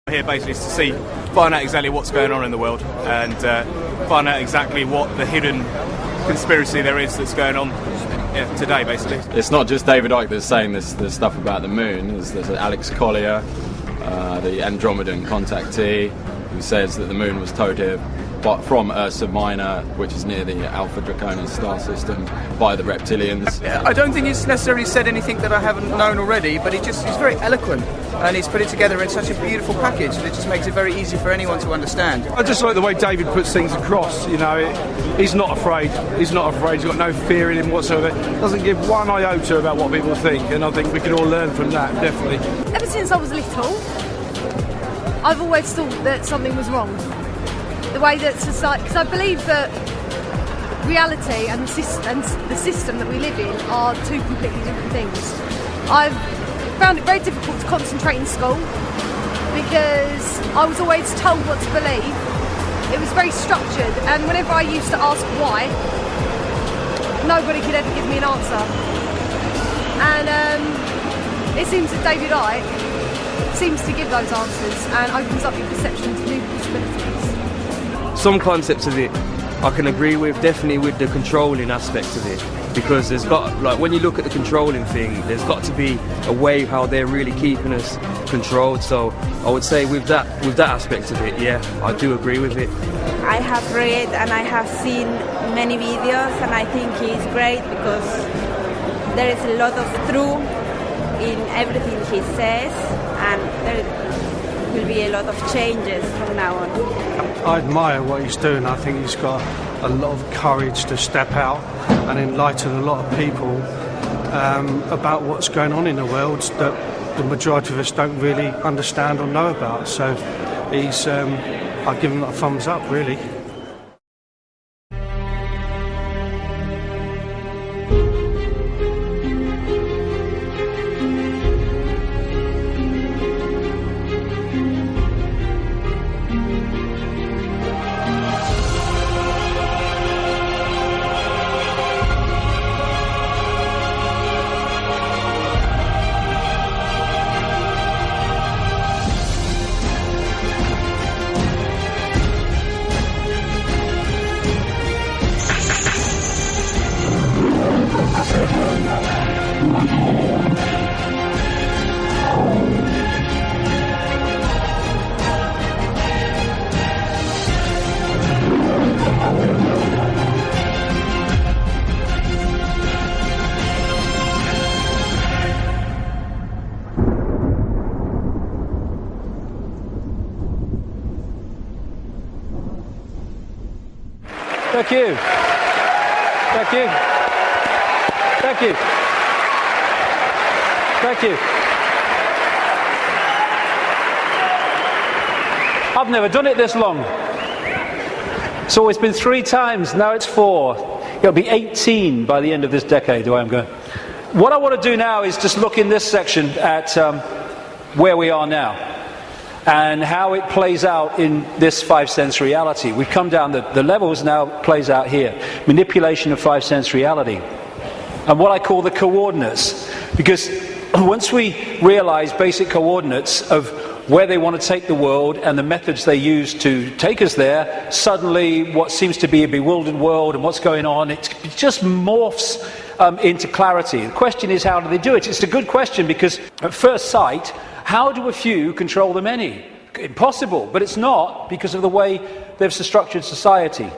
Here basically is to find out exactly what's going on in the world and find out exactly what the hidden conspiracy there is that's going on today, basically. It's not just David Icke that's saying this stuff about the moon. There's Alex Collier, the Andromedan contactee, who says that the moon was towed here from Ursa Minor, which is near the Alpha Draconis star system, by the reptilians. I don't think he's necessarily said anything that I haven't known already, but he's very eloquent, and he's put it together in such a beautiful package that it just makes it very easy for anyone to understand. I just like the way David puts things across. You know, he's not afraid. He's got no fear in him whatsoever. Doesn't give one iota about what people think, and I think we can all learn from that, definitely. Ever since I was little, I've always thought that something was wrong. The way that society, because I believe that reality and the system that we live in are two completely different things. I've found it very difficult to concentrate in school because I was always told what to believe. It was very structured, and whenever I used to ask why, nobody could ever give me an answer. And it seems that David Icke seems to give those answers and opens up your perception to new possibilities. Some concepts of it I can agree with, definitely with the controlling aspect of it, because there's got, like, when you look at the controlling thing, there's got to be a way how they're really keeping us controlled. So I would say with that aspect of it, yeah, I do agree with it. I have read and I have seen many videos, and I think he's great because there is a lot of truth in everything he says, and there will be a lot of changes from now on. I admire what he's doing. I think he's got a lot of courage to step out and enlighten a lot of people about what's going on in the world that the majority of us don't really understand or know about. So I give him a thumbs up, really. Thank you. Thank you. Thank you. Thank you. I've never done it this long. It's always been 3 times, now it's 4. It'll be 18 by the end of this decade, the way I'm going. What I want to do now is just look in this section at where we are now and how it plays out in this 5-sense reality. We've come down, the levels now plays out here. Manipulation of 5-sense reality. And what I call the coordinates. Because once we realize basic coordinates of where they want to take the world and the methods they use to take us there, suddenly what seems to be a bewildered world and what's going on, it just morphs into clarity. The question is, how do they do it? It's a good question, because at first sight, how do a few control the many? Impossible, but it's not, because of the way they've structured society.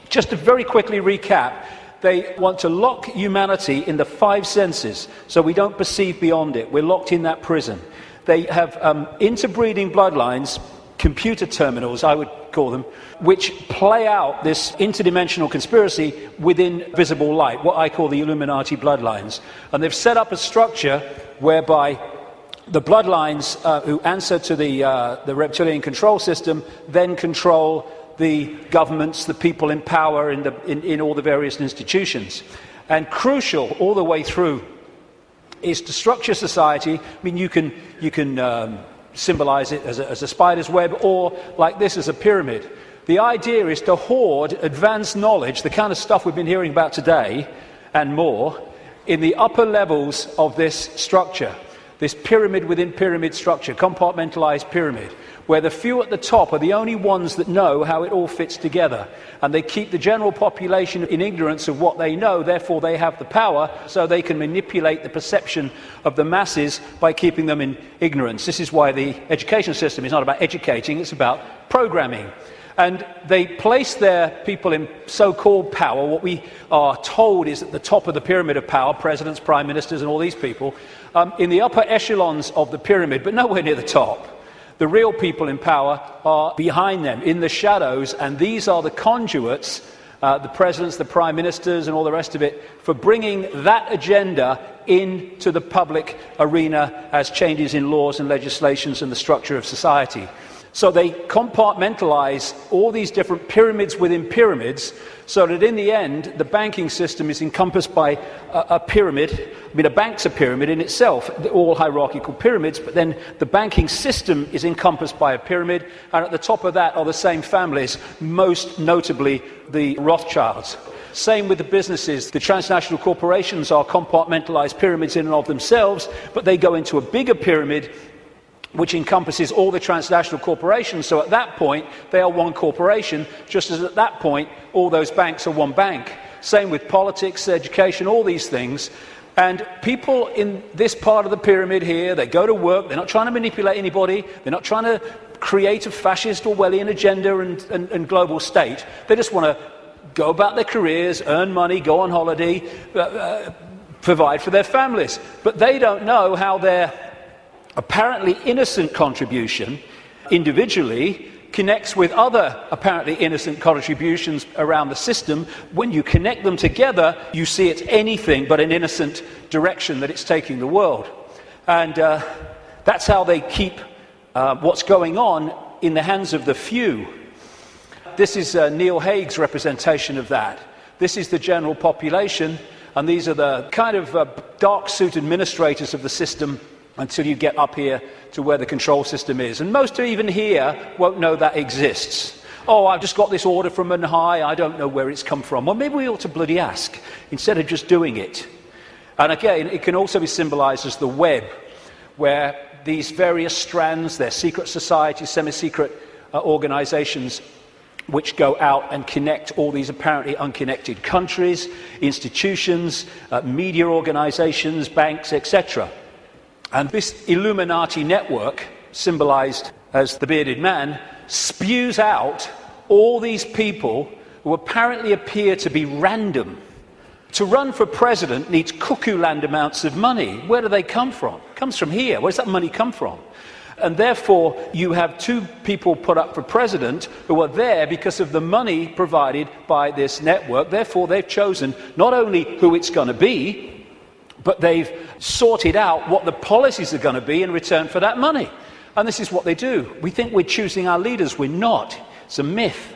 Just to very quickly recap, they want to lock humanity in the 5 senses, so we don't perceive beyond it. We're locked in that prison. They have interbreeding bloodlines, computer terminals, I would call them, which play out this interdimensional conspiracy within visible light, what I call the Illuminati bloodlines. And they've set up a structure whereby the bloodlines who answer to the reptilian control system then control the governments, the people in power in all the various institutions. And crucial all the way through is to structure society. I mean, you can symbolize it as a spider's web, or like this as a pyramid. The idea is to hoard advanced knowledge, the kind of stuff we've been hearing about today and more, in the upper levels of this structure. this pyramid within pyramid structure, compartmentalized pyramid, where the few at the top are the only ones that know how it all fits together. And they keep the general population in ignorance of what they know, therefore they have the power, so they can manipulate the perception of the masses by keeping them in ignorance. This is why the education system is not about educating, it's about programming. And they place their people in so-called power. What we are told is at the top of the pyramid of power, presidents, prime ministers, and all these people, in the upper echelons of the pyramid, but nowhere near the top. The real people in power are behind them, in the shadows, and these are the conduits, the presidents, the prime ministers, and all the rest of it, for bringing that agenda into the public arena as changes in laws and legislations and the structure of society. So they compartmentalize all these different pyramids within pyramids, so that in the end, the banking system is encompassed by a pyramid. I mean, a bank's a pyramid in itself, all hierarchical pyramids, but then the banking system is encompassed by a pyramid, and at the top of that are the same families, most notably the Rothschilds. Same with the businesses. The transnational corporations are compartmentalized pyramids in and of themselves, but they go into a bigger pyramid which encompasses all the transnational corporations. So at that point, they are one corporation, just as at that point, all those banks are one bank. Same with politics, education, all these things. And people in this part of the pyramid here, they go to work, they're not trying to manipulate anybody, they're not trying to create a fascist Orwellian agenda and global state. They just want to go about their careers, earn money, go on holiday, provide for their families. But they don't know how their apparently innocent contribution individually connects with other apparently innocent contributions around the system. When you connect them together, you see it's anything but an innocent direction that it's taking the world. And that's how they keep what's going on in the hands of the few. This is Neil Haig's representation of that. This is the general population, and these are the kind of dark-suit administrators of the system until you get up here to where the control system is. And most even here won't know that exists. Oh, I've just got this order from on high, I don't know where it's come from. Well, maybe we ought to bloody ask, instead of just doing it. And again, it can also be symbolized as the web, where these various strands, they're secret societies, semi-secret organizations, which go out and connect all these apparently unconnected countries, institutions, media organizations, banks, etc. And this Illuminati network, symbolized as the bearded man, spews out all these people who apparently appear to be random. To run for president needs cuckoo-land amounts of money. Where do they come from? It comes from here. Where does that money come from? And therefore, you have two people put up for president who are there because of the money provided by this network. Therefore, they've chosen not only who it's going to be, but they've sorted out what the policies are going to be in return for that money. And this is what they do. We think we're choosing our leaders. We're not. It's a myth.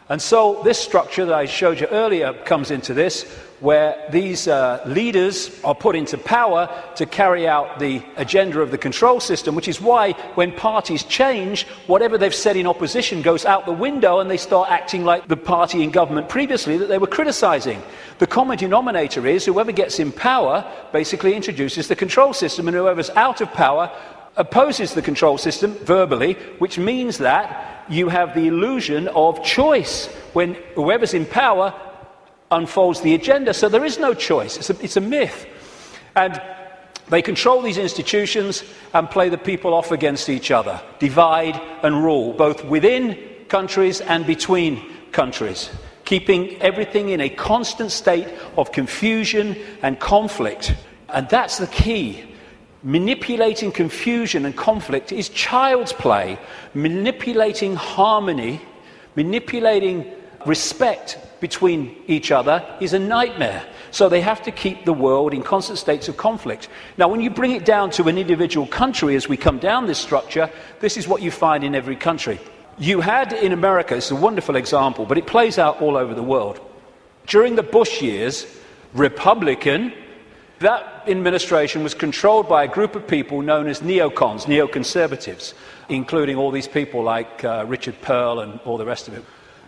And so this structure that I showed you earlier comes into this, where these leaders are put into power to carry out the agenda of the control system, which is why when parties change, whatever they've said in opposition goes out the window and they start acting like the party in government previously that they were criticizing. The common denominator is whoever gets in power basically introduces the control system, and whoever's out of power opposes the control system verbally, which means that you have the illusion of choice when whoever's in power unfolds the agenda. So there is no choice. It's a myth. And they control these institutions and play the people off against each other, divide and rule, both within countries and between countries, keeping everything in a constant state of confusion and conflict. And that's the key. Manipulating confusion and conflict is child's play. Manipulating harmony, manipulating respect between each other is a nightmare. So they have to keep the world in constant states of conflict. Now, when you bring it down to an individual country, as we come down this structure, this is what you find in every country. You had in America, it's a wonderful example, but it plays out all over the world. During the Bush years, Republican, that administration was controlled by a group of people known as neocons, neoconservatives, including all these people like Richard Pearl and all the rest of it.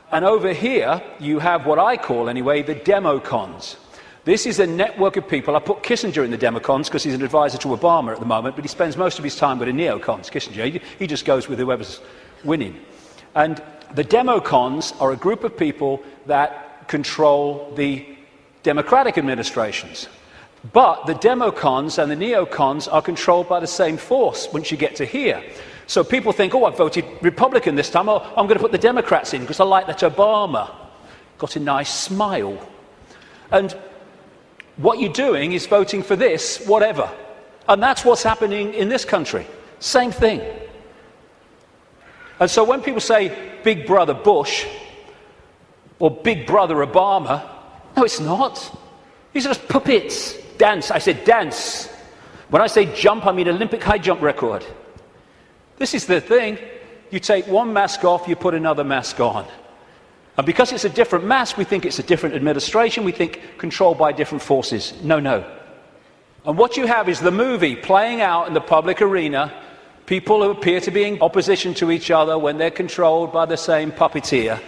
And over here, you have what I call, anyway, the democons. This is a network of people. I put Kissinger in the democons because he's an advisor to Obama at the moment, but he spends most of his time with the neocons, Kissinger. He just goes with whoever's winning. And the democons are a group of people that control the democratic administrations. But the democons and the neocons are controlled by the same force once you get to here. So people think, oh, I voted Republican this time. Oh, I'm going to put the Democrats in because I like that Obama. Got a nice smile. And what you're doing is voting for this, whatever. And that's what's happening in this country. Same thing. And so when people say Big Brother Bush or Big Brother Obama, no, it's not. These are just puppets. Dance. I said dance. When I say jump, I mean Olympic high jump record. This is the thing. You take one mask off, you put another mask on. And because it's a different mask, we think it's a different administration. We think controlled by different forces. No, no. And what you have is the movie playing out in the public arena. People who appear to be in opposition to each other when they're controlled by the same puppeteer.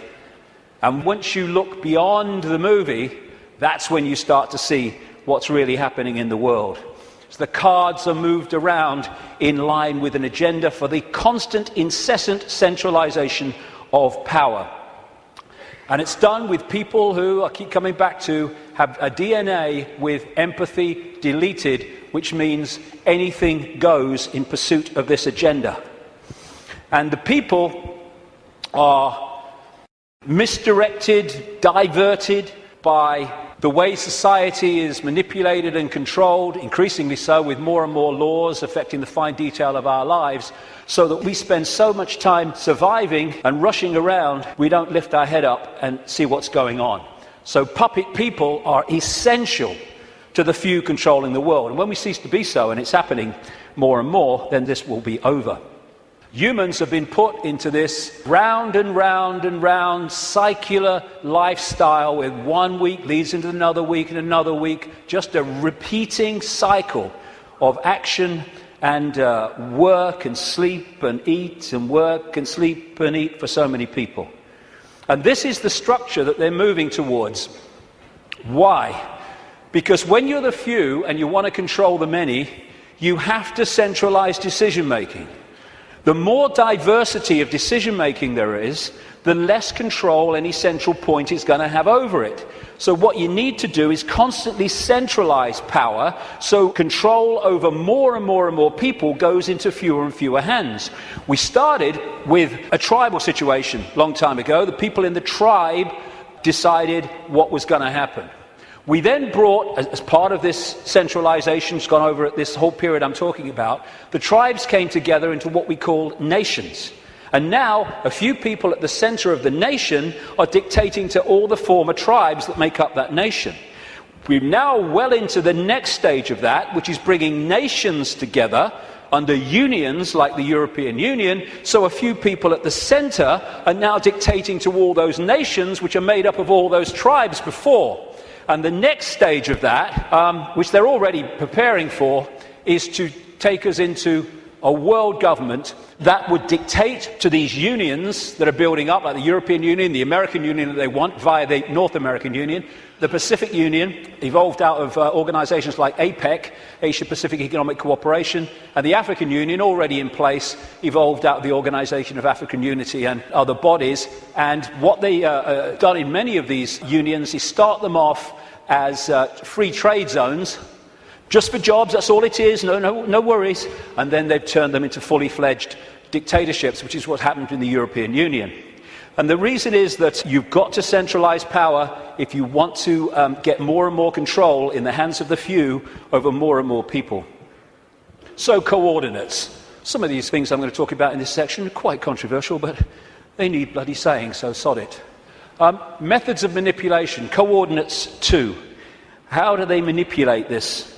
And once you look beyond the movie, that's when you start to see what's really happening in the world. So the cards are moved around in line with an agenda for the constant, incessant centralization of power. And it's done with people who, I keep coming back to, have a DNA with empathy deleted, which means anything goes in pursuit of this agenda. And the people are misdirected, diverted by the way society is manipulated and controlled, increasingly so with more and more laws affecting the fine detail of our lives, so that we spend so much time surviving and rushing around, we don't lift our head up and see what's going on. So puppet people are essential to the few controlling the world. And when we cease to be so, and it's happening more and more, then this will be over. Humans have been put into this round and round and round circular lifestyle where 1 week leads into another week and another week, just a repeating cycle of action and work and sleep and eat and work and sleep and eat for so many people. And this is the structure that they're moving towards. Why? Because when you're the few and you want to control the many, you have to centralize decision making. The more diversity of decision-making there is, the less control any central point is going to have over it. So what you need to do is constantly centralize power, so control over more and more and more people goes into fewer and fewer hands. We started with a tribal situation a long time ago. The people in the tribe decided what was going to happen. We then brought, as part of this centralization, it's gone over at this whole period I'm talking about, the tribes came together into what we call nations. And now, a few people at the center of the nation are dictating to all the former tribes that make up that nation. We're now well into the next stage of that, which is bringing nations together under unions like the European Union, so a few people at the center are now dictating to all those nations, which are made up of all those tribes before. And the next stage of that, which they're already preparing for, is to take us into a world government that would dictate to these unions that are building up, like the European Union, the American Union that they want via the North American Union, the Pacific Union, evolved out of organizations like APEC, Asia-Pacific Economic Cooperation, and the African Union, already in place, evolved out of the Organization of African Unity and other bodies. And what they done in many of these unions is start them off as free trade zones, just for jobs, that's all it is, no worries. And then they've turned them into fully fledged dictatorships, which is what happened in the European Union. And the reason is that you've got to centralize power if you want to get more and more control in the hands of the few over more and more people. So coordinates. Some of these things I'm going to talk about in this section are quite controversial, but they need bloody saying, so sod it. Methods of manipulation. Coordinates 2. How do they manipulate this?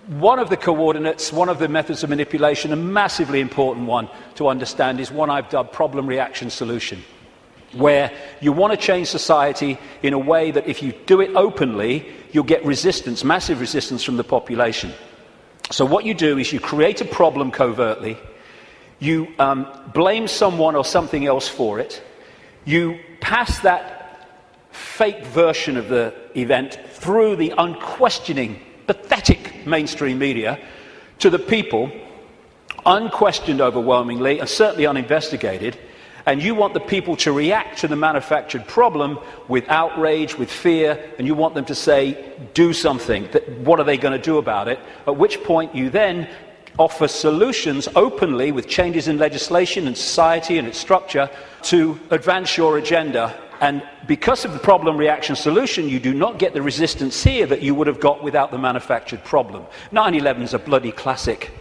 One of the coordinates, one of the methods of manipulation, a massively important one to understand, is one I've dubbed problem, reaction, solution, where you want to change society in a way that if you do it openly, you'll get resistance, massive resistance from the population. So what you do is you create a problem covertly, you blame someone or something else for it, you pass that fake version of the event through the unquestioning, pathetic mainstream media to the people, unquestioned overwhelmingly and certainly uninvestigated, and you want the people to react to the manufactured problem with outrage, with fear, and you want them to say, do something. What are they going to do about it? At which point you then offer solutions openly with changes in legislation and society and its structure to advance your agenda. And because of the problem, reaction, solution, you do not get the resistance here that you would have got without the manufactured problem. 9/11 is a bloody classic.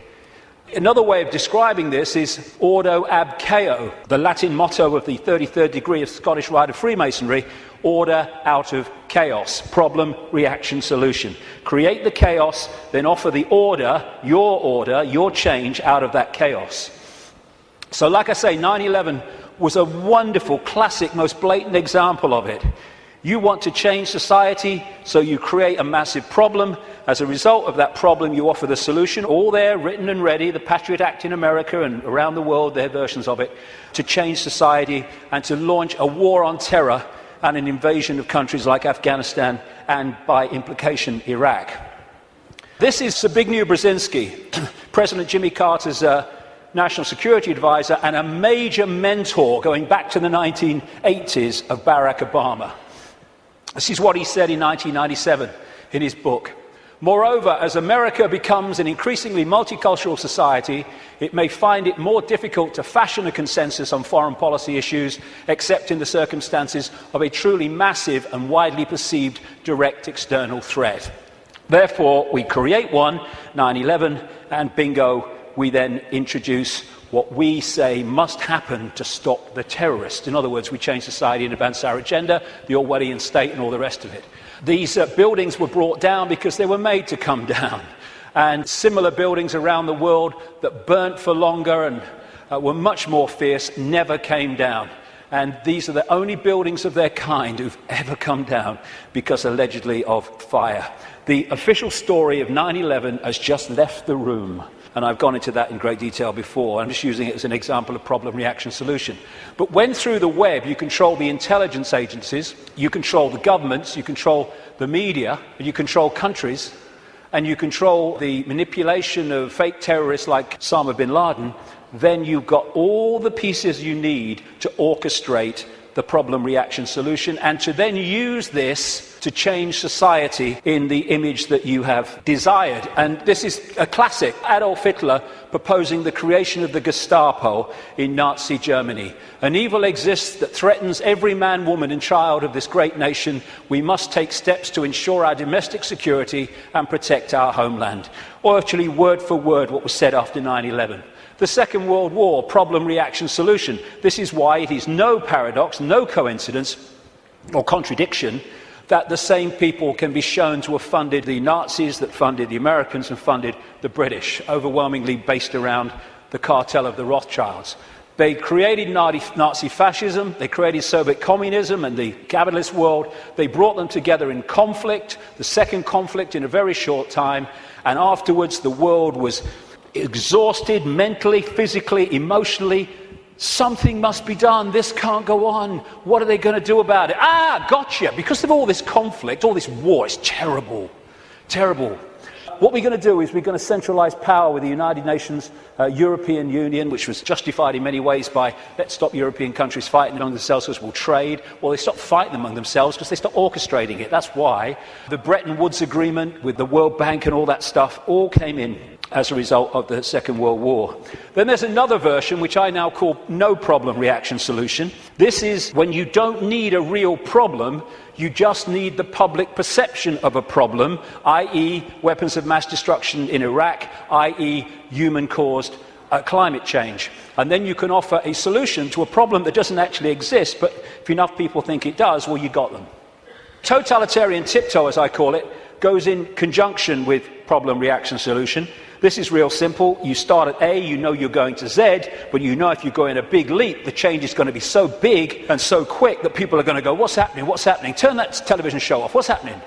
Another way of describing this is ordo ab chaos, the Latin motto of the 33rd degree of Scottish Rite of Freemasonry, order out of chaos, problem, reaction, solution. Create the chaos, then offer the order, your change out of that chaos. So like I say, 9/11 was a wonderful, classic, most blatant example of it. You want to change society, so you create a massive problem. As a result of that problem, you offer the solution, all there, written and ready, the Patriot Act in America and around the world, their versions of it, to change society and to launch a war on terror and an invasion of countries like Afghanistan and, by implication, Iraq. This is Zbigniew Brzezinski, President Jimmy Carter's national security advisor and a major mentor going back to the 1980s of Barack Obama. This is what he said in 1997 in his book. Moreover, as America becomes an increasingly multicultural society, it may find it more difficult to fashion a consensus on foreign policy issues, except in the circumstances of a truly massive and widely perceived direct external threat. Therefore, we create one, 9/11, and bingo, we then introduce what we say must happen to stop the terrorists. In other words, we change society and advance our agenda, the Orwellian state and all the rest of it. These buildings were brought down because they were made to come down. And similar buildings around the world that burnt for longer and were much more fierce never came down. And these are the only buildings of their kind who've ever come down because allegedly of fire. The official story of 9/11 has just left the room. And I've gone into that in great detail before. I'm just using it as an example of problem, reaction, solution. But when through the web you control the intelligence agencies, you control the governments, you control the media, you control countries, and you control the manipulation of fake terrorists like Osama bin Laden, then you've got all the pieces you need to orchestrate the problem, reaction, solution, and to then use this to change society in the image that you have desired. And this is a classic. Adolf Hitler proposing the creation of the Gestapo in Nazi Germany. An evil exists that threatens every man, woman and child of this great nation. We must take steps to ensure our domestic security and protect our homeland. Or actually, word for word, what was said after 9/11. The Second World War, problem, reaction, solution. This is why it is no paradox, no coincidence or contradiction that the same people can be shown to have funded the Nazis, that funded the Americans and funded the British, overwhelmingly based around the cartel of the Rothschilds. They created Nazi fascism, they created Soviet communism and the capitalist world. They brought them together in conflict, the second conflict in a very short time, and afterwards the world was exhausted mentally, physically, emotionally. Something must be done. This can't go on. What are they going to do about it? Gotcha. Because of all this conflict, all this war, it's terrible. Terrible. What we're going to do is we're going to centralize power with the United Nations, European Union, which was justified in many ways by let's stop European countries fighting among themselves because we'll trade. Well, they stopped fighting among themselves because they stopped orchestrating it. That's why the Bretton Woods Agreement with the World Bank and all that stuff all came in as a result of the Second World War. Then there's another version which I now call no problem reaction solution. This is when you don't need a real problem, you just need the public perception of a problem, i.e. weapons of mass destruction in Iraq, i.e. human-caused climate change. And then you can offer a solution to a problem that doesn't actually exist, but if enough people think it does, well, you got them. Totalitarian tiptoe, as I call it, goes in conjunction with problem, reaction, solution. This is real simple. You start at A, you know you're going to Z, but you know if you go in a big leap, the change is going to be so big and so quick that people are going to go, what's happening? What's happening? Turn that television show off. What's happening?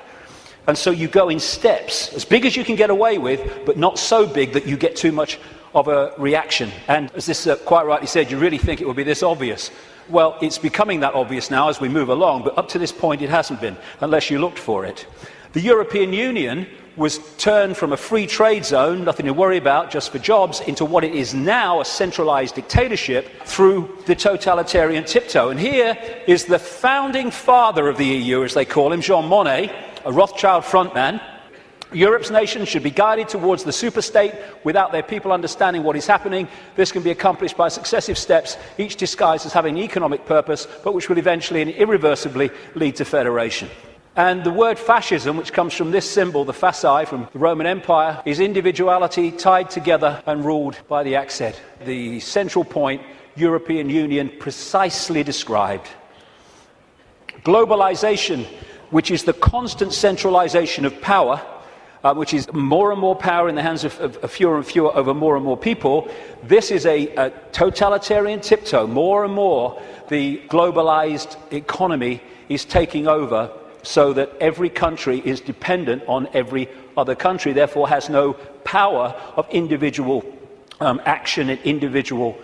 And so you go in steps, as big as you can get away with, but not so big that you get too much of a reaction. And as this quite rightly said, you really think it would be this obvious. Well, it's becoming that obvious now as we move along, but up to this point it hasn't been, unless you looked for it. The European Union was turned from a free trade zone, nothing to worry about, just for jobs, into what it is now, a centralised dictatorship, through the totalitarian tiptoe. And here is the founding father of the EU, as they call him, Jean Monnet, a Rothschild frontman. Europe's nations should be guided towards the superstate without their people understanding what is happening. This can be accomplished by successive steps, each disguised as having economic purpose, but which will eventually and irreversibly lead to federation. And the word fascism, which comes from this symbol, the fasci from the Roman Empire, is individuality tied together and ruled by the axe head. The central point, European Union, precisely described. Globalization, which is the constant centralization of power, which is more and more power in the hands of fewer and fewer over more and more people. This is a totalitarian tiptoe. More and more, the globalized economy is taking over so that every country is dependent on every other country, therefore has no power of individual action and individual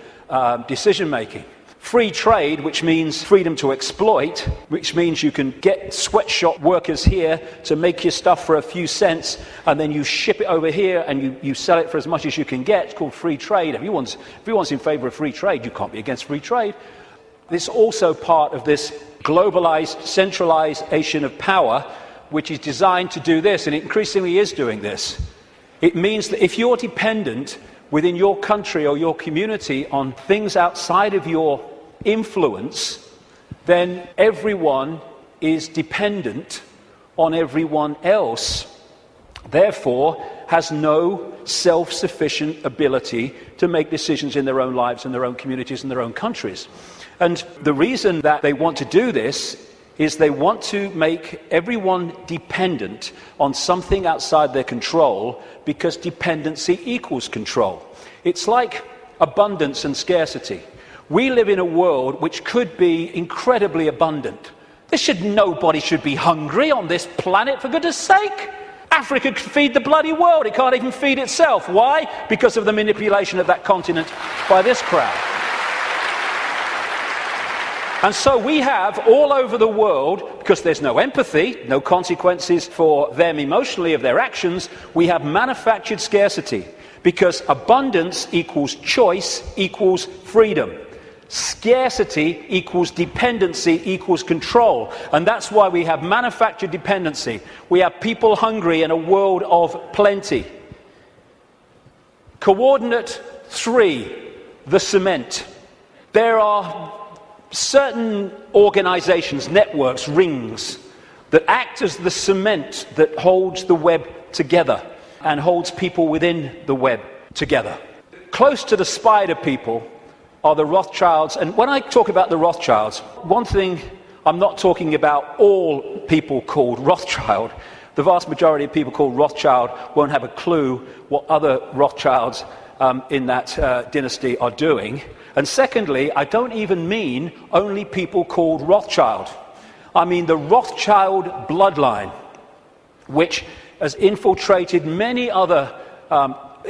decision-making. Free trade, which means freedom to exploit, which means you can get sweatshop workers here to make your stuff for a few cents, and then you ship it over here and you sell it for as much as you can get. It's called free trade. Everyone's in favour of free trade. You can't be against free trade. This is also part of this globalised centralisation of power, which is designed to do this, and it increasingly is doing this. It means that if you're dependent within your country or your community on things outside of your influence, then everyone is dependent on everyone else, therefore has no self-sufficient ability to make decisions in their own lives and their own communities and their own countries. And the reason that they want to do this is they want to make everyone dependent on something outside their control, because dependency equals control. It's like abundance and scarcity. We live in a world which could be incredibly abundant. Nobody should be hungry on this planet, for goodness sake. Africa could feed the bloody world. It can't even feed itself. Why? Because of the manipulation of that continent by this crowd. And so we have all over the world, because there's no empathy, no consequences for them emotionally of their actions, we have manufactured scarcity, because abundance equals choice equals freedom. Scarcity equals dependency equals control. And that's why we have manufactured dependency. We have people hungry in a world of plenty. Coordinate 3, the cement. There are certain organizations, networks, rings, that act as the cement that holds the web together and holds people within the web together. Close to the spider people are the Rothschilds. And when I talk about the Rothschilds, one thing, I'm not talking about all people called Rothschild. The vast majority of people called Rothschild won't have a clue what other Rothschilds in that dynasty are doing. And secondly, I don't even mean only people called Rothschild. I mean the Rothschild bloodline, which has infiltrated many other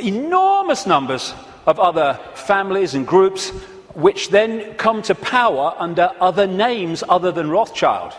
enormous numbers of other families and groups, which then come to power under other names other than Rothschild.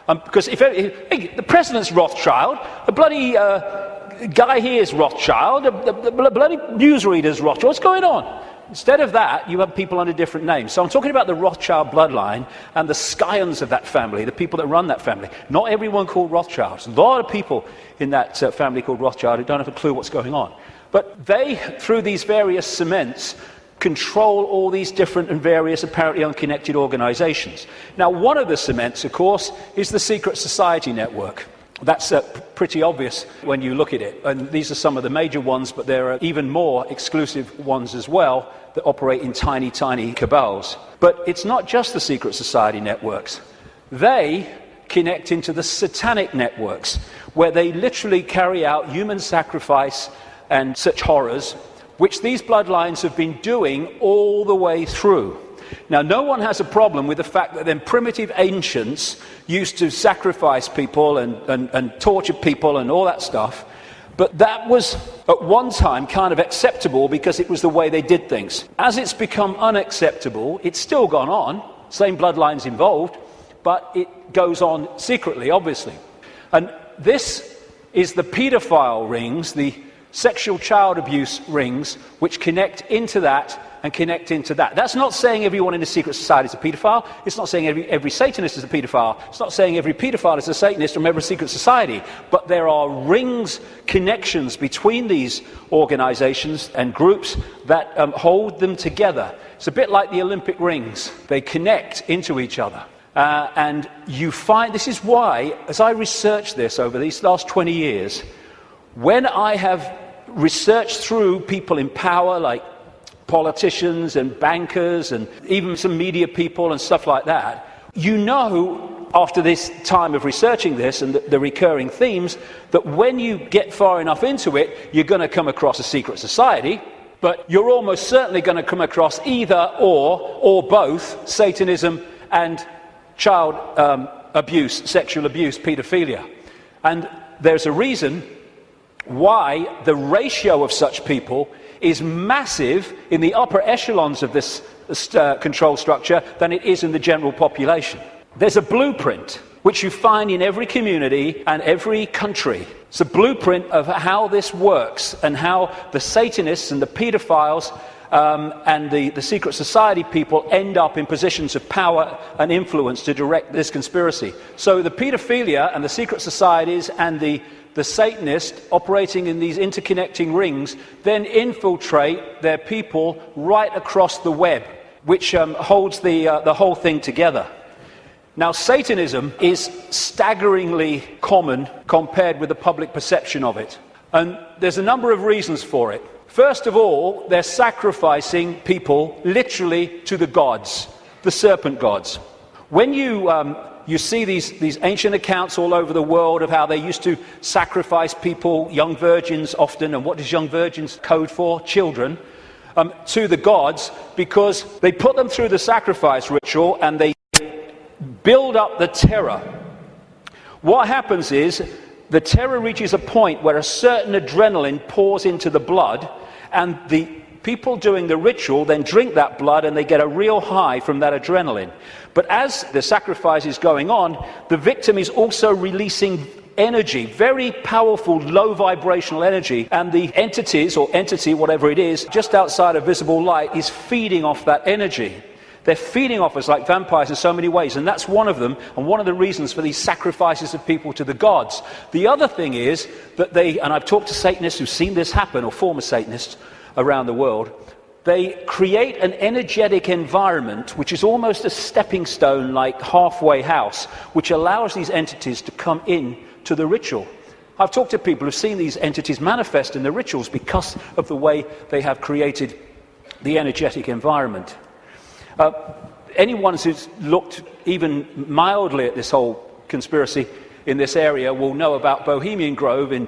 Because if the president's Rothschild, the bloody guy here is Rothschild, the bloody newsreader's Rothschild, what's going on? Instead of that, you have people under different names. So I'm talking about the Rothschild bloodline and the scions of that family, the people that run that family. Not everyone called Rothschild. There's a lot of people in that family called Rothschild who don't have a clue what's going on. But they, through these various cements, control all these different and various apparently unconnected organizations. Now, one of the cements, of course, is the secret society network. That's pretty obvious when you look at it. And these are some of the major ones, but there are even more exclusive ones as well that operate in tiny, tiny cabals. But it's not just the secret society networks. They connect into the satanic networks, where they literally carry out human sacrifice and such horrors, which these bloodlines have been doing all the way through. Now, no one has a problem with the fact that then primitive ancients used to sacrifice people and torture people and all that stuff, But that was at one time kind of acceptable because it was the way they did things. As it's become unacceptable, it's still gone on, same bloodlines involved, but it goes on secretly, obviously. And this is the paedophile rings, the sexual child abuse rings, which connect into that and connect into that. That's not saying everyone in a secret society is a paedophile. It's not saying every Satanist is a paedophile. It's not saying every paedophile is a Satanist from every secret society. But there are rings, connections between these organizations and groups that hold them together. It's a bit like the Olympic rings. They connect into each other. And you find, this is why, as I researched this over these last 20 years, when I have researched through people in power like politicians and bankers and even some media people and stuff like that, you know, after this time of researching this and the recurring themes, that when you get far enough into it, you're going to come across a secret society, but you're almost certainly going to come across either or both Satanism and child abuse, sexual abuse, paedophilia. And there's a reason why the ratio of such people is massive in the upper echelons of this control structure than it is in the general population. There's a blueprint which you find in every community and every country. It's a blueprint of how this works and how the Satanists and the paedophiles and the secret society people end up in positions of power and influence to direct this conspiracy. So the paedophilia and the secret societies and the Satanists operating in these interconnecting rings then infiltrate their people right across the web, which holds the whole thing together. Now, Satanism is staggeringly common compared with the public perception of it. And there's a number of reasons for it. First of all, they're sacrificing people literally to the gods, the serpent gods. When you see these ancient accounts all over the world of how they used to sacrifice people, young virgins often, and what does young virgins code for? Children, to the gods, because they put them through the sacrifice ritual and they build up the terror. What happens is the terror reaches a point where a certain adrenaline pours into the blood, and the people doing the ritual then drink that blood and they get a real high from that adrenaline. But as the sacrifice is going on, the victim is also releasing energy, very powerful, low vibrational energy, and the entities, or entity, whatever it is, just outside of visible light is feeding off that energy. They're feeding off us like vampires in so many ways, and that's one of them, and one of the reasons for these sacrifices of people to the gods. The other thing is that and I've talked to Satanists who've seen this happen, or former Satanists around the world, they create an energetic environment which is almost a stepping stone, like halfway house, which allows these entities to come in to the ritual. I've talked to people who've seen these entities manifest in the rituals because of the way they have created the energetic environment. Anyone who's looked even mildly at this whole conspiracy in this area will know about Bohemian Grove in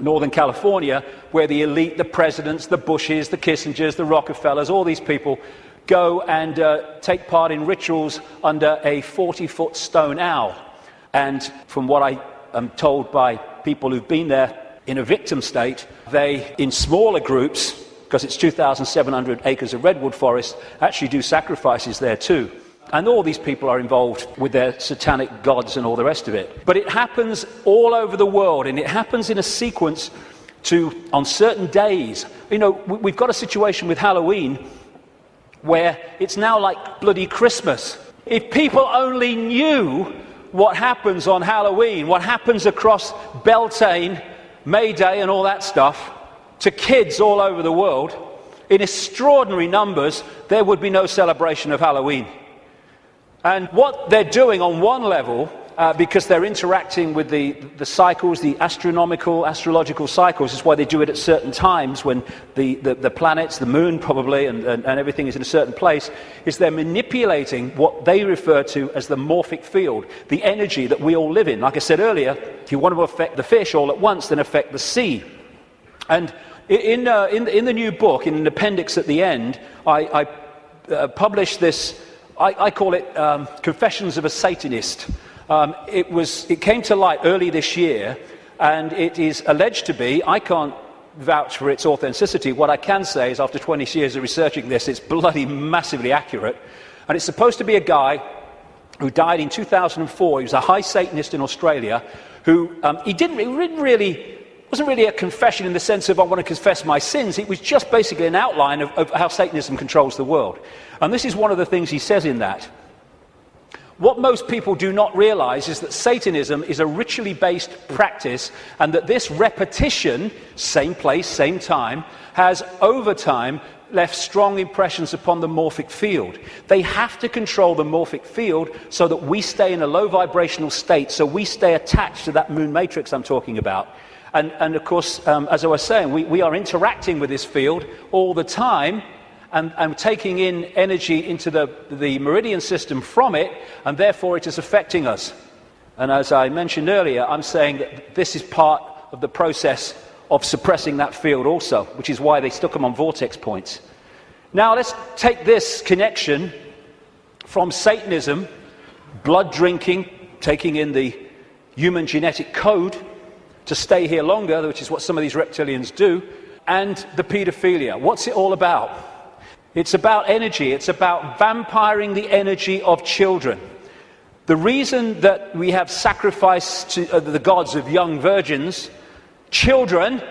Northern California, where the elite, the presidents, the Bushes, the Kissingers, the Rockefellers, all these people go and take part in rituals under a 40-foot stone owl. And from what I am told by people who've been there in a victim state, they, in smaller groups, because it's 2,700 acres of redwood forest, actually do sacrifices there too. And all these people are involved with their satanic gods and all the rest of it. But it happens all over the world, and it happens in a sequence on certain days. You know, we've got a situation with Halloween where it's now like bloody Christmas. If people only knew what happens on Halloween, what happens across Beltane, May Day and all that stuff, to kids all over the world, in extraordinary numbers, there would be no celebration of Halloween. And what they're doing on one level, because they're interacting with the cycles, the astrological cycles, is why they do it at certain times when the planets, the moon probably, and everything is in a certain place, is they're manipulating what they refer to as the morphic field, the energy that we all live in. Like I said earlier, if you want to affect the fish all at once, then affect the sea. And in the new book, in an appendix at the end, I published this. I call it Confessions of a Satanist. It came to light early this year and it is alleged to be, I can't vouch for its authenticity. What I can say is after 20 years of researching this, it's bloody massively accurate. And it's supposed to be a guy who died in 2004. He was a high Satanist in Australia who, wasn't really a confession in the sense of I want to confess my sins. It was just basically an outline of how Satanism controls the world. And this is one of the things he says in that. What most people do not realize is that Satanism is a ritually based practice, and that this repetition, same place, same time, has over time left strong impressions upon the morphic field. They have to control the morphic field so that we stay in a low vibrational state, so we stay attached to that moon matrix I'm talking about. And of course, as I was saying, we are interacting with this field all the time, and taking in energy into the meridian system from it, and therefore it is affecting us. And as I mentioned earlier, I'm saying that this is part of the process of suppressing that field also, which is why they stuck them on vortex points. Now let's take this connection from Satanism, blood drinking, taking in the human genetic code to stay here longer, which is what some of these reptilians do, and the paedophilia. What's it all about? It's about energy. It's about vampiring the energy of children. The reason that we have sacrifice to the gods of young virgins, children,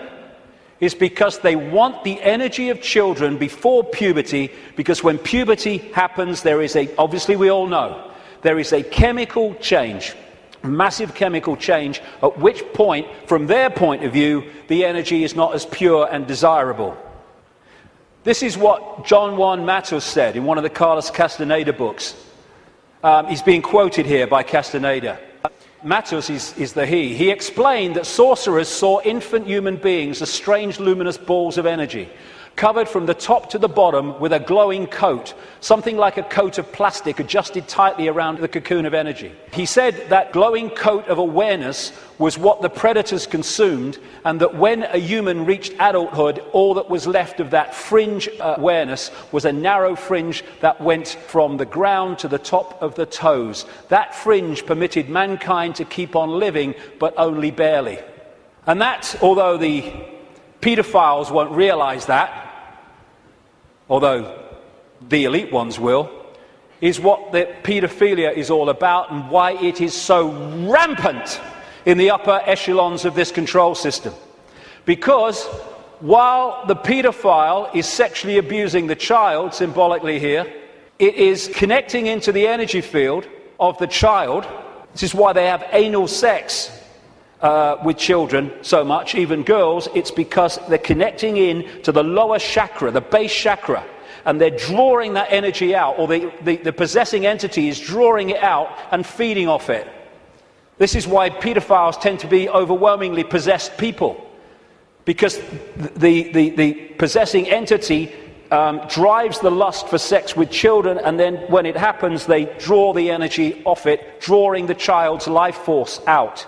is because they want the energy of children before puberty, because when puberty happens, there is obviously we all know, there is a chemical change, massive chemical change, at which point, from their point of view, the energy is not as pure and desirable. This is what John Juan Matos said in one of the Carlos Castaneda books. He's being quoted here by Castaneda. Matos is the he. He explained that sorcerers saw infant human beings as strange luminous balls of energy, covered from the top to the bottom with a glowing coat, something like a coat of plastic adjusted tightly around the cocoon of energy. He said that glowing coat of awareness was what the predators consumed, and that when a human reached adulthood, all that was left of that fringe awareness was a narrow fringe that went from the ground to the top of the toes. That fringe permitted mankind to keep on living, but only barely. And that, although the paedophiles won't realize that, although the elite ones will, is what the paedophilia is all about, and why it is so rampant in the upper echelons of this control system. Because while the paedophile is sexually abusing the child, symbolically here, it is connecting into the energy field of the child. This is why they have anal sex with children so much, even girls. It's because they're connecting in to the lower chakra, the base chakra, and they're drawing that energy out, or the possessing entity is drawing it out and feeding off it. This is why paedophiles tend to be overwhelmingly possessed people, because the possessing entity drives the lust for sex with children, and then when it happens, they draw the energy off it, drawing the child's life force out.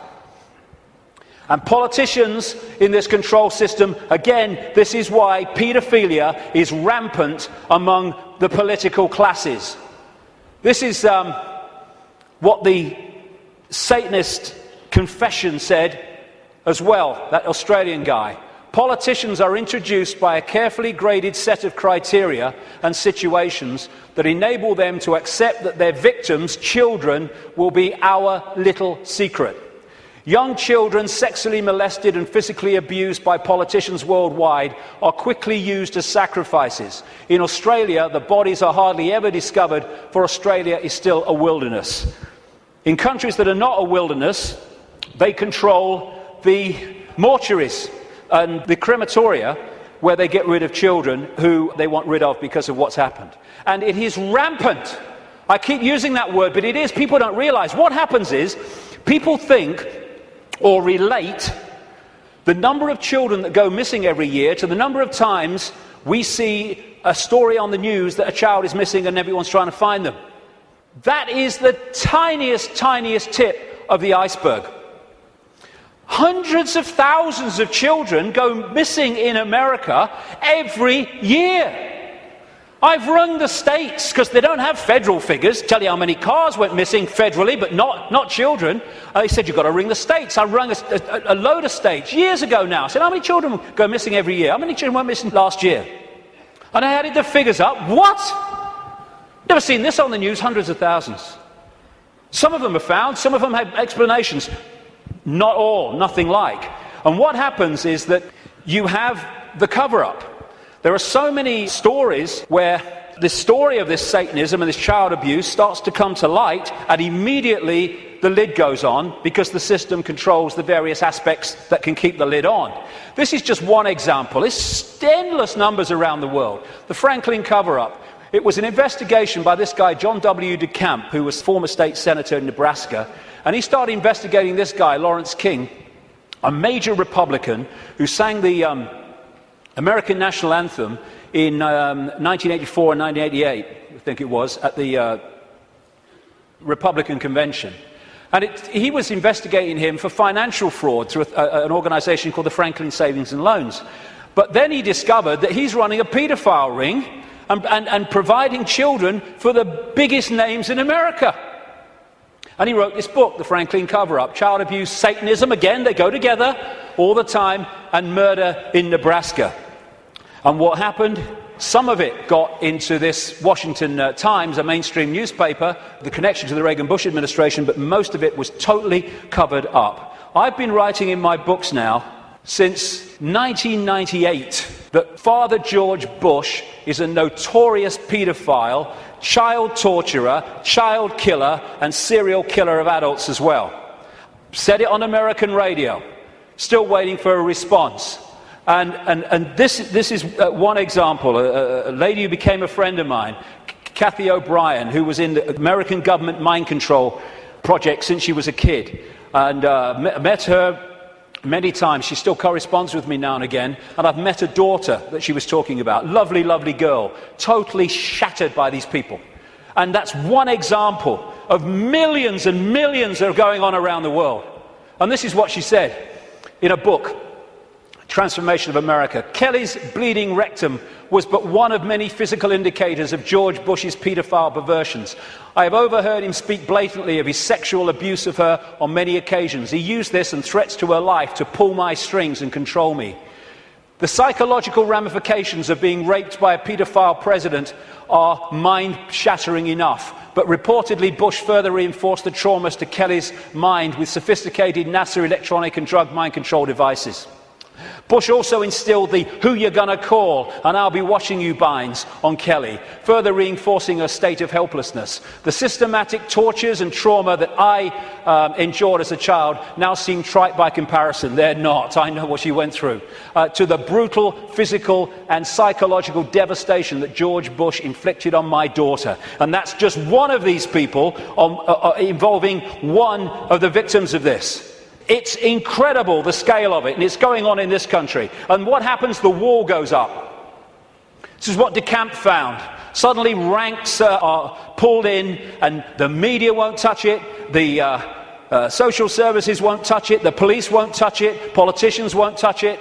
And politicians in this control system, again, this is why paedophilia is rampant among the political classes. This is what the Satanist confession said as well, that Australian guy. Politicians are introduced by a carefully graded set of criteria and situations that enable them to accept that their victims, children, will be our little secret. Young children sexually molested and physically abused by politicians worldwide are quickly used as sacrifices. In Australia, the bodies are hardly ever discovered, for Australia is still a wilderness. In countries that are not a wilderness, they control the mortuaries and the crematoria, where they get rid of children who they want rid of because of what's happened. And it is rampant. I keep using that word, but it is. People don't realize. What happens is, people think or relate the number of children that go missing every year to the number of times we see a story on the news that a child is missing and everyone's trying to find them. That is the tiniest tip of the iceberg. Hundreds of thousands of children go missing in America every year. I've rung the states, because they don't have federal figures, tell you how many cars went missing federally, but not children. They said, you've got to ring the states. I rung a load of states years ago now. I said, how many children go missing every year? How many children went missing last year? And I added the figures up. What? Never seen this on the news, hundreds of thousands. Some of them are found, some of them have explanations. Not all, nothing like. And what happens is that you have the cover-up. There are so many stories where the story of this Satanism and this child abuse starts to come to light, and immediately the lid goes on because the system controls the various aspects that can keep the lid on. This is just one example. There's endless numbers around the world. The Franklin cover-up. It was an investigation by this guy, John W. DeCamp, who was former state senator in Nebraska, and he started investigating this guy, Lawrence King, a major Republican who sang the American national anthem in 1984 and 1988, I think it was, at the Republican convention. And he was investigating him for financial fraud through an organization called the Franklin Savings and Loans. But then he discovered that he's running a pedophile ring and providing children for the biggest names in America. And he wrote this book, The Franklin Cover-Up, Child Abuse, Satanism, again, they go together all the time, and murder in Nebraska. And what happened? Some of it got into this Washington Times, a mainstream newspaper, the connection to the Reagan-Bush administration, but most of it was totally covered up. I've been writing in my books now since 1998 that Father George Bush is a notorious paedophile, child torturer, child killer, and serial killer of adults as well. Said it on American radio. Still waiting for a response. And this is one example. A lady who became a friend of mine, Kathy O'Brien, who was in the American government mind control project since she was a kid. And met her many times. She still corresponds with me now and again. And I've met a daughter that she was talking about. Lovely, lovely girl. Totally shattered by these people. And that's one example of millions and millions that are going on around the world. And this is what she said in a book, Transformation of America. Kelly's bleeding rectum was but one of many physical indicators of George Bush's paedophile perversions. I have overheard him speak blatantly of his sexual abuse of her on many occasions. He used this and threats to her life to pull my strings and control me. The psychological ramifications of being raped by a paedophile president are mind-shattering enough. But reportedly, Bush further reinforced the traumas to Kelly's mind with sophisticated NASA electronic and drug mind control devices. Bush also instilled the "who you're gonna call and I'll be watching you" binds on Kelly, further reinforcing her state of helplessness. The systematic tortures and trauma that I endured as a child now seem trite by comparison. They're not. I know what she went through. To the brutal physical and psychological devastation that George Bush inflicted on my daughter. And that's just one of these people involving one of the victims of this. It's incredible, the scale of it, and it's going on in this country. And what happens? The wall goes up. This is what DeCamp found. Suddenly ranks are pulled in, and the media won't touch it, the social services won't touch it, the police won't touch it, politicians won't touch it.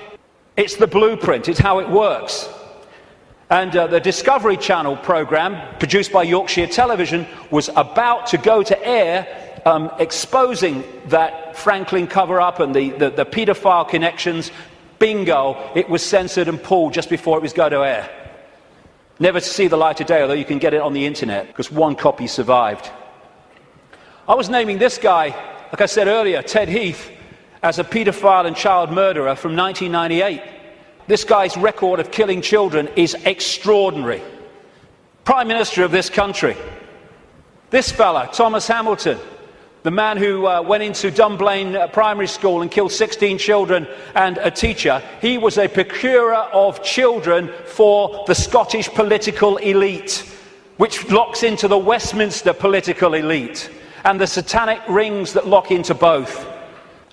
It's the blueprint, it's how it works. And the Discovery Channel programme, produced by Yorkshire Television, was about to go to air exposing that Franklin cover-up and the paedophile connections. Bingo, it was censored and pulled just before it was going to air. Never to see the light of day, although you can get it on the internet, because one copy survived. I was naming this guy, like I said earlier, Ted Heath, as a paedophile and child murderer from 1998. This guy's record of killing children is extraordinary. Prime Minister of this country. This fella, Thomas Hamilton, the man who went into Dunblane Primary School and killed 16 children and a teacher, he was a procurer of children for the Scottish political elite, which locks into the Westminster political elite, and the satanic rings that lock into both.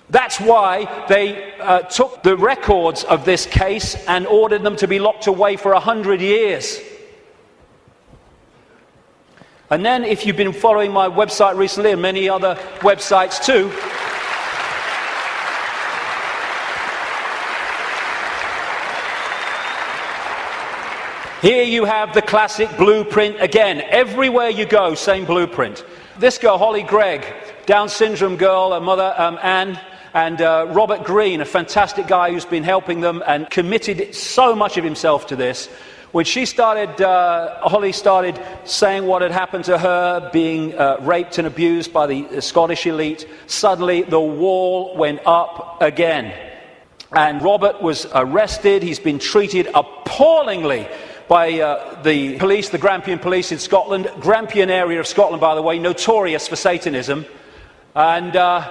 That's why they took the records of this case and ordered them to be locked away for 100 years. And then, if you've been following my website recently, and many other websites too, Here you have the classic blueprint again. Everywhere you go, same blueprint. This girl, Holly Gregg, Down syndrome girl, her mother, Anne, and Robert Greene, a fantastic guy who's been helping them and committed so much of himself to this. When she started, Holly started saying what had happened to her, being raped and abused by the Scottish elite, suddenly the wall went up again. And Robert was arrested. He's been treated appallingly by the police, the Grampian police in Scotland. Grampian area of Scotland, by the way, notorious for Satanism. And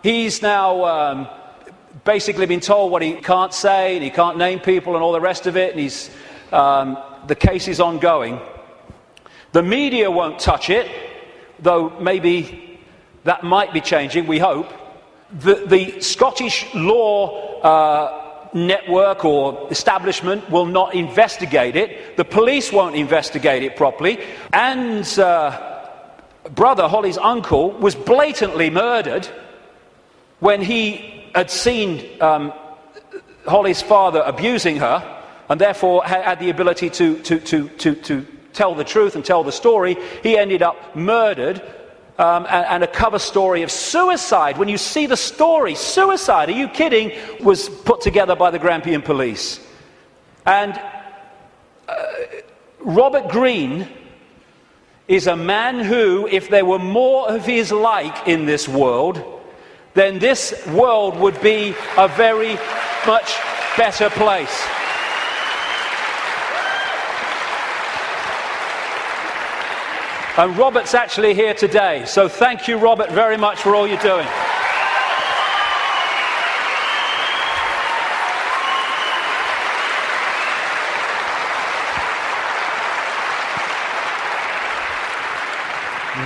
he's now basically been told what he can't say, and he can't name people and all the rest of it, and he's... the case is ongoing. The media won't touch it, though maybe that might be changing, we hope. The Scottish law network or establishment will not investigate it. The police won't investigate it properly. Anne's brother, Holly's uncle, was blatantly murdered when he had seen Holly's father abusing her, and therefore had the ability to tell the truth and tell the story. He ended up murdered, and a cover story of suicide. When you see the story, suicide, are you kidding, was put together by the Grampian police. And Robert Greene is a man who, if there were more of his like in this world, then this world would be a very much better place. And Robert's actually here today, so thank you, Robert, very much for all you're doing.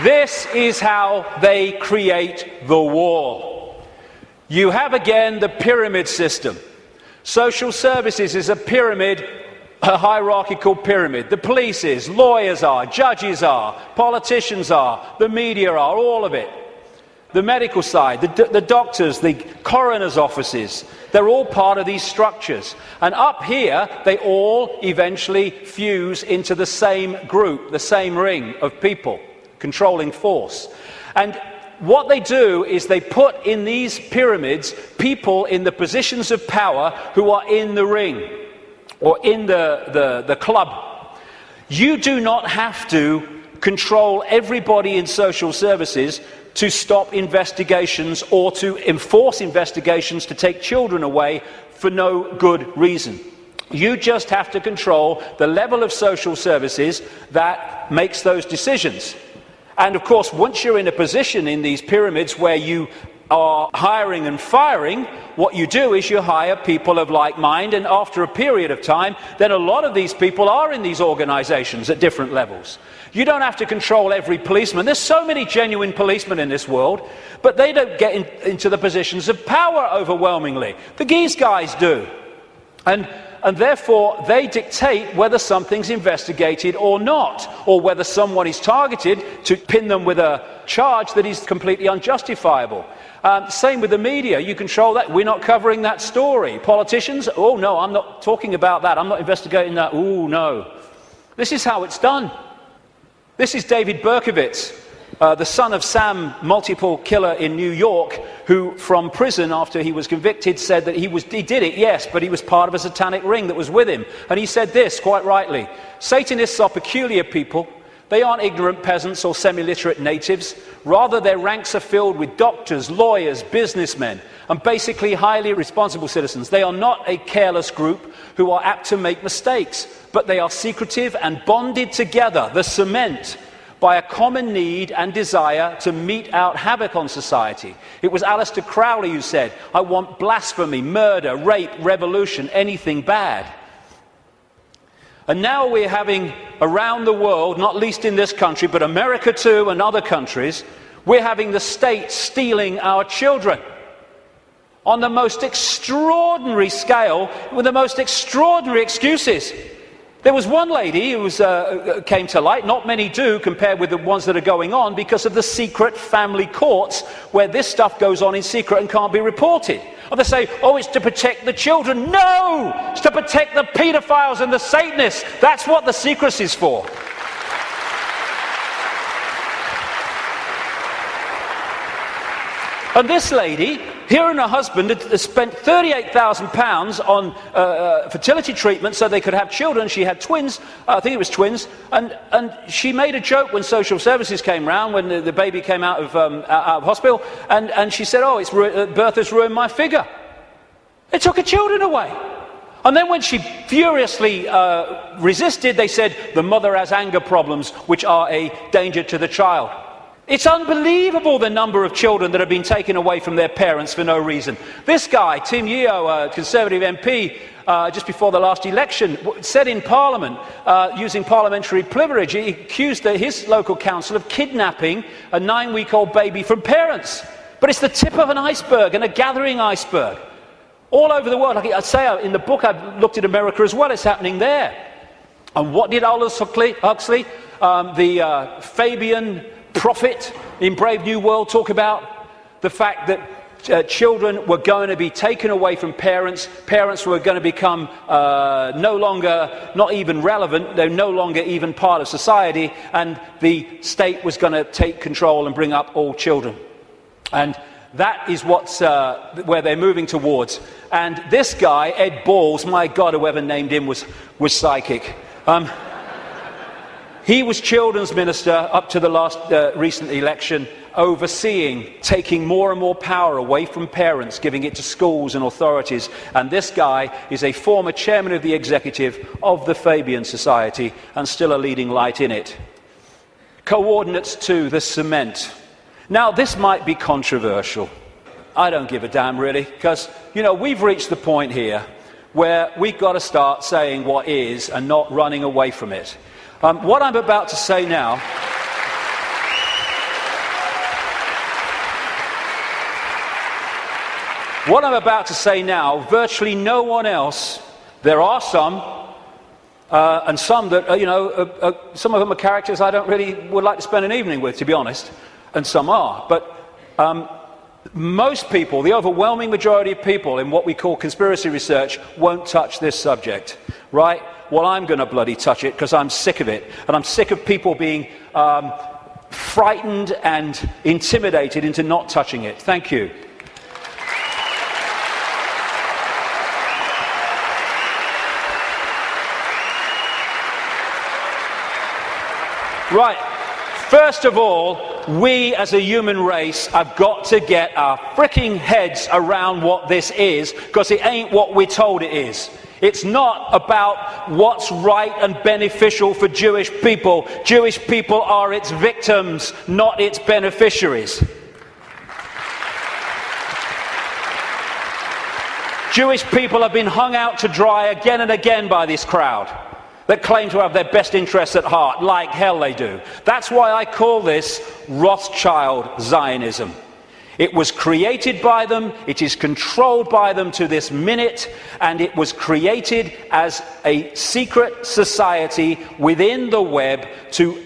This is how they create the wall. You have again the pyramid system. Social services is a pyramid, a hierarchical pyramid. The police is, lawyers are, judges are, politicians are, the media are, all of it. The medical side, the doctors, the coroner's offices, they're all part of these structures. And up here, they all eventually fuse into the same group, the same ring of people, controlling force. And what they do is they put in these pyramids people in the positions of power who are in the ring, or in the club. You do not have to control everybody in social services to stop investigations or to enforce investigations to take children away for no good reason. You just have to control the level of social services that makes those decisions. And of course, once you're in a position in these pyramids where you are hiring and firing, what you do is you hire people of like mind, and after a period of time, then a lot of these people are in these organizations at different levels. You don't have to control every policeman. There's so many genuine policemen in this world, but they don't get into the positions of power overwhelmingly. The Geese guys do. And therefore, they dictate whether something's investigated or not, or whether someone is targeted to pin them with a charge that is completely unjustifiable. Same with the media. You control that. We're not covering that story. Politicians, oh no, I'm not talking about that. I'm not investigating that. Oh no. This is how it's done. This is David Berkowitz, the son of Sam, multiple killer in New York, who from prison after he was convicted said that he did it, yes, but he was part of a satanic ring that was with him. And he said this, quite rightly: Satanists are peculiar people. They aren't ignorant peasants or semi-literate natives. Rather, their ranks are filled with doctors, lawyers, businessmen, and basically highly responsible citizens. They are not a careless group who are apt to make mistakes, but they are secretive and bonded together, the cement, by a common need and desire to mete out havoc on society. It was Aleister Crowley who said, "I want blasphemy, murder, rape, revolution, anything bad." And now we're having, around the world, not least in this country, but America too and other countries, we're having the state stealing our children on the most extraordinary scale, with the most extraordinary excuses. There was one lady who came to light, not many do compared with the ones that are going on, because of the secret family courts where this stuff goes on in secret and can't be reported. Or they say, oh, it's to protect the children. No! It's to protect the paedophiles and the Satanists. That's what the secrecy is for. And this lady, her and her husband had spent £38,000 on fertility treatment so they could have children. She had twins, I think it was twins, and she made a joke when social services came round, when the baby came out of hospital, and she said, oh, birth has ruined my figure. They took her children away. And then when she furiously resisted, they said, the mother has anger problems, which are a danger to the child. It's unbelievable the number of children that have been taken away from their parents for no reason. This guy, Tim Yeo, a Conservative MP, just before the last election, said in Parliament, using parliamentary privilege, he accused his local council of kidnapping a 9-week-old baby from parents. But it's the tip of an iceberg, and a gathering iceberg. All over the world, like I say in the book, I've looked at America as well, it's happening there. And what did Aldous Huxley, the Fabian prophet in Brave New World, talk about? The fact that children were going to be taken away from parents, parents were going to become no longer, not even relevant, they're no longer even part of society, and the state was going to take control and bring up all children. And that is where they're moving towards. And this guy, Ed Balls, my God, whoever named him was psychic. He was children's minister up to the last recent election, overseeing, taking more and more power away from parents, giving it to schools and authorities. And this guy is a former chairman of the executive of the Fabian Society and still a leading light in it. Coordinates to the cement. Now, this might be controversial. I don't give a damn, really, because, we've reached the point here where we've got to start saying what is and not running away from it. What I'm about to say now virtually no one else, there are some, and some that, some of them are characters I don't really would like to spend an evening with, to be honest, and some are. But most people, the overwhelming majority of people in what we call conspiracy research, won't touch this subject, right? Well, I'm going to bloody touch it because I'm sick of it. And I'm sick of people being frightened and intimidated into not touching it. Thank you. Right. First of all, we as a human race have got to get our fricking heads around what this is, because it ain't what we're told it is. It's not about what's right and beneficial for Jewish people. Jewish people are its victims, not its beneficiaries. Jewish people have been hung out to dry again and again by this crowd that claim to have their best interests at heart, like hell they do. That's why I call this Rothschild Zionism. It was created by them, it is controlled by them to this minute, and it was created as a secret society within the web to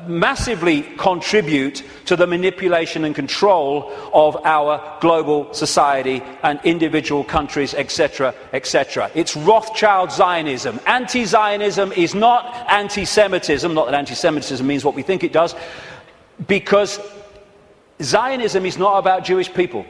massively contribute to the manipulation and control of our global society and individual countries, etc., etc. It's Rothschild Zionism. Anti-Zionism is not anti-Semitism, not that anti-Semitism means what we think it does, because Zionism is not about Jewish people.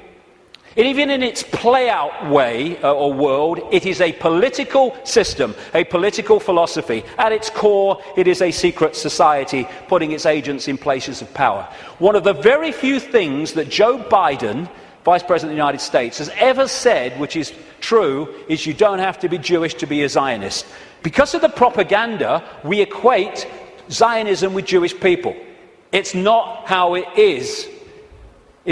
Even in its play-out way or world, it is a political system, a political philosophy. At its core, it is a secret society putting its agents in places of power. One of the very few things that Joe Biden, Vice President of the United States, has ever said, which is true, is you don't have to be Jewish to be a Zionist. Because of the propaganda, we equate Zionism with Jewish people. It's not how it is.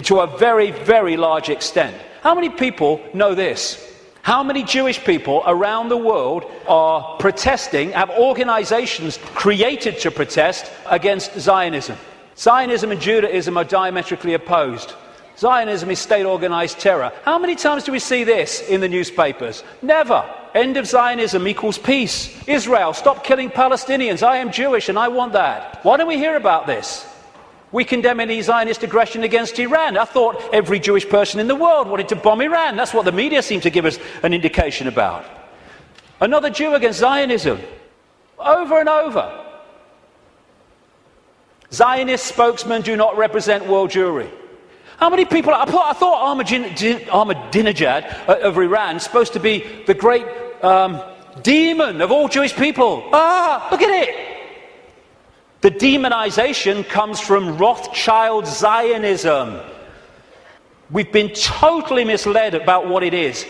To a very, very large extent. How many people know this? How many Jewish people around the world are protesting, have organizations created to protest against Zionism? Zionism and Judaism are diametrically opposed. Zionism is state-organized terror. How many times do we see this in the newspapers? Never. End of Zionism equals peace. Israel, stop killing Palestinians. I am Jewish and I want that. Why don't we hear about this? We condemn any Zionist aggression against Iran. I thought every Jewish person in the world wanted to bomb Iran. That's what the media seemed to give us an indication about. Another Jew against Zionism. Over and over. Zionist spokesmen do not represent world Jewry. How many people... I thought Ahmadinejad of Iran supposed to be the great demon of all Jewish people. Look at it. The demonization comes from Rothschild Zionism. We've been totally misled about what it is.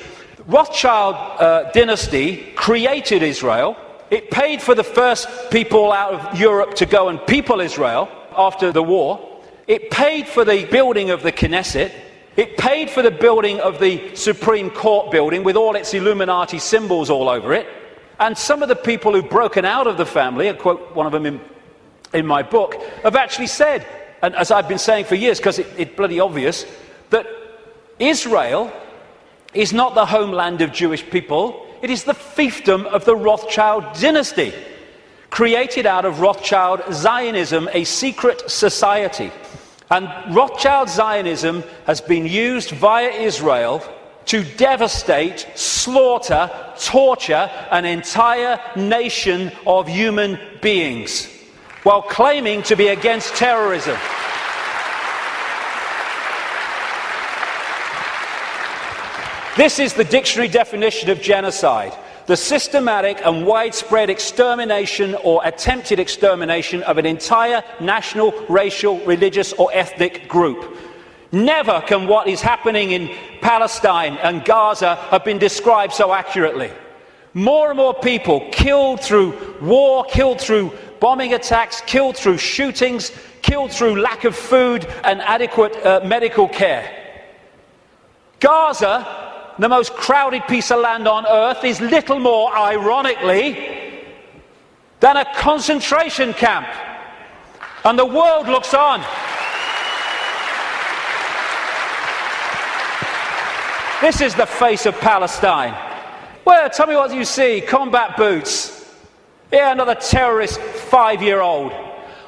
Rothschild dynasty created Israel. It paid for the first people out of Europe to go and people Israel after the war. It paid for the building of the Knesset. It paid for the building of the Supreme Court building with all its Illuminati symbols all over it. And some of the people who've broken out of the family, I quote one of them in my book, have actually said, and as I've been saying for years, because it's bloody obvious, that Israel is not the homeland of Jewish people, it is the fiefdom of the Rothschild dynasty, created out of Rothschild Zionism, a secret society. And Rothschild Zionism has been used via Israel to devastate, slaughter, torture an entire nation of human beings, while claiming to be against terrorism. This is the dictionary definition of genocide: the systematic and widespread extermination or attempted extermination of an entire national, racial, religious or ethnic group. Never can what is happening in Palestine and Gaza have been described so accurately. More and more people killed through war, killed through bombing attacks, killed through shootings, killed through lack of food and adequate medical care. Gaza, the most crowded piece of land on earth, is little more, ironically, than a concentration camp. And the world looks on. This is the face of Palestine. Well, tell me what you see. Combat boots. Yeah, another terrorist 5-year-old.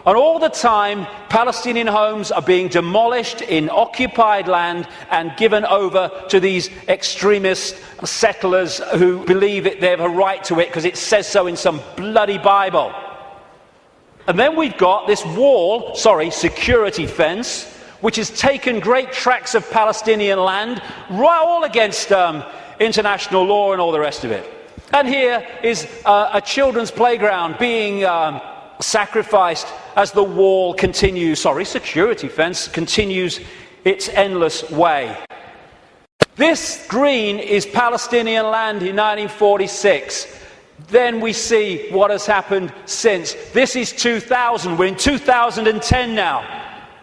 And all the time, Palestinian homes are being demolished in occupied land and given over to these extremist settlers who believe that they have a right to it because it says so in some bloody Bible. And then we've got this security fence, which has taken great tracts of Palestinian land, right, all against international law and all the rest of it. And here is a children's playground being sacrificed as the wall continues, security fence continues its endless way. This green is Palestinian land in 1946. Then we see what has happened since. This is 2000. We're in 2010 now.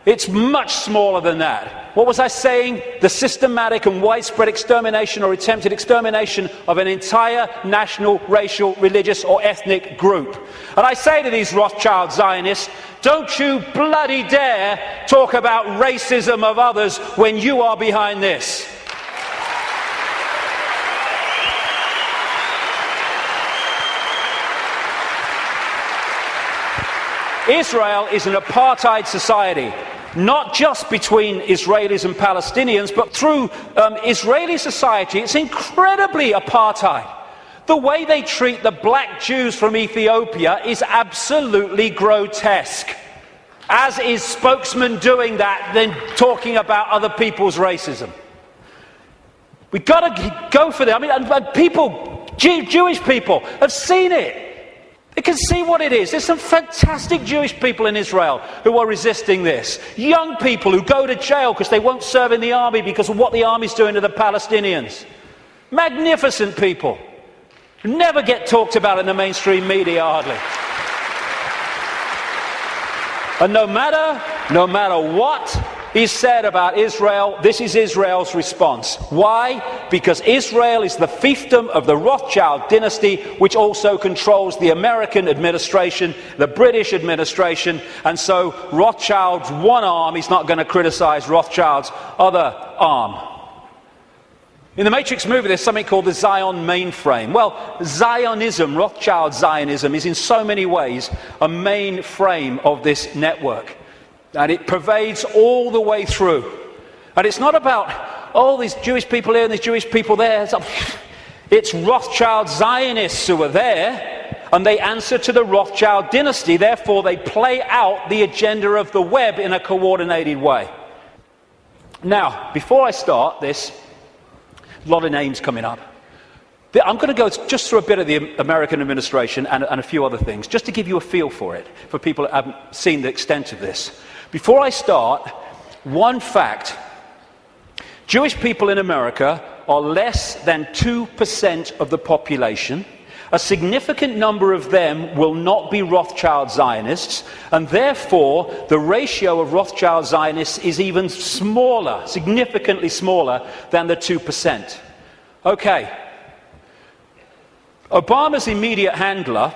It's much smaller than that. What was I saying? The systematic and widespread extermination or attempted extermination of an entire national, racial, religious or ethnic group. And I say to these Rothschild Zionists, don't you bloody dare talk about racism of others when you are behind this. Israel is an apartheid society. Not just between Israelis and Palestinians, but through Israeli society. It's incredibly apartheid. The way they treat the black Jews from Ethiopia is absolutely grotesque. As is spokesman doing that, then talking about other people's racism. We've got to go for that. I mean, and people, Jewish people, have seen it. They can see what it is. There's some fantastic Jewish people in Israel who are resisting this. Young people who go to jail because they won't serve in the army because of what the army's doing to the Palestinians. Magnificent people. Never get talked about in the mainstream media, hardly. And no matter what is said about Israel, this is Israel's response. Why? Because Israel is the fiefdom of the Rothschild dynasty, which also controls the American administration, the British administration, and so Rothschild's one arm is not going to criticize Rothschild's other arm. In the Matrix movie, there's something called the Zion mainframe. Well, Zionism, Rothschild Zionism, is in so many ways a mainframe of this network. And it pervades all the way through. And it's not about, oh, these Jewish people here and these Jewish people there. It's Rothschild Zionists who are there, and they answer to the Rothschild dynasty. Therefore, they play out the agenda of the web in a coordinated way. Now, before I start this, a lot of names coming up. I'm going to go just through a bit of the American administration and a few other things, just to give you a feel for it, for people that haven't seen the extent of this. Before I start, one fact. Jewish people in America are less than 2% of the population. A significant number of them will not be Rothschild Zionists, and therefore the ratio of Rothschild Zionists is even smaller, significantly smaller than the 2%. Okay. Obama's immediate handler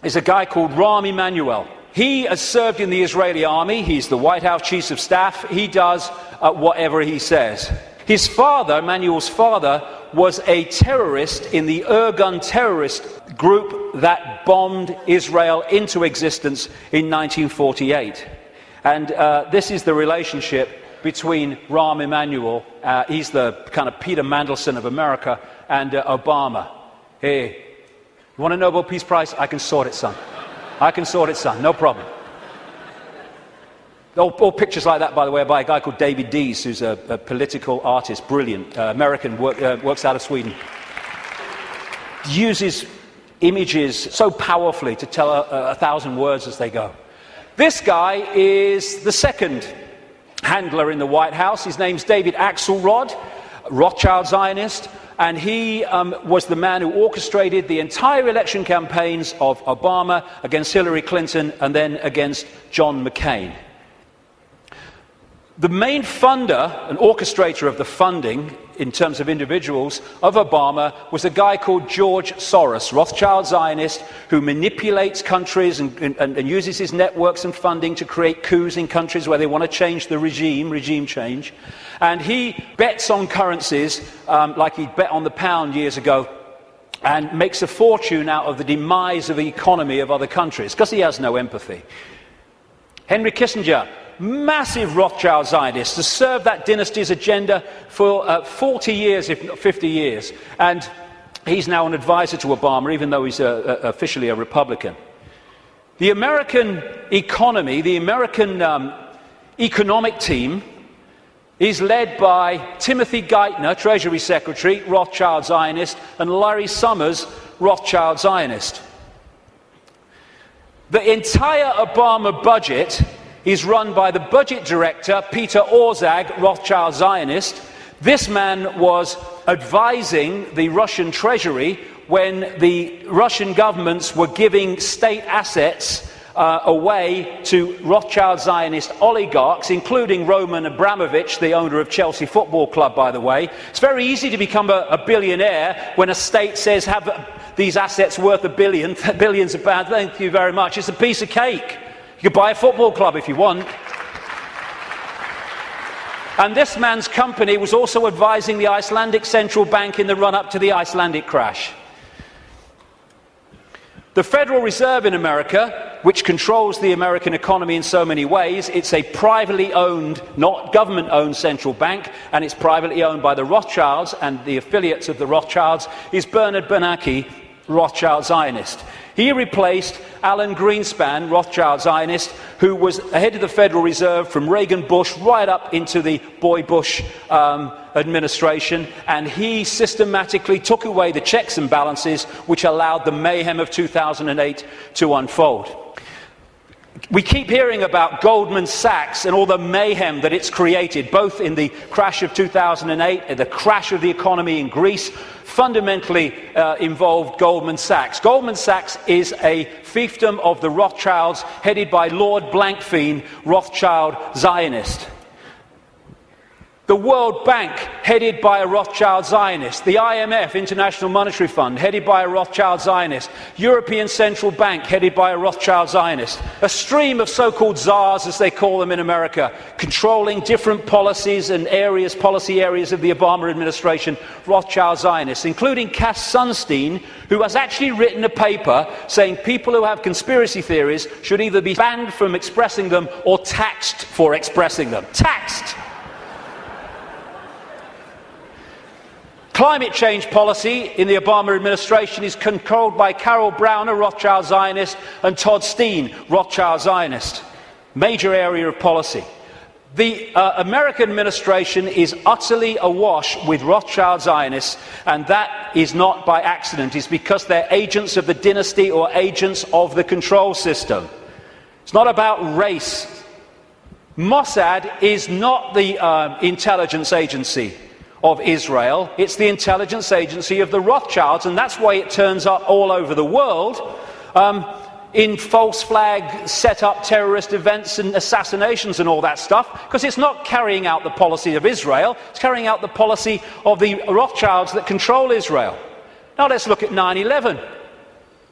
is a guy called Rahm Emanuel. He has served in the Israeli army. He's the White House Chief of Staff. He does whatever he says. His father, Emanuel's father, was a terrorist in the Irgun terrorist group that bombed Israel into existence in 1948. And this is the relationship between Rahm Emanuel, he's the kind of Peter Mandelson of America, and Obama. Hey, you want a Nobel Peace Prize? I can sort it, son. I can sort it, son. No problem. All pictures like that, by the way, are by a guy called David Dees, who's a political artist, brilliant, American, works out of Sweden. Uses images so powerfully to tell 1,000 words as they go. This guy is the second handler in the White House. His name's David Axelrod, Rothschild Zionist, and he was the man who orchestrated the entire election campaigns of Obama against Hillary Clinton and then against John McCain. The main funder and orchestrator of the funding, in terms of individuals, of Obama was a guy called George Soros, Rothschild Zionist, who manipulates countries and uses his networks and funding to create coups in countries where they want to change the regime change. And he bets on currencies, like he bet on the pound years ago, and makes a fortune out of the demise of the economy of other countries, because he has no empathy. Henry Kissinger, massive Rothschild Zionist, has served that dynasty's agenda for 40 years, if not 50 years. And he's now an advisor to Obama, even though he's officially a Republican. The American economy, the American economic team, is led by Timothy Geithner, Treasury Secretary, Rothschild Zionist, and Larry Summers, Rothschild Zionist. The entire Obama budget is run by the budget director, Peter Orszag, Rothschild Zionist. This man was advising the Russian treasury when the Russian governments were giving state assets away to Rothschild Zionist oligarchs, including Roman Abramovich, the owner of Chelsea Football Club, by the way. It's very easy to become a billionaire when a state says, have these assets worth billions of pounds. Thank you very much. It's a piece of cake. You could buy a football club if you want. And this man's company was also advising the Icelandic Central Bank in the run-up to the Icelandic crash. The Federal Reserve in America, which controls the American economy in so many ways, it's a privately owned, not government-owned central bank, and it's privately owned by the Rothschilds and the affiliates of the Rothschilds, is Bernard Bernanke, Rothschild Zionist. He replaced Alan Greenspan, Rothschild Zionist, who was head of the Federal Reserve from Reagan Bush right up into the Boy Bush administration, and he systematically took away the checks and balances which allowed the mayhem of 2008 to unfold. We keep hearing about Goldman Sachs and all the mayhem that it's created, both in the crash of 2008 and the crash of the economy in Greece, fundamentally involved Goldman Sachs. Goldman Sachs is a fiefdom of the Rothschilds, headed by Lord Blankfein, Rothschild Zionist. The World Bank, headed by a Rothschild Zionist. The IMF, International Monetary Fund, headed by a Rothschild Zionist. European Central Bank, headed by a Rothschild Zionist. A stream of so-called czars, as they call them in America, controlling different policies and areas, policy areas of the Obama administration, Rothschild Zionists, including Cass Sunstein, who has actually written a paper saying people who have conspiracy theories should either be banned from expressing them or taxed for expressing them. Taxed! Climate change policy in the Obama administration is controlled by Carol Browner, Rothschild Zionist, and Todd Steen, Rothschild Zionist. Major area of policy. The American administration is utterly awash with Rothschild Zionists, and that is not by accident. It's because they're agents of the dynasty or agents of the control system. It's not about race. Mossad is not the intelligence agency of Israel. It's the intelligence agency of the Rothschilds, and that's why it turns up all over the world in false flag set up terrorist events and assassinations and all that stuff, because it's not carrying out the policy of Israel, it's carrying out the policy of the Rothschilds that control Israel. Now let's look at 9/11.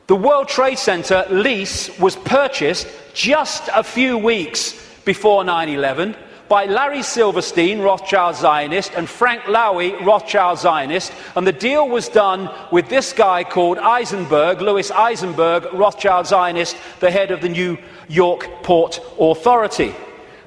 The World Trade Center lease was purchased just a few weeks before 9/11 by Larry Silverstein, Rothschild Zionist, and Frank Lowy, Rothschild Zionist, and the deal was done with this guy called Eisenberg, Louis Eisenberg, Rothschild Zionist, the head of the New York Port Authority.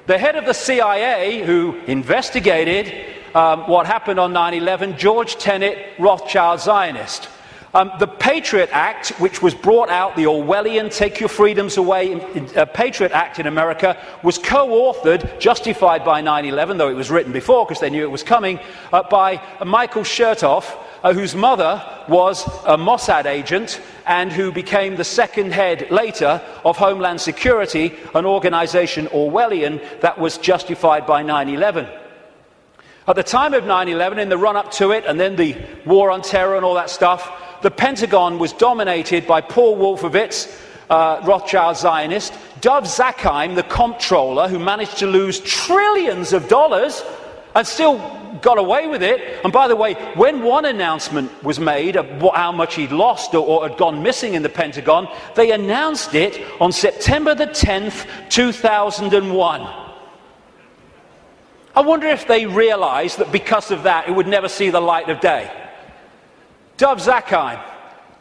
The head of the CIA, who investigated what happened on 9/11, George Tenet, Rothschild Zionist. The Patriot Act, which was brought out, the Orwellian Take Your Freedoms Away Patriot Act in America, was co-authored, justified by 9/11, though it was written before because they knew it was coming, by Michael Chertoff, whose mother was a Mossad agent and who became the second head later of Homeland Security, an organization Orwellian that was justified by 9/11. At the time of 9/11, in the run-up to it, and then the war on terror and all that stuff, the Pentagon was dominated by Paul Wolfowitz, Rothschild Zionist, Dov Zakheim, the comptroller, who managed to lose trillions of dollars and still got away with it. And by the way, when one announcement was made of how much he'd lost or had gone missing in the Pentagon, they announced it on September the 10th, 2001. I wonder if they realized that because of that, it would never see the light of day. Dov Zakheim,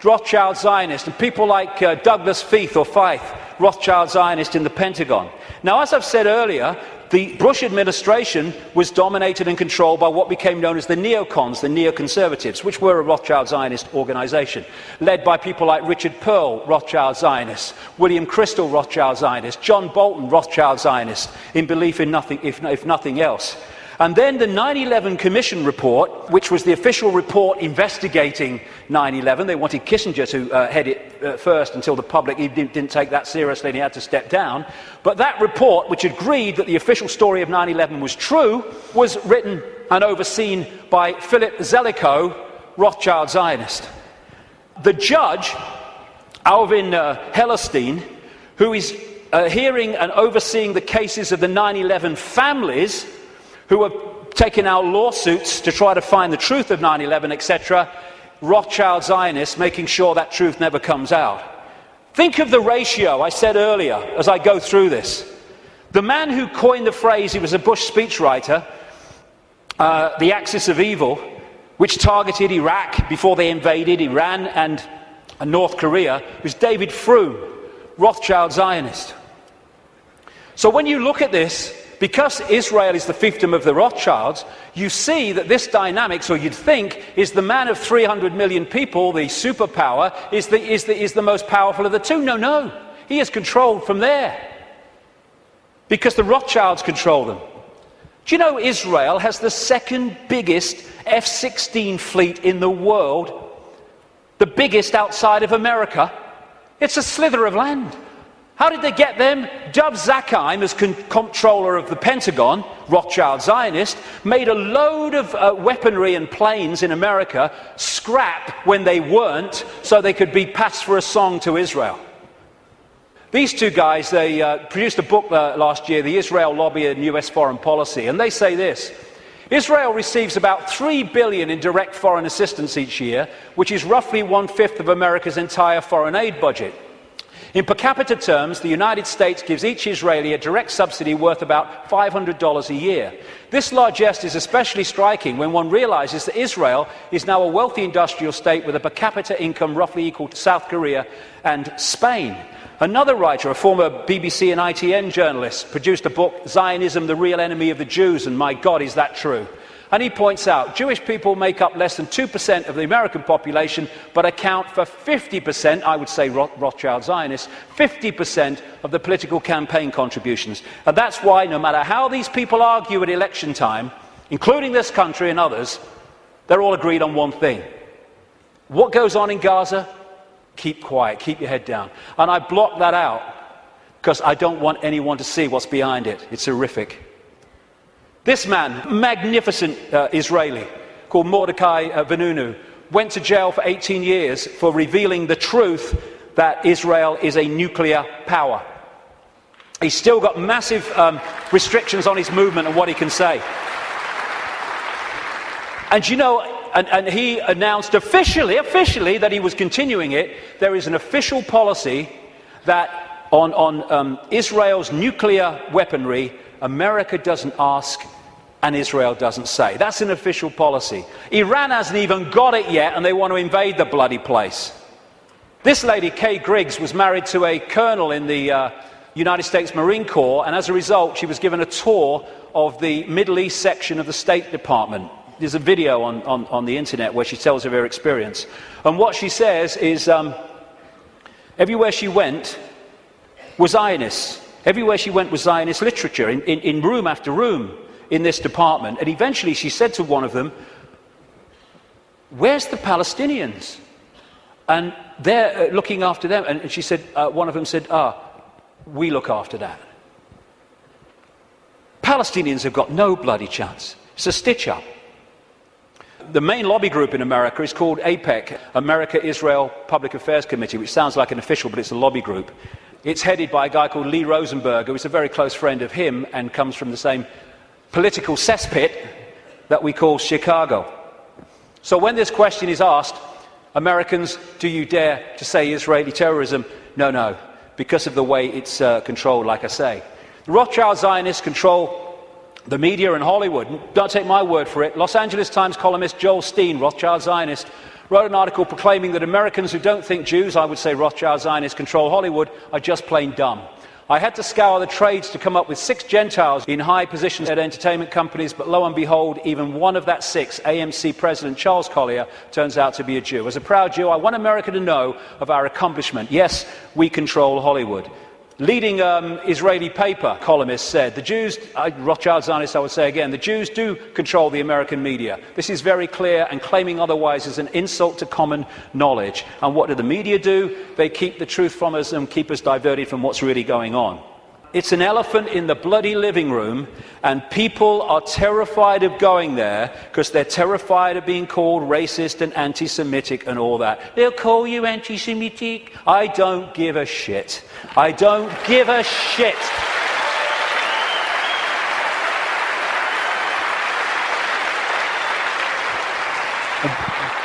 Rothschild Zionist, and people like Douglas Feith or Feith, Rothschild Zionist in the Pentagon. Now, as I've said earlier, the Bush administration was dominated and controlled by what became known as the neocons, the neoconservatives, which were a Rothschild Zionist organization, led by people like Richard Pearl, Rothschild Zionist, William Crystal, Rothschild Zionist, John Bolton, Rothschild Zionist, in belief in nothing, if nothing else. And then the 9/11 Commission report, which was the official report investigating 9/11. They wanted Kissinger to head it first until the public didn't take that seriously and he had to step down. But that report, which agreed that the official story of 9/11 was true, was written and overseen by Philip Zelikow, Rothschild Zionist. The judge, Alvin Hellerstein, who is hearing and overseeing the cases of the 9/11 families, who are taking out lawsuits to try to find the truth of 9/11, etc., Rothschild Zionists, making sure that truth never comes out. Think of the ratio I said earlier as I go through this. The man who coined the phrase, he was a Bush speechwriter, the axis of evil, which targeted Iraq before they invaded Iran and North Korea, was David Froome, Rothschild Zionist. So when you look at this, because Israel is the fiefdom of the Rothschilds, you see that this dynamics, or you'd think, is the man of 300 million people, the superpower, is the most powerful of the two. No. He is controlled from there. Because the Rothschilds control them. Do you know Israel has the second biggest F-16 fleet in the world? The biggest outside of America? It's a slither of land. How did they get them? Dov Zakheim, as comptroller of the Pentagon, Rothschild Zionist, made a load of weaponry and planes in America scrap when they weren't, so they could be passed for a song to Israel. These two guys, they produced a book last year, The Israel Lobby and US Foreign Policy, and they say this: Israel receives about $3 billion in direct foreign assistance each year, which is roughly 1/5 of America's entire foreign aid budget. In per capita terms, the United States gives each Israeli a direct subsidy worth about $500 a year. This largesse is especially striking when one realizes that Israel is now a wealthy industrial state with a per capita income roughly equal to South Korea and Spain. Another writer, a former BBC and ITN journalist, produced a book, Zionism, the Real Enemy of the Jews, and my God, is that true? And he points out, Jewish people make up less than 2% of the American population, but account for 50%, I would say Rothschild Zionists, 50% of the political campaign contributions. And that's why, no matter how these people argue at election time, including this country and others, they're all agreed on one thing. What goes on in Gaza? Keep quiet, keep your head down. And I block that out because I don't want anyone to see what's behind it. It's horrific. This man, magnificent Israeli, called Mordecai Vanunu, went to jail for 18 years for revealing the truth that Israel is a nuclear power. He's still got massive restrictions on his movement and what he can say. And you know, and he announced officially that he was continuing it. There is an official policy that on Israel's nuclear weaponry, America doesn't ask and Israel doesn't say. That's an official policy. Iran hasn't even got it yet and they want to invade the bloody place. This lady, Kay Griggs, was married to a colonel in the United States Marine Corps, and as a result she was given a tour of the Middle East section of the State Department. There's a video on the internet where she tells of her experience. And what she says is everywhere she went was Zionists. Everywhere she went was Zionist literature, in room after room in this department. And eventually she said to one of them, "Where's the Palestinians?" And they're looking after them. And she said, one of them said, "We look after that." Palestinians have got no bloody chance. It's a stitch-up. The main lobby group in America is called AIPAC, America-Israel Public Affairs Committee, which sounds like an official, but it's a lobby group. It's headed by a guy called Lee Rosenberg, who is a very close friend of him and comes from the same political cesspit that we call Chicago. So when this question is asked, Americans, do you dare to say Israeli terrorism? No, no, because of the way it's controlled, like I say. The Rothschild Zionists control the media and Hollywood. Don't take my word for it. Los Angeles Times columnist Joel Steen, Rothschild Zionist, wrote an article proclaiming that Americans who don't think Jews, I would say Rothschild Zionists, control Hollywood, are just plain dumb. I had to scour the trades to come up with 6 Gentiles in high positions at entertainment companies, but lo and behold, even one of that 6, AMC President Charles Collier, turns out to be a Jew. As a proud Jew, I want America to know of our accomplishment. Yes, we control Hollywood. Leading Israeli paper columnist said, the Jews, Rothschild Zionists I would say again, the Jews do control the American media. This is very clear, and claiming otherwise is an insult to common knowledge. And what do the media do? They keep the truth from us and keep us diverted from what's really going on. It's an elephant in the bloody living room, and people are terrified of going there because they're terrified of being called racist and anti-Semitic and all that. They'll call you anti-Semitic. I don't give a shit. I don't give a shit.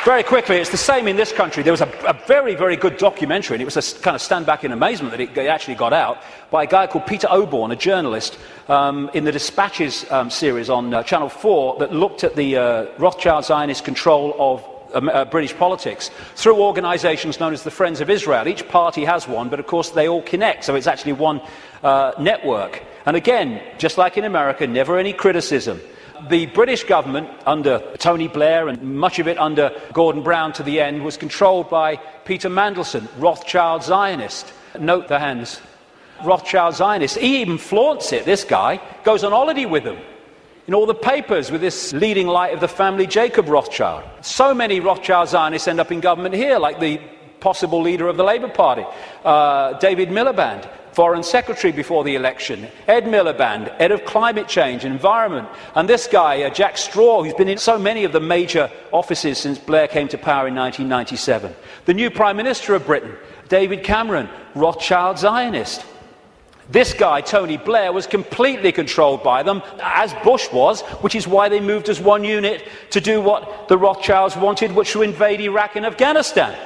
Very quickly, it's the same in this country. There was a very, very good documentary, and it was a kind of stand back in amazement that it actually got out, by a guy called Peter Oborne, a journalist, in the Dispatches series on Channel 4 that looked at the Rothschild Zionist control of British politics through organisations known as the Friends of Israel. Each party has one, but of course they all connect, so it's actually one network. And again, just like in America, never any criticism. The British government, under Tony Blair and much of it under Gordon Brown to the end, was controlled by Peter Mandelson, Rothschild Zionist. Note the hands. Rothschild Zionist. He even flaunts it, this guy. Goes on holiday with them. In all the papers with this leading light of the family, Jacob Rothschild. So many Rothschild Zionists end up in government here, like the possible leader of the Labour Party, David Miliband, Foreign Secretary before the election, Ed Miliband, Head of Climate Change and Environment, and this guy, Jack Straw, who's been in so many of the major offices since Blair came to power in 1997. The new Prime Minister of Britain, David Cameron, Rothschild Zionist. This guy, Tony Blair, was completely controlled by them, as Bush was, which is why they moved as one unit to do what the Rothschilds wanted, which was to invade Iraq and Afghanistan.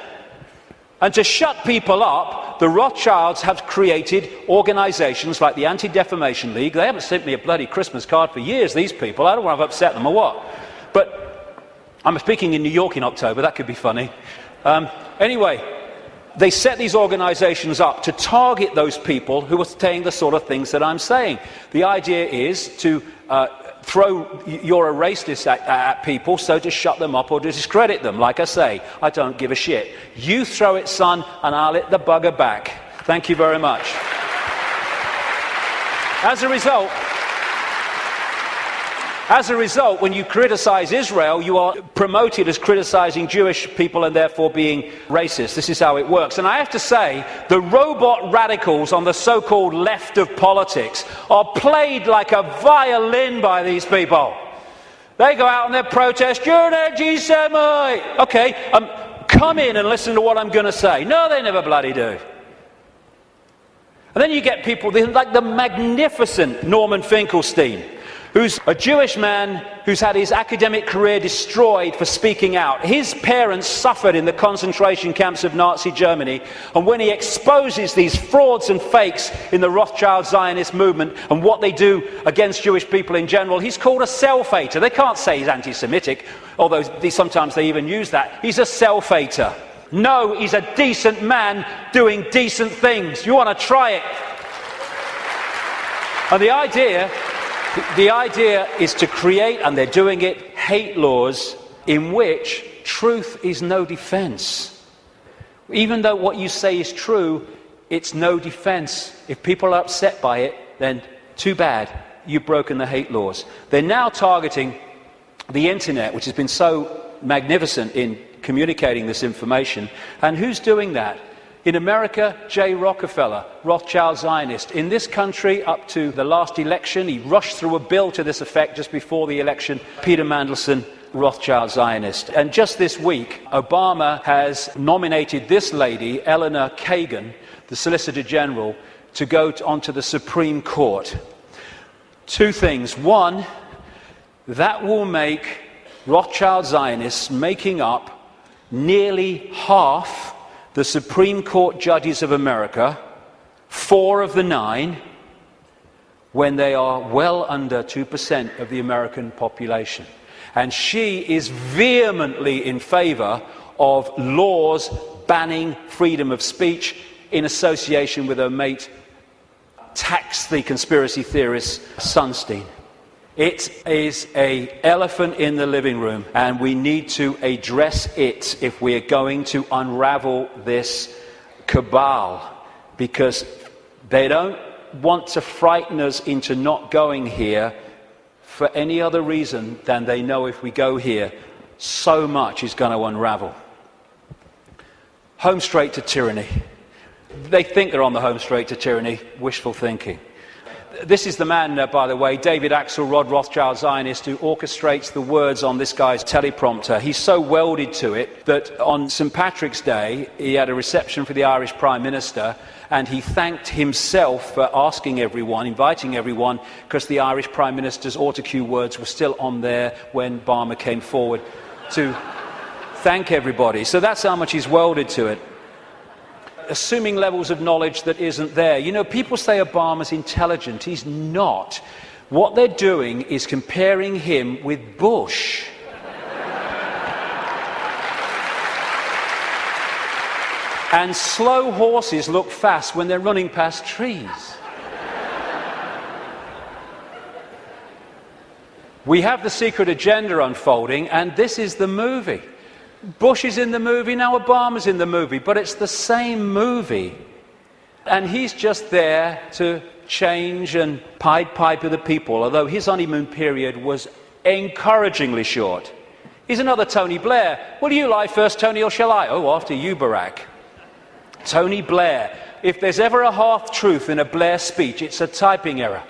And to shut people up, the Rothschilds have created organisations like the Anti-Defamation League. They haven't sent me a bloody Christmas card for years, these people. I don't want to upset them or what. But I'm speaking in New York in October. That could be funny. Anyway, they set these organisations up to target those people who are saying the sort of things that I'm saying. The idea is to throw you're a racist at people, so to shut them up or to discredit them. Like I say, I don't give a shit. You throw it, son, and I'll hit the bugger back. Thank you very much. As a result, when you criticise Israel, you are promoted as criticising Jewish people and therefore being racist. This is how it works. And I have to say, the robot radicals on the so-called left of politics are played like a violin by these people. They go out on their protest, you're an anti-Semite! Okay, come in and listen to what I'm going to say. No, they never bloody do. And then you get people like the magnificent Norman Finkelstein, who's a Jewish man who's had his academic career destroyed for speaking out. His parents suffered in the concentration camps of Nazi Germany, and when he exposes these frauds and fakes in the Rothschild Zionist movement and what they do against Jewish people in general, he's called a self-hater. They can't say he's anti-Semitic, although sometimes they even use that. He's a self-hater. No, he's a decent man doing decent things. You want to try it? And the idea is to create, and they're doing it, hate laws in which truth is no defense. Even though what you say is true, it's no defense. If people are upset by it, then too bad, you've broken the hate laws. They're now targeting the internet, which has been so magnificent in communicating this information. And who's doing that? In America, J. Rockefeller, Rothschild Zionist. In this country, up to the last election, he rushed through a bill to this effect just before the election, Peter Mandelson, Rothschild Zionist. And just this week, Obama has nominated this lady, Eleanor Kagan, the Solicitor General, to go onto the Supreme Court. Two things. One, that will make Rothschild Zionists making up nearly half the Supreme Court judges of America, 4 of the 9, when they are well under 2% of the American population. And she is vehemently in favour of laws banning freedom of speech in association with her mate, tax the conspiracy theorist Sunstein. It is an elephant in the living room, and we need to address it if we are going to unravel this cabal, because they don't want to frighten us into not going here for any other reason than they know if we go here, so much is going to unravel. Home straight to tyranny. They think they're on the home straight to tyranny. Wishful thinking. This is the man, by the way, David Axelrod, Rothschild Zionist, who orchestrates the words on this guy's teleprompter. He's so welded to it that on St. Patrick's Day, he had a reception for the Irish Prime Minister, and he thanked himself for asking everyone, inviting everyone, because the Irish Prime Minister's autocue words were still on there when Barmer came forward to thank everybody. So that's how much he's welded to it. Assuming levels of knowledge that isn't there. You know, people say Obama's intelligent. He's not. What they're doing is comparing him with Bush. And slow horses look fast when they're running past trees. We have the secret agenda unfolding, and this is the movie. Bush is in the movie, now Obama's in the movie, but it's the same movie. And he's just there to change and Pied Piper the people, although his honeymoon period was encouragingly short. He's another Tony Blair. Will you lie first, Tony, or shall I? Oh, after you, Barack. Tony Blair. If there's ever a half-truth in a Blair speech, it's a typing error.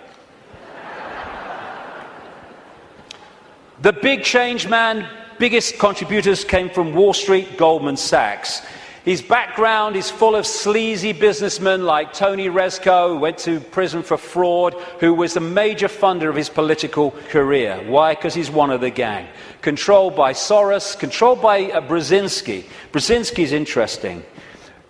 The big change man, biggest contributors came from Wall Street, Goldman Sachs. His background is full of sleazy businessmen like Tony Rezko, who went to prison for fraud, who was a major funder of his political career. Why? Because he's one of the gang. Controlled by Soros, controlled by Brzezinski. Brzezinski is interesting.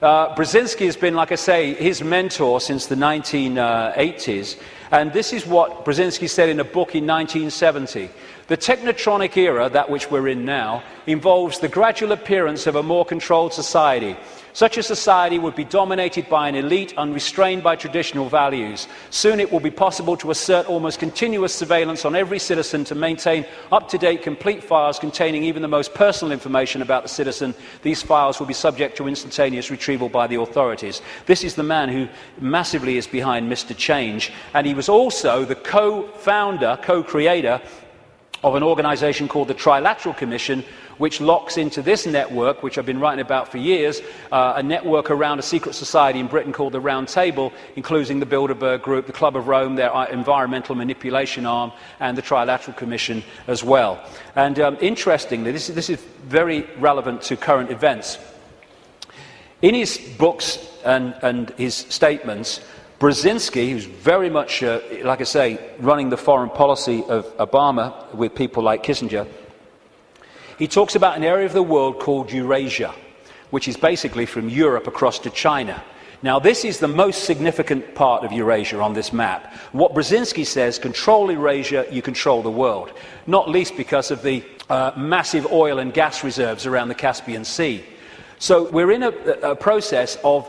Brzezinski has been, like I say, his mentor since the 1980s. And this is what Brzezinski said in a book in 1970. The technotronic era, that which we're in now, involves the gradual appearance of a more controlled society. Such a society would be dominated by an elite unrestrained by traditional values. Soon it will be possible to assert almost continuous surveillance on every citizen to maintain up-to-date complete files containing even the most personal information about the citizen. These files will be subject to instantaneous retrieval by the authorities. This is the man who massively is behind Mr. Change, and he was also the co-founder, co-creator of an organisation called the Trilateral Commission, which locks into this network, which I've been writing about for years, a network around a secret society in Britain called the Round Table, including the Bilderberg Group, the Club of Rome, their environmental manipulation arm, and the Trilateral Commission as well. And interestingly, this is very relevant to current events. In his books and his statements, Brzezinski, who's very much, like I say, running the foreign policy of Obama with people like Kissinger, he talks about an area of the world called Eurasia, which is basically from Europe across to China. Now, this is the most significant part of Eurasia on this map. What Brzezinski says, control Eurasia, you control the world, not least because of the massive oil and gas reserves around the Caspian Sea. So we're in a process of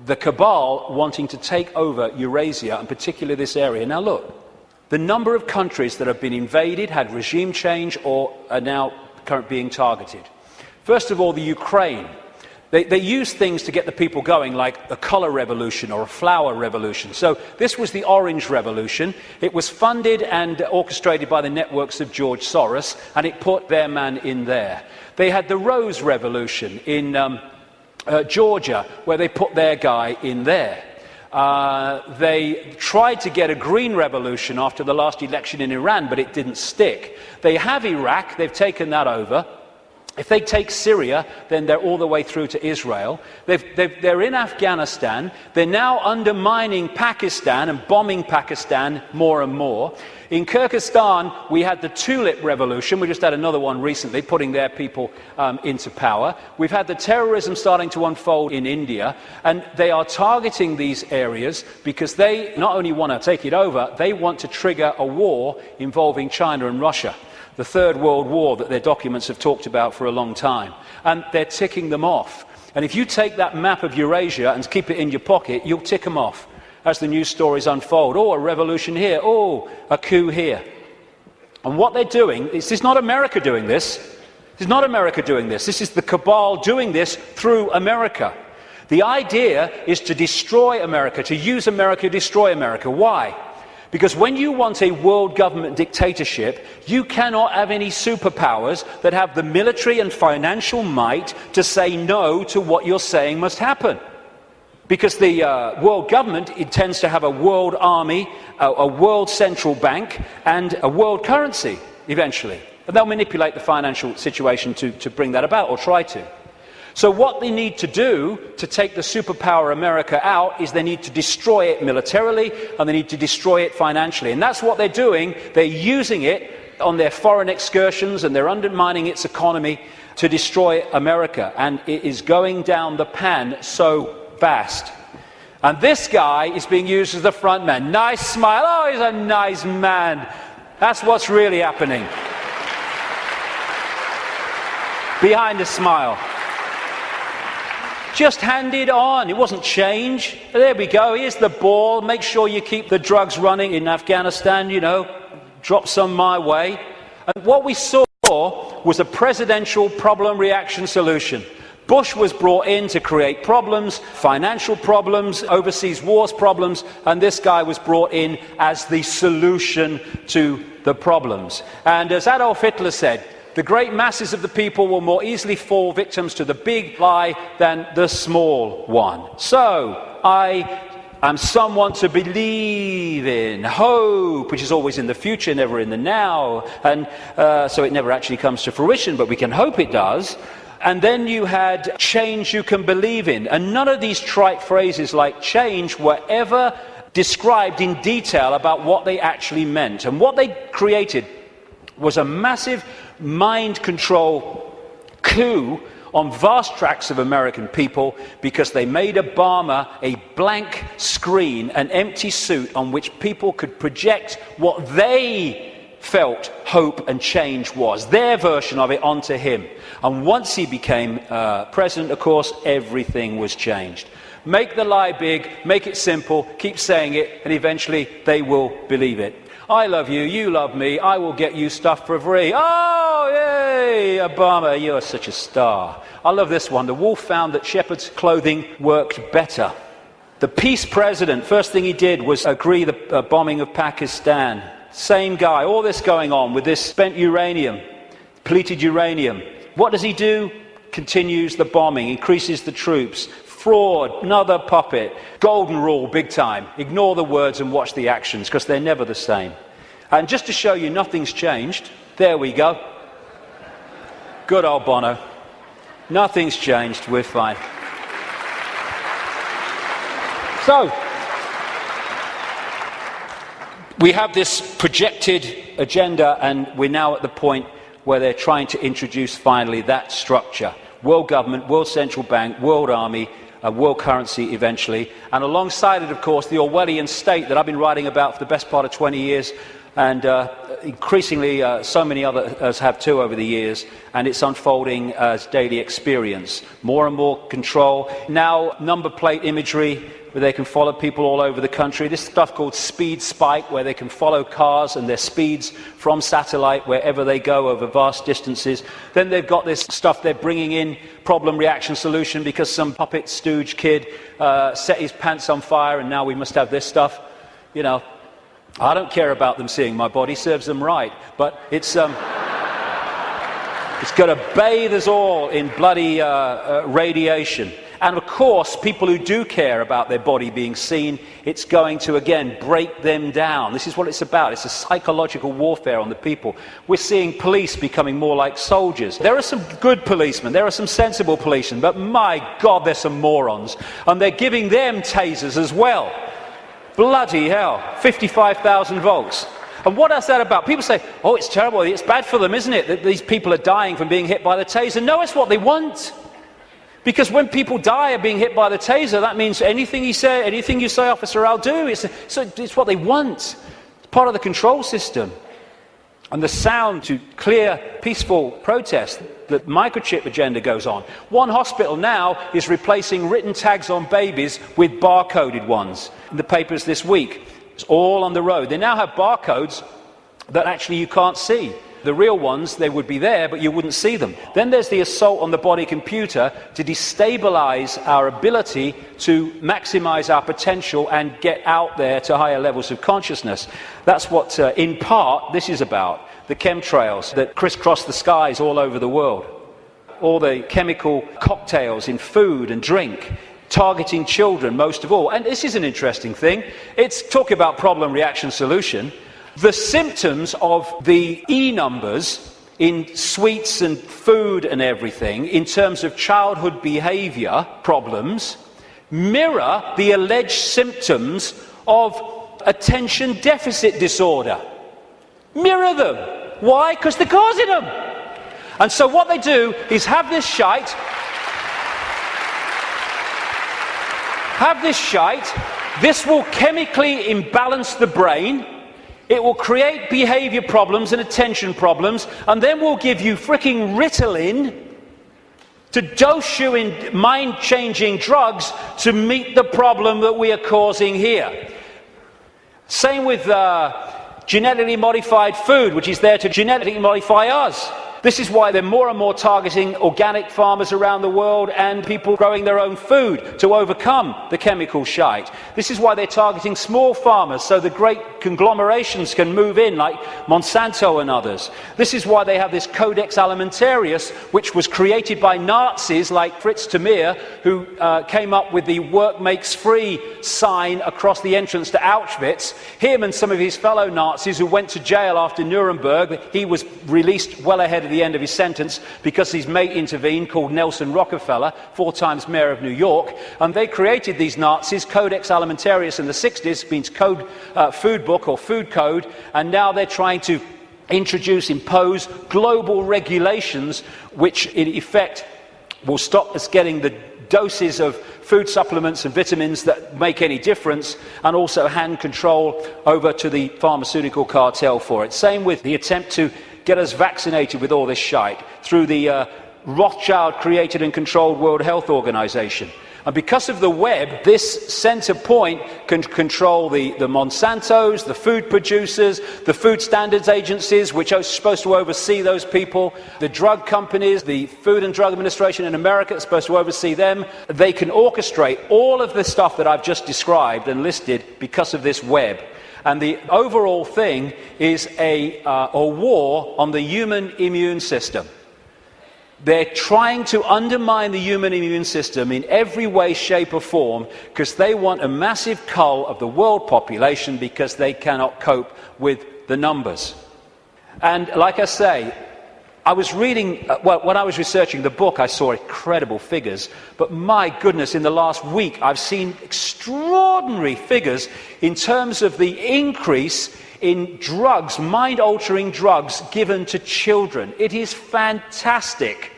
the cabal wanting to take over Eurasia, and particularly this area. Now look, the number of countries that have been invaded, had regime change, or are now currently being targeted. First of all, the Ukraine. They use things to get the people going, like a colour revolution or a flower revolution. So this was the Orange Revolution. It was funded and orchestrated by the networks of George Soros, and it put their man in there. They had the Rose Revolution in Georgia, where they put their guy in there. They tried to get a green revolution after the last election in Iran, but it didn't stick. They have Iraq, they've taken that over. If they take Syria, then they're all the way through to Israel. They're in Afghanistan. They're now undermining Pakistan and bombing Pakistan more and more. In Kyrgyzstan, we had the Tulip Revolution. We just had another one recently, putting their people into power. We've had the terrorism starting to unfold in India, and they are targeting these areas because they not only want to take it over, they want to trigger a war involving China and Russia. The Third World War that their documents have talked about for a long time. And they're ticking them off. And if you take that map of Eurasia and keep it in your pocket, you'll tick them off as the news stories unfold. Oh, a revolution here. Oh, a coup here. And what they're doing, this is not America doing this. This is not America doing this. This is the cabal doing this through America. The idea is to destroy America, to use America to destroy America. Why? Because when you want a world government dictatorship, you cannot have any superpowers that have the military and financial might to say no to what you're saying must happen. Because the world government intends to have a world army, a world central bank, and a world currency, eventually. And they'll manipulate the financial situation to bring that about, or try to. So what they need to do to take the superpower America out is they need to destroy it militarily, and they need to destroy it financially. And that's what they're doing. They're using it on their foreign excursions, and they're undermining its economy to destroy America. And it is going down the pan so fast. And this guy is being used as the front man. Nice smile. Oh, he's a nice man. That's what's really happening. Behind the smile. Just hand it on. It wasn't change. There we go. Here's the ball. Make sure you keep the drugs running in Afghanistan, you know. Drop some my way. And what we saw was a presidential problem reaction solution. Bush was brought in to create problems, financial problems, overseas wars problems, and this guy was brought in as the solution to the problems. And as Adolf Hitler said, the great masses of the people will more easily fall victims to the big lie than the small one. So, I am someone to believe in. Hope, which is always in the future, never in the now. And so it never actually comes to fruition, but we can hope it does. And then you had change you can believe in. And none of these trite phrases like change were ever described in detail about what they actually meant. And what they created was a massive mind control coup on vast tracts of American people, because they made Obama a blank screen, an empty suit on which people could project what they felt hope and change was, their version of it, onto him. And once he became president, of course, everything was changed. Make the lie big, make it simple, keep saying it, and eventually they will believe it. I love you, you love me, I will get you stuff for free. Oh, yay, Obama, you're such a star. I love this one. The wolf found that shepherd's clothing worked better. The peace president, first thing he did was agree the bombing of Pakistan. Same guy, all this going on with this spent uranium, depleted uranium. What does he do? Continues the bombing, increases the troops. Fraud, another puppet. Golden rule, big time. Ignore the words and watch the actions, because they're never the same. And just to show you nothing's changed, there we go. Good old Bono. Nothing's changed, we're fine. So, we have this projected agenda, and we're now at the point where they're trying to introduce finally that structure. World government, world central bank, world army, world currency eventually, and alongside it, of course, the Orwellian state that I've been writing about for the best part of 20 years, and increasingly so many others have too over the years, and it's unfolding as daily experience. More and more control. Now, number plate imagery, where they can follow people all over the country. This stuff called Speed Spike, where they can follow cars and their speeds from satellite wherever they go over vast distances. Then they've got this stuff they're bringing in, problem, reaction, solution, because some puppet stooge kid set his pants on fire, and now we must have this stuff. You know, I don't care about them seeing my body, serves them right, but it's going to bathe us all in bloody radiation. And of course, people who do care about their body being seen, it's going to, again, break them down. This is what it's about. It's a psychological warfare on the people. We're seeing police becoming more like soldiers. There are some good policemen, there are some sensible policemen, but my God, there's some morons. And they're giving them tasers as well. Bloody hell, 55,000 volts. And what is that about? People say, oh, it's terrible, it's bad for them, isn't it, that these people are dying from being hit by the taser? No, it's what they want. Because when people die of being hit by the taser, that means anything you say, officer, I'll do. It's what they want. It's part of the control system. And the sound to clear, peaceful protest, the microchip agenda goes on. One hospital now is replacing written tags on babies with barcoded ones. In the papers this week, it's all on the road. They now have barcodes that actually you can't see. The real ones, they would be there, but you wouldn't see them. Then there's the assault on the body computer to destabilize our ability to maximize our potential and get out there to higher levels of consciousness. That's what, in part, this is about. The chemtrails that crisscross the skies all over the world. All the chemical cocktails in food and drink, targeting children most of all. And this is an interesting thing. It's talking about problem, reaction, solution. The symptoms of the E numbers in sweets and food and everything, in terms of childhood behavior problems, mirror the alleged symptoms of attention deficit disorder. Mirror them. Why? Because they're causing them. And so what they do is have this shite. This will chemically imbalance the brain. It will create behavior problems and attention problems, and then we'll give you fricking Ritalin to dose you in mind-changing drugs to meet the problem that we are causing here. Same with genetically modified food, which is there to genetically modify us. This is why they're more and more targeting organic farmers around the world and people growing their own food to overcome the chemical shite. This is why they're targeting small farmers so the great conglomerations can move in, like Monsanto and others. This is why they have this Codex Alimentarius, which was created by Nazis like Fritz Tamir, who came up with the work makes free sign across the entrance to Auschwitz. Him and some of his fellow Nazis who went to jail after Nuremberg, he was released well ahead of the end of his sentence because his mate intervened, called Nelson Rockefeller, 4 times mayor of New York, and they created these Nazis. Codex Alimentarius in the 60s means code, food book or food code, and now they're trying to impose global regulations which in effect will stop us getting the doses of food supplements and vitamins that make any difference, and also hand control over to the pharmaceutical cartel for it. Same with the attempt to get us vaccinated with all this shite through the Rothschild created and controlled World Health Organization. And because of the web, this center point can control the Monsantos, the food producers, the food standards agencies, which are supposed to oversee those people, the drug companies, the Food and Drug Administration in America is supposed to oversee them. They can orchestrate all of the stuff that I've just described and listed because of this web. And the overall thing is a war on the human immune system. They're trying to undermine the human immune system in every way, shape or form because they want a massive cull of the world population because they cannot cope with the numbers. And like I say, I was reading, when I was researching the book, I saw incredible figures, but my goodness, in the last week I've seen extraordinary figures in terms of the increase in drugs, mind-altering drugs given to children. It is fantastic.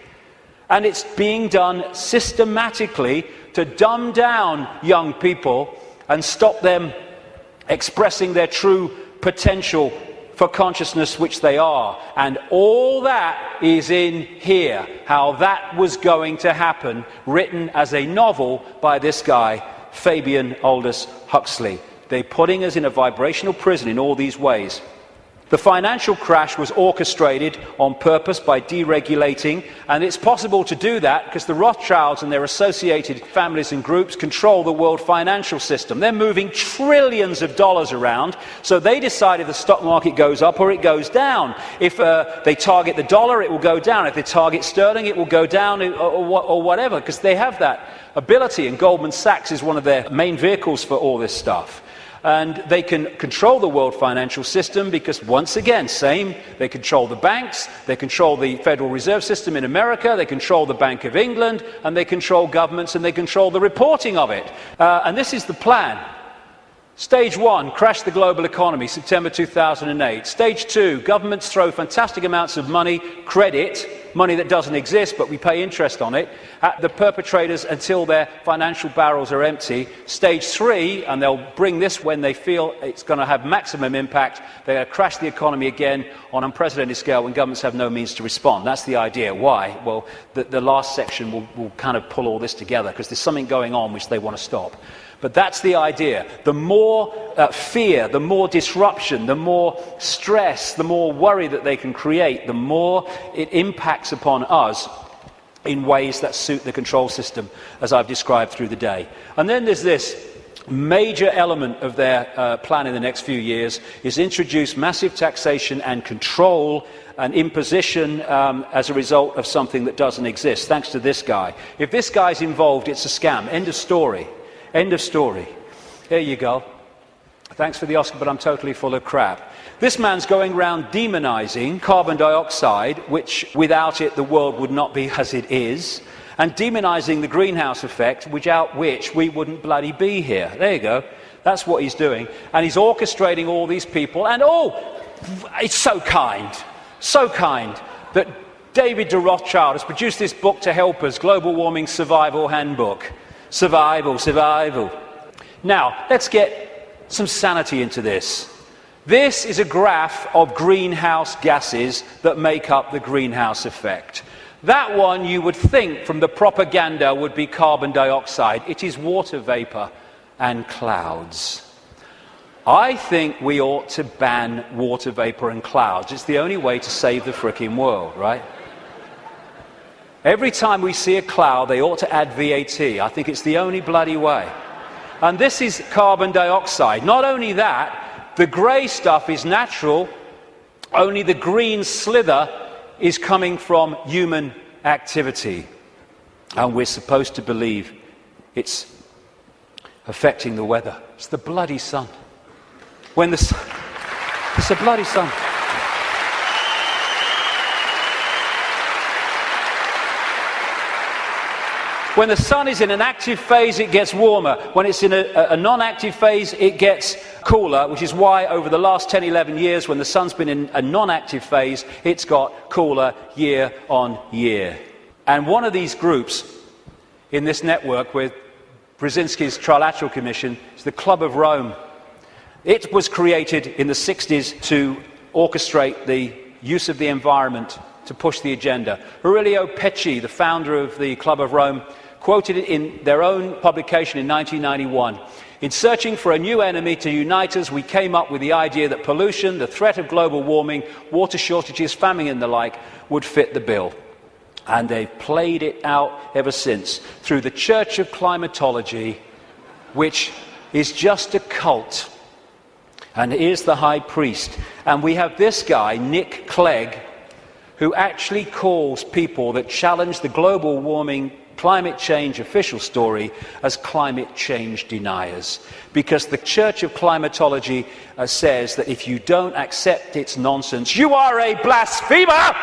And it's being done systematically to dumb down young people and stop them expressing their true potential for consciousness, which they are. And all that is in here, how that was going to happen, written as a novel by this guy, Fabian Aldous Huxley. They're putting us in a vibrational prison in all these ways. The financial crash was orchestrated on purpose by deregulating, and it's possible to do that because the Rothschilds and their associated families and groups control the world financial system. They're moving trillions of dollars around, so they decide if the stock market goes up or it goes down. If they target the dollar, it will go down. If they target sterling, it will go down or whatever, because they have that ability, and Goldman Sachs is one of their main vehicles for all this stuff. And they can control the world financial system because, once again, they control the banks, they control the Federal Reserve System in America, they control the Bank of England, and they control governments, and they control the reporting of it. And this is the plan. Stage 1, crash the global economy, September 2008. Stage 2, governments throw fantastic amounts of money, credit, money that doesn't exist, but we pay interest on it, at the perpetrators until their financial barrels are empty. Stage 3, and they'll bring this when they feel it's going to have maximum impact, they're going to crash the economy again on unprecedented scale when governments have no means to respond. That's the idea. Why? Well, the last section will kind of pull all this together, because there's something going on which they want to stop. But that's the idea. The more fear, the more disruption, the more stress, the more worry that they can create, the more it impacts upon us in ways that suit the control system, as I've described through the day. And then there's this major element of their plan in the next few years, is introduce massive taxation and control and imposition as a result of something that doesn't exist, thanks to this guy. If this guy's involved, it's a scam. End of story. End of story. Here you go. Thanks for the Oscar, but I'm totally full of crap. This man's going around demonizing carbon dioxide, which without it the world would not be as it is, and demonizing the greenhouse effect, without which we wouldn't bloody be here. There you go. That's what he's doing. And he's orchestrating all these people. And it's so kind that David de Rothschild has produced this book to help us, Global Warming Survival Handbook. Survival. Now, let's get some sanity into this. This is a graph of greenhouse gases that make up the greenhouse effect. That one, you would think from the propaganda, would be carbon dioxide. It is water vapor and clouds. I think we ought to ban water vapor and clouds. It's the only way to save the frickin' world, right? Every time we see a cloud, they ought to add VAT. I think it's the only bloody way. And this is carbon dioxide. Not only that, the grey stuff is natural, only the green slither is coming from human activity. And we're supposed to believe it's affecting the weather. It's the bloody sun. It's the bloody sun. When the sun is in an active phase, it gets warmer. When it's in a non-active phase, it gets cooler, which is why over the last 10, 11 years, when the sun's been in a non-active phase, it's got cooler year on year. And one of these groups in this network with Brzezinski's Trilateral Commission is the Club of Rome. It was created in the 60s to orchestrate the use of the environment to push the agenda. Aurelio Pecci, the founder of the Club of Rome, quoted it in their own publication in 1991. In searching for a new enemy to unite us, we came up with the idea that pollution, the threat of global warming, water shortages, famine and the like would fit the bill. And they've played it out ever since through the Church of Climatology, which is just a cult. And here's the high priest. And we have this guy, Nick Clegg, who actually calls people that challenge the global warming climate change official story as climate change deniers. Because the Church of Climatology says that if you don't accept its nonsense, you are a blasphemer!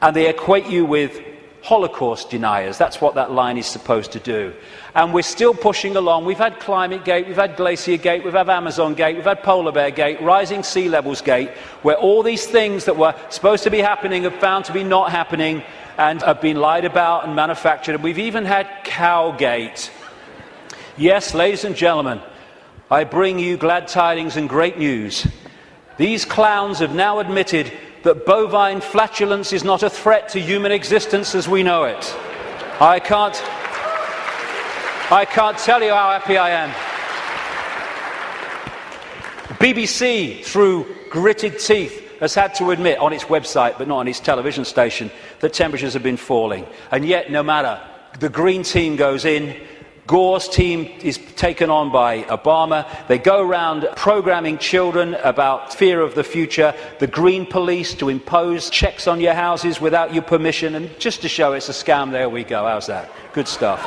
And they equate you with Holocaust deniers. That's what that line is supposed to do. And we're still pushing along. We've had Climate Gate, we've had Glacier Gate, we've had Amazon Gate, we've had Polar Bear Gate, Rising Sea Levels Gate, where all these things that were supposed to be happening have found to be not happening and have been lied about and manufactured. And we've even had Cowgate. Yes, ladies and gentlemen, I bring you glad tidings and great news. These clowns have now admitted that bovine flatulence is not a threat to human existence as we know it. I can't tell you how happy I am. BBC, through gritted teeth, has had to admit on its website, but not on its television station, that temperatures have been falling. And yet, no matter, the Green Team goes in, Gore's team is taken on by Obama. They go around programming children about fear of the future. The Green Police to impose checks on your houses without your permission. And just to show it's a scam, there we go. How's that? Good stuff.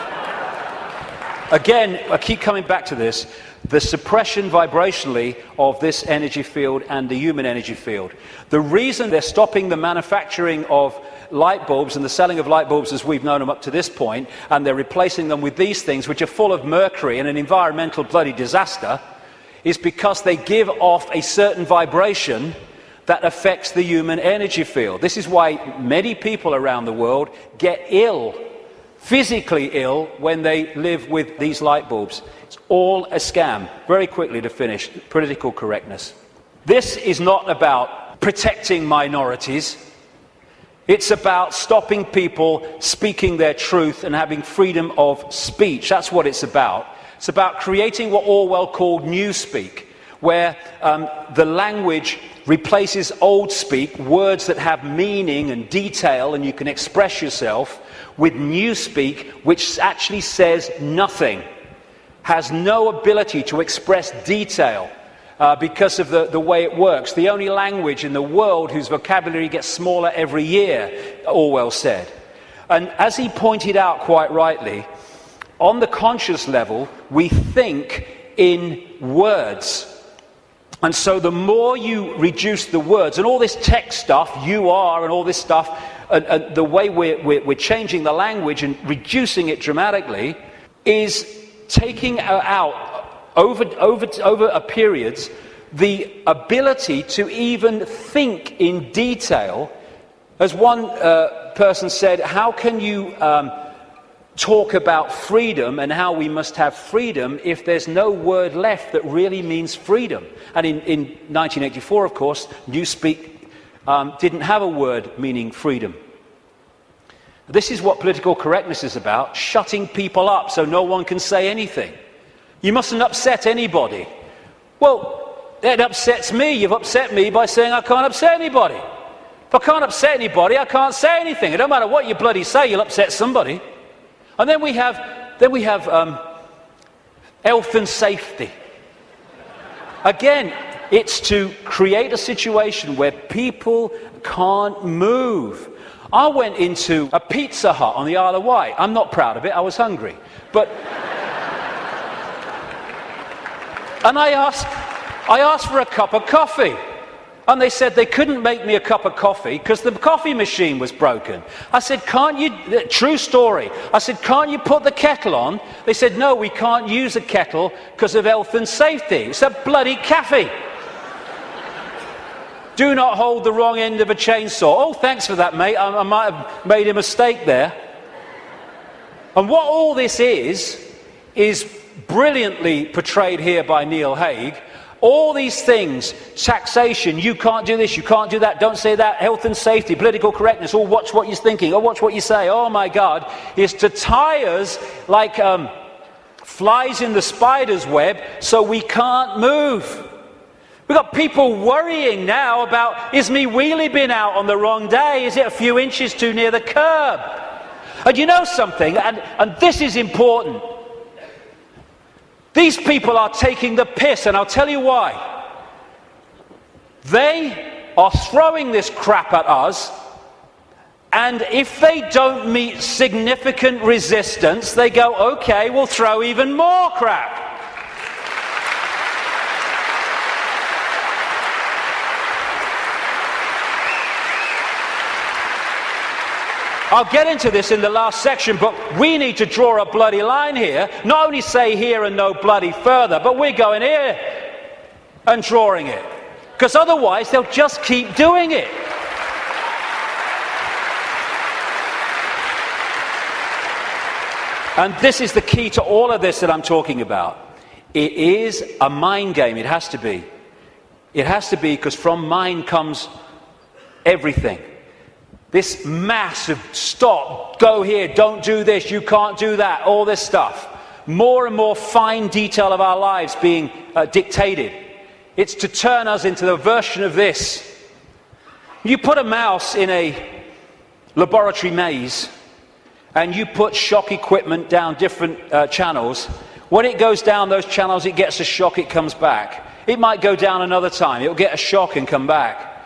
Again, I keep coming back to this. The suppression vibrationally of this energy field and the human energy field. The reason they're stopping the manufacturing of light bulbs and the selling of light bulbs as we've known them up to this point, and they're replacing them with these things which are full of mercury and an environmental bloody disaster, is because they give off a certain vibration that affects the human energy field. This is why many people around the world get ill, physically ill, when they live with these light bulbs. It's all a scam. Very quickly to finish, political correctness. This is not about protecting minorities. It's about stopping people speaking their truth and having freedom of speech. That's what it's about. It's about creating what Orwell called newspeak, where the language replaces old speak, words that have meaning and detail and you can express yourself, with newspeak, which actually says nothing, has no ability to express detail. Because of the way it works. The only language in the world whose vocabulary gets smaller every year, Orwell said. And as he pointed out quite rightly, on the conscious level, we think in words. And so the more you reduce the words, and all this tech stuff, you are, and all this stuff, and the way we're changing the language and reducing it dramatically, is taking out over a periods, the ability to even think in detail. As one person said, how can you talk about freedom and how we must have freedom if there's no word left that really means freedom? And in 1984, of course, newspeak didn't have a word meaning freedom. This is what political correctness is about, shutting people up so no one can say anything. You mustn't upset anybody. Well, it upsets me. You've upset me by saying I can't upset anybody. If I can't upset anybody, I can't say anything. It don't matter what you bloody say, you'll upset somebody. And then we have health and safety. Again, it's to create a situation where people can't move. I went into a Pizza Hut on the Isle of Wight. I'm not proud of it. I was hungry. But and I asked for a cup of coffee. And they said they couldn't make me a cup of coffee because the coffee machine was broken. I said, can't you, true story, I said, can't you put the kettle on? They said, no, we can't use a kettle because of health and safety. It's a bloody cafe. Do not hold the wrong end of a chainsaw. Oh, thanks for that, mate. I might have made a mistake there. And what all this is brilliantly portrayed here by Neil Haig. All these things, taxation, you can't do this, you can't do that, don't say that, health and safety, political correctness, oh, watch what you're thinking, oh, watch what you say, oh my God, is to tie us like flies in the spider's web so we can't move. We've got people worrying now about, is me wheelie bin out on the wrong day? Is it a few inches too near the curb? And you know something, and this is important. These people are taking the piss, and I'll tell you why. They are throwing this crap at us, and if they don't meet significant resistance, they go, okay, we'll throw even more crap. I'll get into this in the last section, but we need to draw a bloody line here. Not only say here and no bloody further, but we're going here and drawing it. Because otherwise they'll just keep doing it. And this is the key to all of this that I'm talking about. It is a mind game. It has to be. It has to be, because from mind comes everything. This massive stop, go here, don't do this, you can't do that, all this stuff. More and more fine detail of our lives being dictated. It's to turn us into the version of this. You put a mouse in a laboratory maze and you put shock equipment down different channels. When it goes down those channels, it gets a shock, it comes back. It might go down another time, it'll get a shock and come back.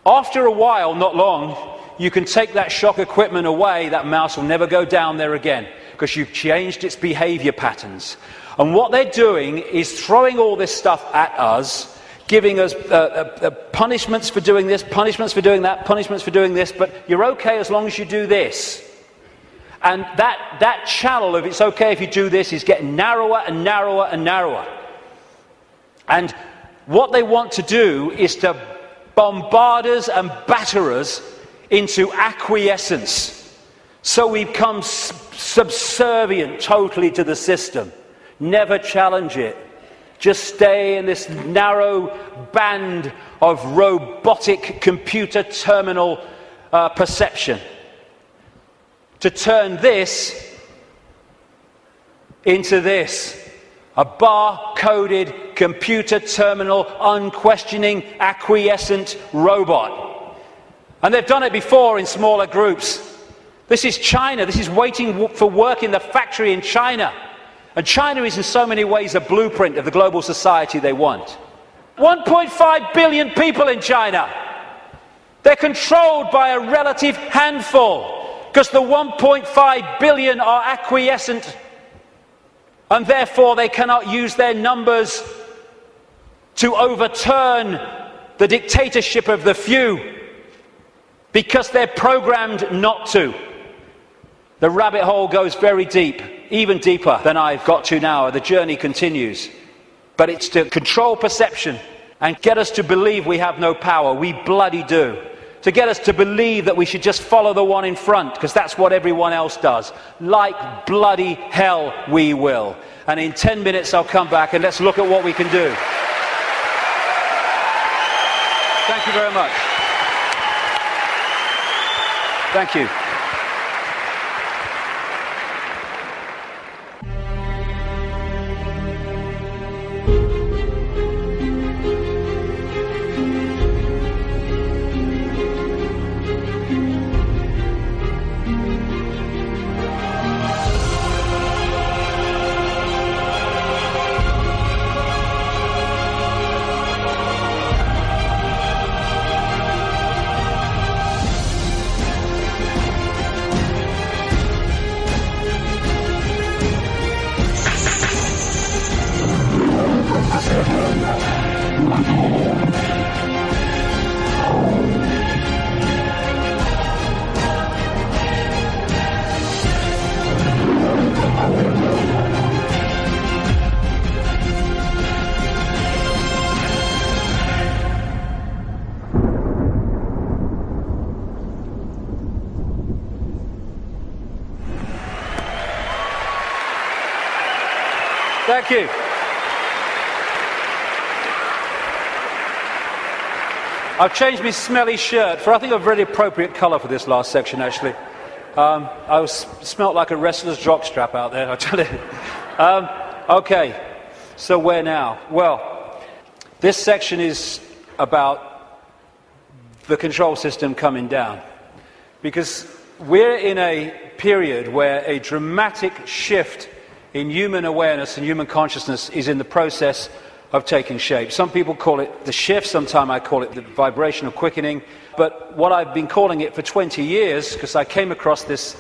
After a while, not long, you can take that shock equipment away, that mouse will never go down there again because you've changed its behavior patterns. And what they're doing is throwing all this stuff at us, giving us punishments for doing this, punishments for doing that, punishments for doing this, but you're okay as long as you do this. And that channel of it's okay if you do this is getting narrower and narrower and narrower. And what they want to do is to bombard us and batter us into acquiescence, so we become subservient totally to the system. Never challenge it. Just stay in this narrow band of robotic computer terminal perception. To turn this into this. A bar-coded, computer terminal, unquestioning, acquiescent robot. And they've done it before in smaller groups. This is China. This is waiting for work in the factory in China. And China is in so many ways a blueprint of the global society they want. 1.5 billion people in China. They're controlled by a relative handful, because the 1.5 billion are acquiescent, and therefore they cannot use their numbers to overturn the dictatorship of the few, because they're programmed not to. The rabbit hole goes very deep, even deeper than I've got to now. The journey continues. But it's to control perception and get us to believe we have no power. We bloody do. To get us to believe that we should just follow the one in front, because that's what everyone else does. Like bloody hell we will. And in 10 minutes I'll come back and let's look at what we can do. Thank you very much. Thank you. Thank you. I've changed my smelly shirt for, I think, a very appropriate colour for this last section, actually. Smelt like a wrestler's jockstrap out there, I tell you. Okay, so where now? Well, this section is about the control system coming down. Because we're in a period where a dramatic shift in human awareness and human consciousness is in the process of taking shape. Some people call it the shift, sometimes I call it the vibrational quickening, but what I've been calling it for 20 years, because I came across this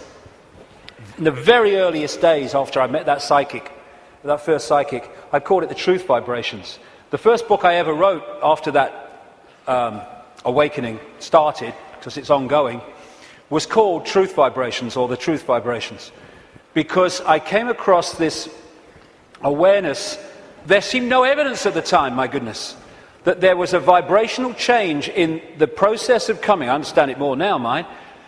in the very earliest days after I met that psychic, that first psychic, I called it the truth vibrations. The first book I ever wrote after that awakening started, because it's ongoing, was called Truth Vibrations, or the Truth Vibrations, because I came across this awareness. There seemed no evidence at the time, my goodness, that there was a vibrational change in the process of coming. I understand it more now, mind,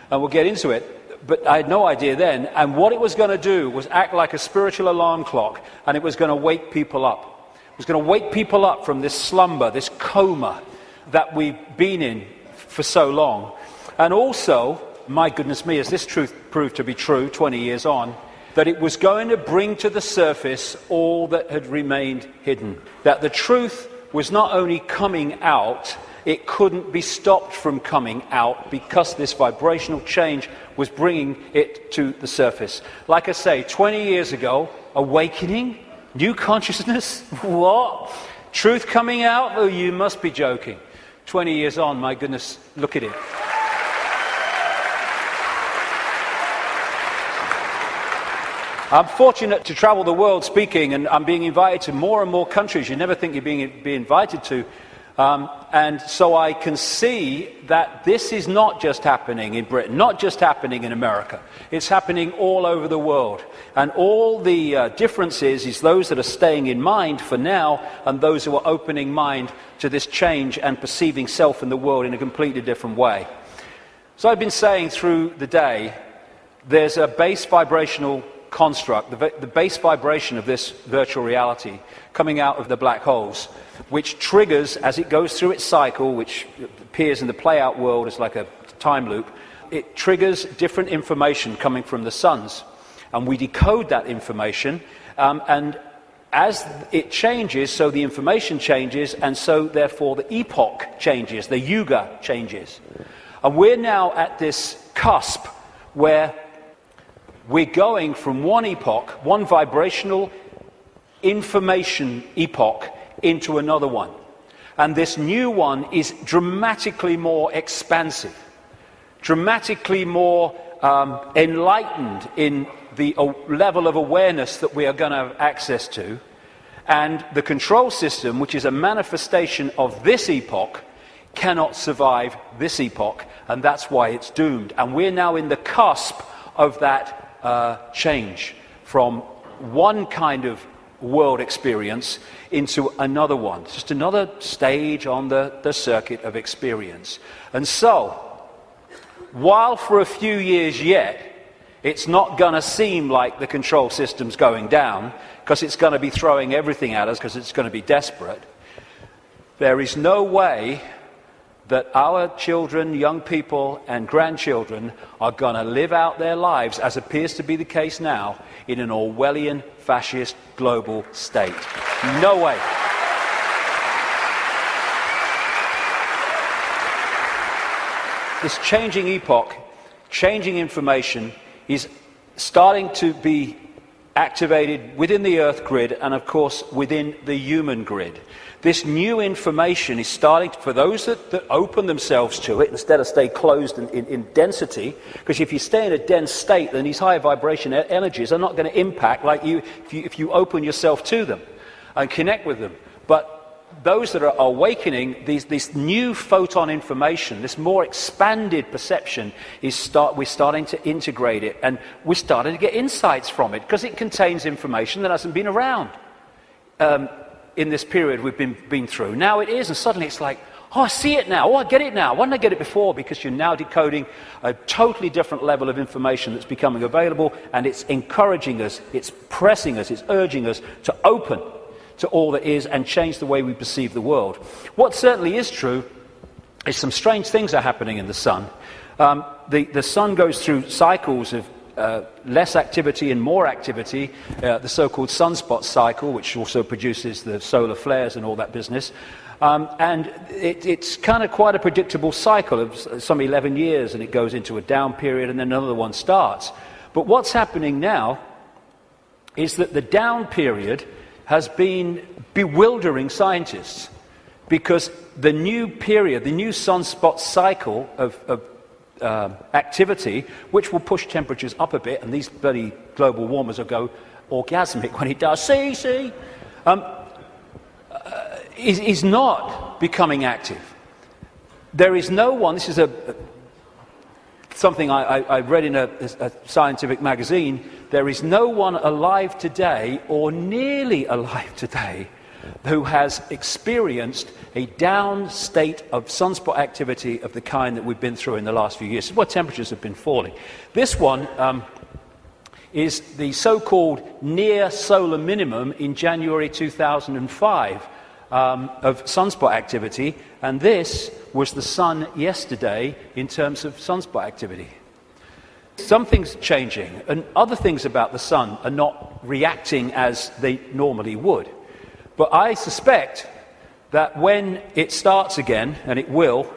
and we'll get into it, but I had no idea then. And what it was going to do was act like a spiritual alarm clock, and it was going to wake people up. It was going to wake people up from this slumber, this coma that we've been in for so long. And also, my goodness me, as this truth proved to be true 20 years on, that it was going to bring to the surface all that had remained hidden. That the truth was not only coming out, it couldn't be stopped from coming out, because this vibrational change was bringing it to the surface. Like I say, 20 years ago, awakening, new consciousness, what? Truth coming out? Oh, you must be joking. 20 years on, my goodness, look at it. I'm fortunate to travel the world speaking, and I'm being invited to more and more countries you never think you're being invited to. And so I can see that this is not just happening in Britain, not just happening in America. It's happening all over the world. And all the differences is those that are staying in mind for now, and those who are opening mind to this change and perceiving self in the world in a completely different way. So I've been saying through the day, there's a base vibrational construct, the base vibration of this virtual reality coming out of the black holes, which triggers, as it goes through its cycle, which appears in the play-out world as like a time loop, it triggers different information coming from the suns. And we decode that information, and as it changes, so the information changes, and so therefore the epoch changes, the yuga changes. And we're now at this cusp where we're going from one epoch, one vibrational information epoch, into another one. And this new one is dramatically more expansive, dramatically more enlightened in the level of awareness that we are going to have access to. And the control system, which is a manifestation of this epoch, cannot survive this epoch, and that's why it's doomed. And we're now in the cusp of that change from one kind of world experience into another one. It's just another stage on the circuit of experience. And so, while for a few years yet, it's not going to seem like the control system's going down, because it's going to be throwing everything at us, because it's going to be desperate, there is no way that our children, young people and grandchildren are going to live out their lives, as appears to be the case now, in an Orwellian fascist global state. No way. This changing epoch, changing information, is starting to be activated within the Earth grid and, of course, within the human grid. This new information is starting to, for those that open themselves to it, instead of stay closed in density, because if you stay in a dense state, then these higher vibration energies are not going to impact like you if you open yourself to them and connect with them. But those that are awakening, this new photon information, this more expanded perception, we're starting to integrate it, and we're starting to get insights from it, because it contains information that hasn't been around in this period we've been through. Now it is, and suddenly it's like, Oh, I see it now. Oh, I get it now. Why didn't I get it before? Because you're now decoding a totally different level of information that's becoming available, and it's encouraging us, it's pressing us, it's urging us to open to all that is and change the way we perceive the world. What certainly is true is some strange things are happening in the sun. The sun goes through cycles of less activity and more activity, the so-called sunspot cycle, which also produces the solar flares and all that business. And it's kind of quite a predictable cycle of some 11 years, and it goes into a down period and then another one starts. But what's happening now is that the down period has been bewildering scientists, because the new period, the new sunspot cycle of activity, which will push temperatures up a bit, and these bloody global warmers will go orgasmic when it does, is not becoming active. There is no one, this is something I read in a scientific magazine, there is no one alive today, or nearly alive today, who has experienced a down state of sunspot activity of the kind that we've been through in the last few years. This is where temperatures have been falling. This one is the so-called near solar minimum in January 2005 of sunspot activity, and this was the sun yesterday in terms of sunspot activity. Something's changing, and other things about the sun are not reacting as they normally would. But I suspect that when it starts again, and it will,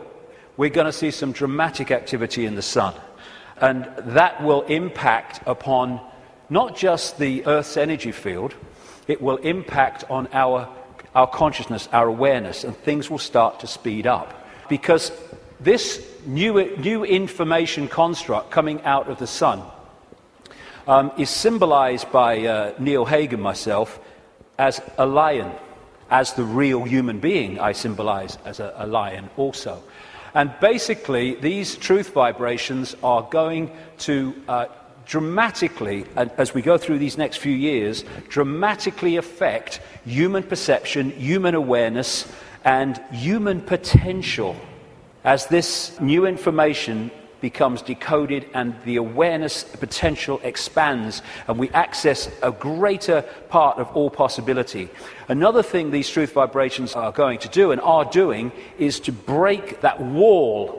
we're going to see some dramatic activity in the sun. And that will impact upon not just the Earth's energy field, it will impact on our consciousness, our awareness, and things will start to speed up. Because this new information construct coming out of the sun is symbolized by Neil Haig and myself as a lion. As the real human being, I symbolize as a lion also. And basically, these truth vibrations are going to dramatically, as we go through these next few years, dramatically affect human perception, human awareness, and human potential as this new information becomes decoded and the awareness potential expands and we access a greater part of all possibility. Another thing these truth vibrations are going to do and are doing is to break that wall,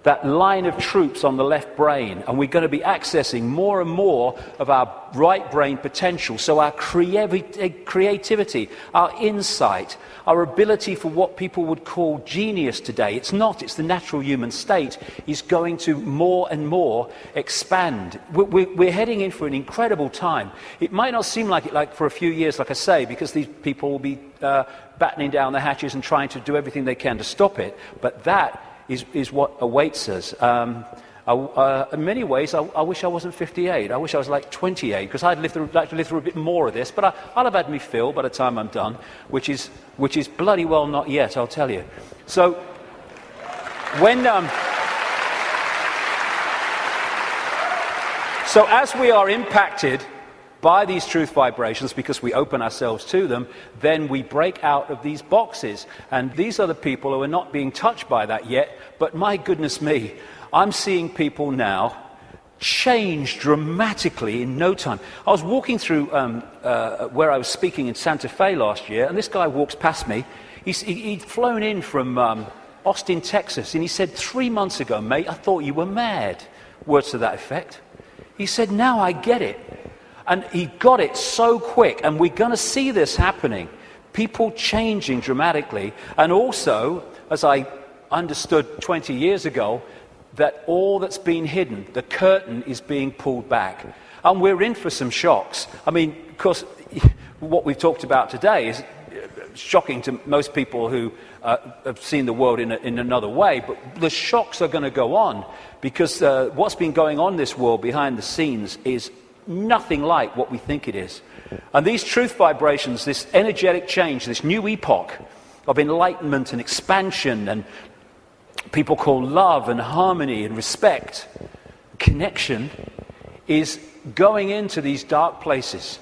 that line of troops on the left brain, and we're going to be accessing more and more of our right brain potential. So our creativity, our insight, our ability for what people would call genius today, it's the natural human state, is going to more and more expand. We're heading in for an incredible time. It might not seem like it like for a few years, like I say, because these people will be battening down the hatches and trying to do everything they can to stop it, but that is what awaits us. In many ways, I wish I wasn't 58. I wish I was like 28, because I'd like to live through a bit more of this. But I'll have had me fill by the time I'm done, which is bloody well not yet, I'll tell you. So when so as we are impacted by these truth vibrations, because we open ourselves to them, then we break out of these boxes. And these are the people who are not being touched by that yet, but my goodness me, I'm seeing people now change dramatically in no time. I was walking through where I was speaking in Santa Fe last year, and this guy walks past me. He'd flown in from Austin, Texas, and he said, 3 months ago, mate, I thought you were mad. Words to that effect. He said, now I get it. And he got it so quick, and we're going to see this happening. People changing dramatically, and also, as I understood 20 years ago, that all that's been hidden, the curtain is being pulled back. And we're in for some shocks. I mean, of course, what we've talked about today is shocking to most people who have seen the world in another way, but the shocks are going to go on, because what's been going on in this world behind the scenes is nothing like what we think it is. And these truth vibrations, this energetic change, this new epoch of enlightenment and expansion, and people call love and harmony and respect, connection, is going into these dark places,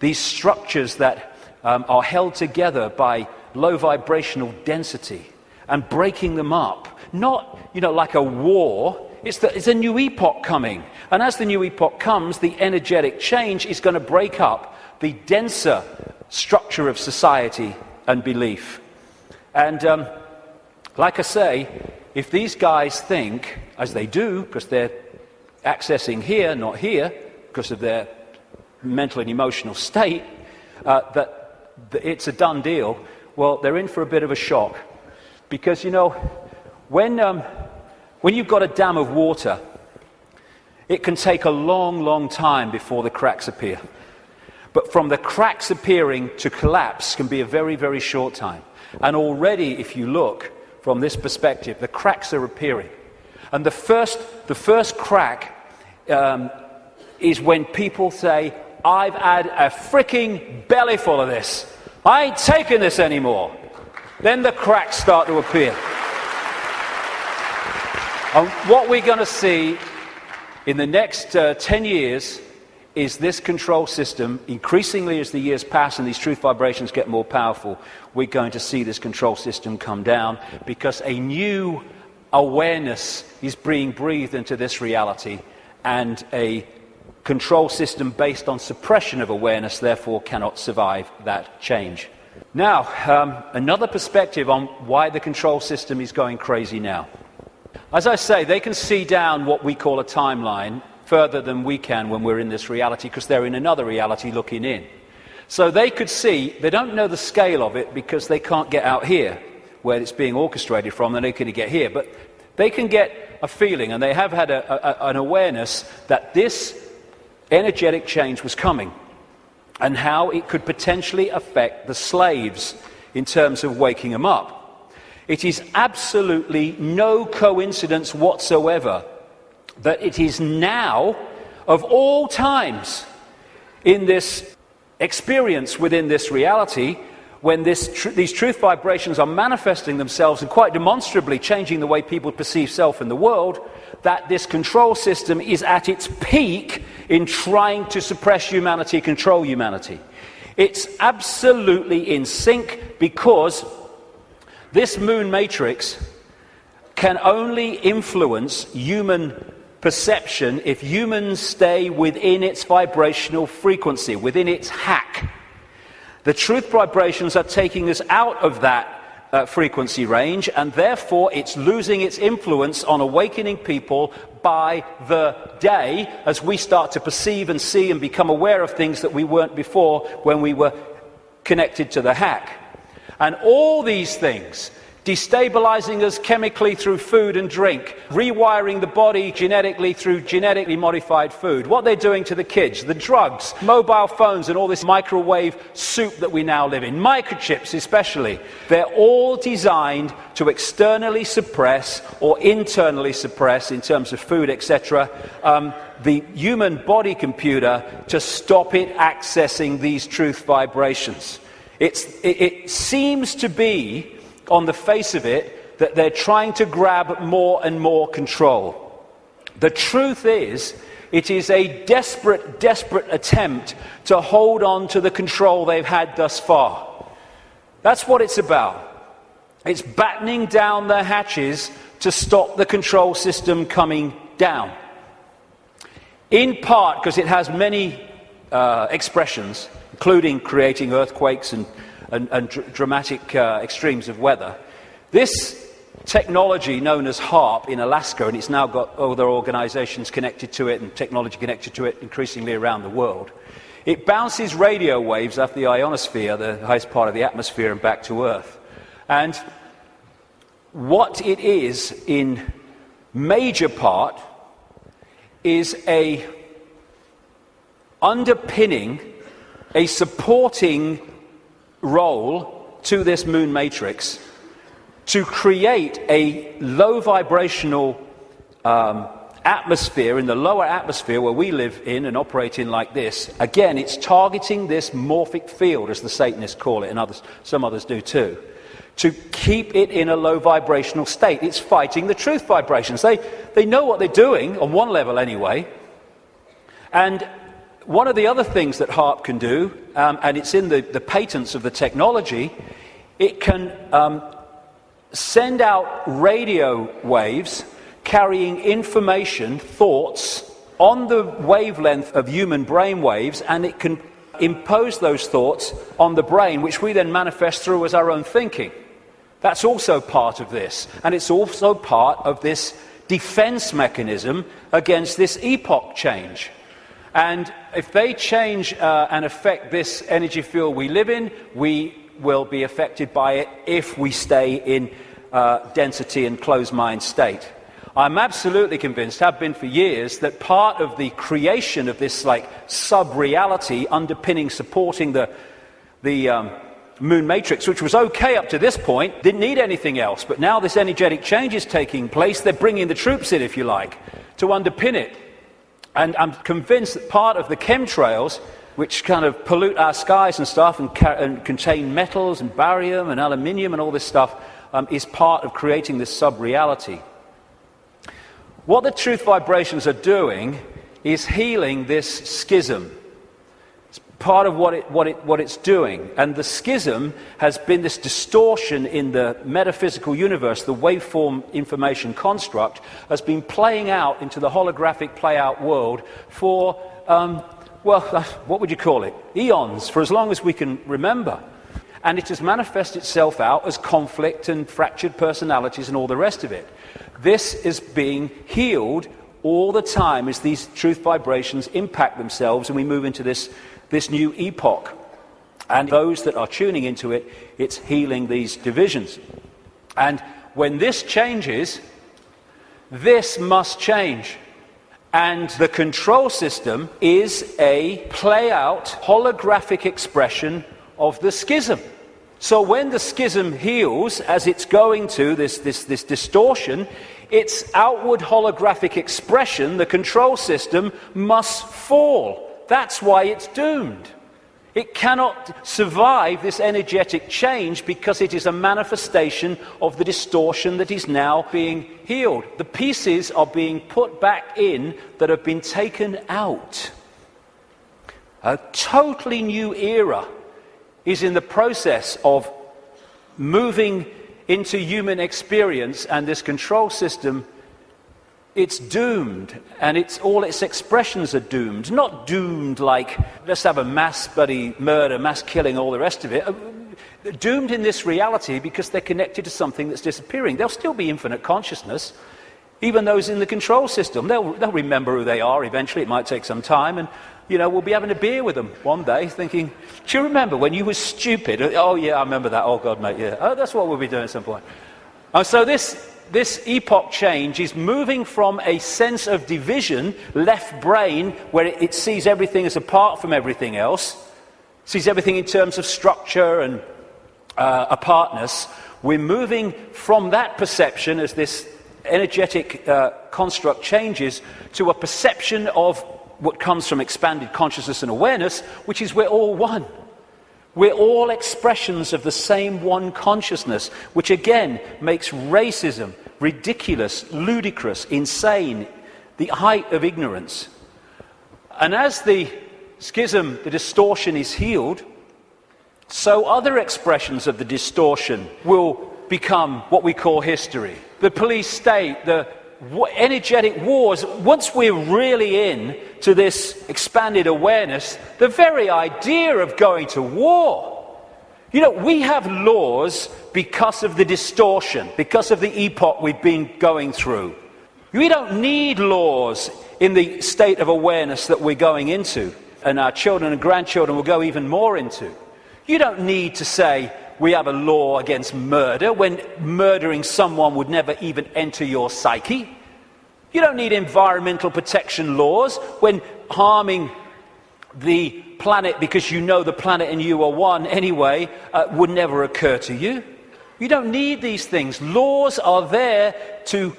these structures that are held together by low vibrational density. and breaking them up. Not, like a war. It's a new epoch coming. And as the new epoch comes, the energetic change is going to break up the denser structure of society and belief. And like I say, if these guys think, as they do, because they're accessing here, not here, because of their mental and emotional state, that it's a done deal, well, they're in for a bit of a shock. Because, when you've got a dam of water, it can take a long, long time before the cracks appear. But from the cracks appearing to collapse can be a very, very short time. And already, if you look from this perspective, the cracks are appearing. And the first crack is when people say, I've had a freaking belly full of this. I ain't taking this anymore. Then the cracks start to appear. And what we're going to see in the next 10 years is this control system, increasingly as the years pass and these truth vibrations get more powerful, we're going to see this control system come down because a new awareness is being breathed into this reality, and a control system based on suppression of awareness therefore cannot survive that change. Now, another perspective on why the control system is going crazy now. As I say, they can see down what we call a timeline further than we can when we're in this reality, because they're in another reality looking in. So they could see, they don't know the scale of it because they can't get out here where it's being orchestrated from, and they can get here, but they can get a feeling, and they have had an awareness that this energetic change was coming and how it could potentially affect the slaves in terms of waking them up. It is absolutely no coincidence whatsoever that it is now, of all times, in this experience within this reality, when these truth vibrations are manifesting themselves and quite demonstrably changing the way people perceive self and the world, that this control system is at its peak in trying to suppress humanity, control humanity. It's absolutely in sync, because this moon matrix can only influence human perception if humans stay within its vibrational frequency, within its hack. The truth vibrations are taking us out of that frequency range, and therefore it's losing its influence on awakening people by the day, as we start to perceive and see and become aware of things that we weren't before when we were connected to the hack. And all these things, destabilizing us chemically through food and drink, rewiring the body genetically through genetically modified food, what they're doing to the kids, the drugs, mobile phones, and all this microwave soup that we now live in, microchips especially, they're all designed to externally suppress or internally suppress, in terms of food, etc., the human body computer, to stop it accessing these truth vibrations. It seems to be, on the face of it, that they're trying to grab more and more control. The truth is, it is a desperate, desperate attempt to hold on to the control they've had thus far. That's what it's about. It's battening down the hatches to stop the control system coming down. In part because it has many expressions, including creating earthquakes and dramatic extremes of weather. This technology known as HAARP in Alaska, and it's now got other organizations connected to it and technology connected to it increasingly around the world, it bounces radio waves off the ionosphere, the highest part of the atmosphere, and back to Earth. And what it is in major part is a underpinning, a supporting role to this moon matrix to create a low vibrational atmosphere in the lower atmosphere where we live in and operate in like this. Again, it's targeting this morphic field, as the Satanists call it, and some others do too, to keep it in a low vibrational state. It's fighting the truth vibrations. They know what they're doing, on one level anyway. And one of the other things that HAARP can do, and it's in the patents of the technology, it can send out radio waves carrying information, thoughts, on the wavelength of human brain waves, and it can impose those thoughts on the brain, which we then manifest through as our own thinking. That's also part of this, and it's also part of this defense mechanism against this epoch change. And if they change and affect this energy field we live in, we will be affected by it if we stay in density and closed mind state. I'm absolutely convinced, have been for years, that part of the creation of this like sub-reality underpinning, supporting the moon matrix, which was okay up to this point, didn't need anything else. But now this energetic change is taking place. They're bringing the troops in, if you like, to underpin it. And I'm convinced that part of the chemtrails, which kind of pollute our skies and stuff and contain metals and barium and aluminium and all this stuff, is part of creating this sub-reality. What the truth vibrations are doing is healing this schism. It's part of what it's doing. And the schism has been this distortion in the metaphysical universe. The waveform information construct has been playing out into the holographic play-out world for, what would you call it? Eons, for as long as we can remember. And it has manifested itself out as conflict and fractured personalities and all the rest of it. This is being healed all the time as these truth vibrations impact themselves and we move into this new epoch. And those that are tuning into it, it's healing these divisions. And when this changes, this must change. And the control system is a play-out holographic expression of the schism. So when the schism heals, as it's going to, this distortion, its outward holographic expression, the control system, must fall. That's why it's doomed. It cannot survive this energetic change because it is a manifestation of the distortion that is now being healed. The pieces are being put back in that have been taken out. A totally new era is in the process of moving into human experience, and this control system, it's doomed, and all its expressions are doomed. Not doomed like, let's have a mass bloody murder, mass killing, all the rest of it. Doomed in this reality because they're connected to something that's disappearing. There'll still be infinite consciousness, even those in the control system. They'll remember who they are eventually. It might take some time, and we'll be having a beer with them one day thinking, do you remember when you were stupid? Oh, yeah, I remember that. Oh, God, mate, yeah. Oh, that's what we'll be doing at some point. So this epoch change is moving from a sense of division, left brain, where it sees everything as apart from everything else, sees everything in terms of structure and apartness. We're moving from that perception as this energetic construct changes to a perception of what comes from expanded consciousness and awareness, which is we're all one. We're all expressions of the same one consciousness, which again makes racism ridiculous, ludicrous, insane, the height of ignorance. And as the schism, the distortion is healed, so other expressions of the distortion will become what we call history. The police state, the energetic wars, once we're really in to this expanded awareness, the very idea of going to war. We have laws because of the distortion, because of the epoch we've been going through. We don't need laws in the state of awareness that we're going into, and our children and grandchildren will go even more into. You don't need to say we have a law against murder when murdering someone would never even enter your psyche. You don't need environmental protection laws when harming the planet because you know the planet and you are one anyway would never occur to you. You don't need these things. Laws are there to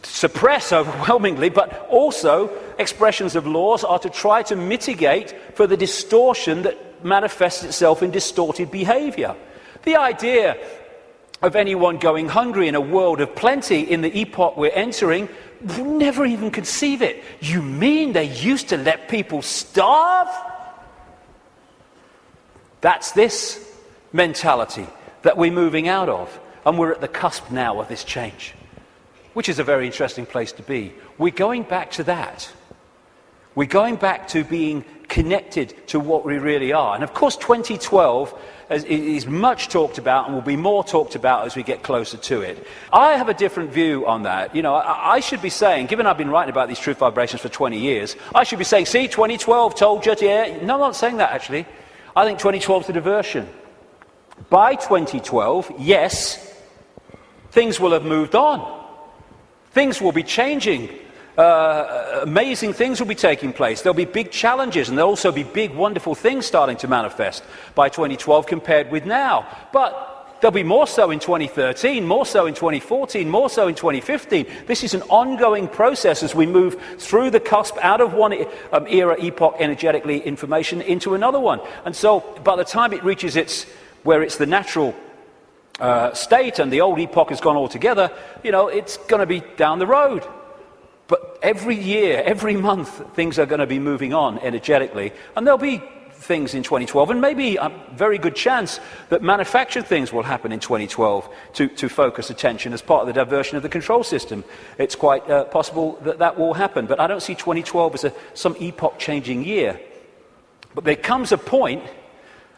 suppress overwhelmingly, but also expressions of laws are to try to mitigate for the distortion that manifests itself in distorted behavior. The idea of anyone going hungry in a world of plenty in the epoch we're entering, never even conceive it. You mean they used to let people starve? That's this mentality that we're moving out of. And we're at the cusp now of this change, which is a very interesting place to be. We're going back to that. We're going back to being connected to what we really are. And of course 2012 is much talked about and will be more talked about as we get closer to it. I have a different view on that. You know, I should be saying, given I've been writing about these truth vibrations for 20 years, I should be saying, see, 2012 told you, yeah. No, I'm not saying that actually. I think 2012 is a diversion. By 2012, yes, things will have moved on. Things will be changing. Amazing things will be taking place. There'll be big challenges, and there'll also be big, wonderful things starting to manifest by 2012 compared with now. But there'll be more so in 2013, more so in 2014, more so in 2015. This is an ongoing process as we move through the cusp out of one era, epoch, energetically, information, into another one. And so by the time it reaches where it's the natural state and the old epoch has gone altogether, you know, it's going to be down the road. But every year, every month, things are going to be moving on energetically. And there'll be things in 2012, and maybe a very good chance that manufactured things will happen in 2012 to focus attention as part of the diversion of the control system. It's quite possible that that will happen. But I don't see 2012 as some epoch-changing year. But there comes a point,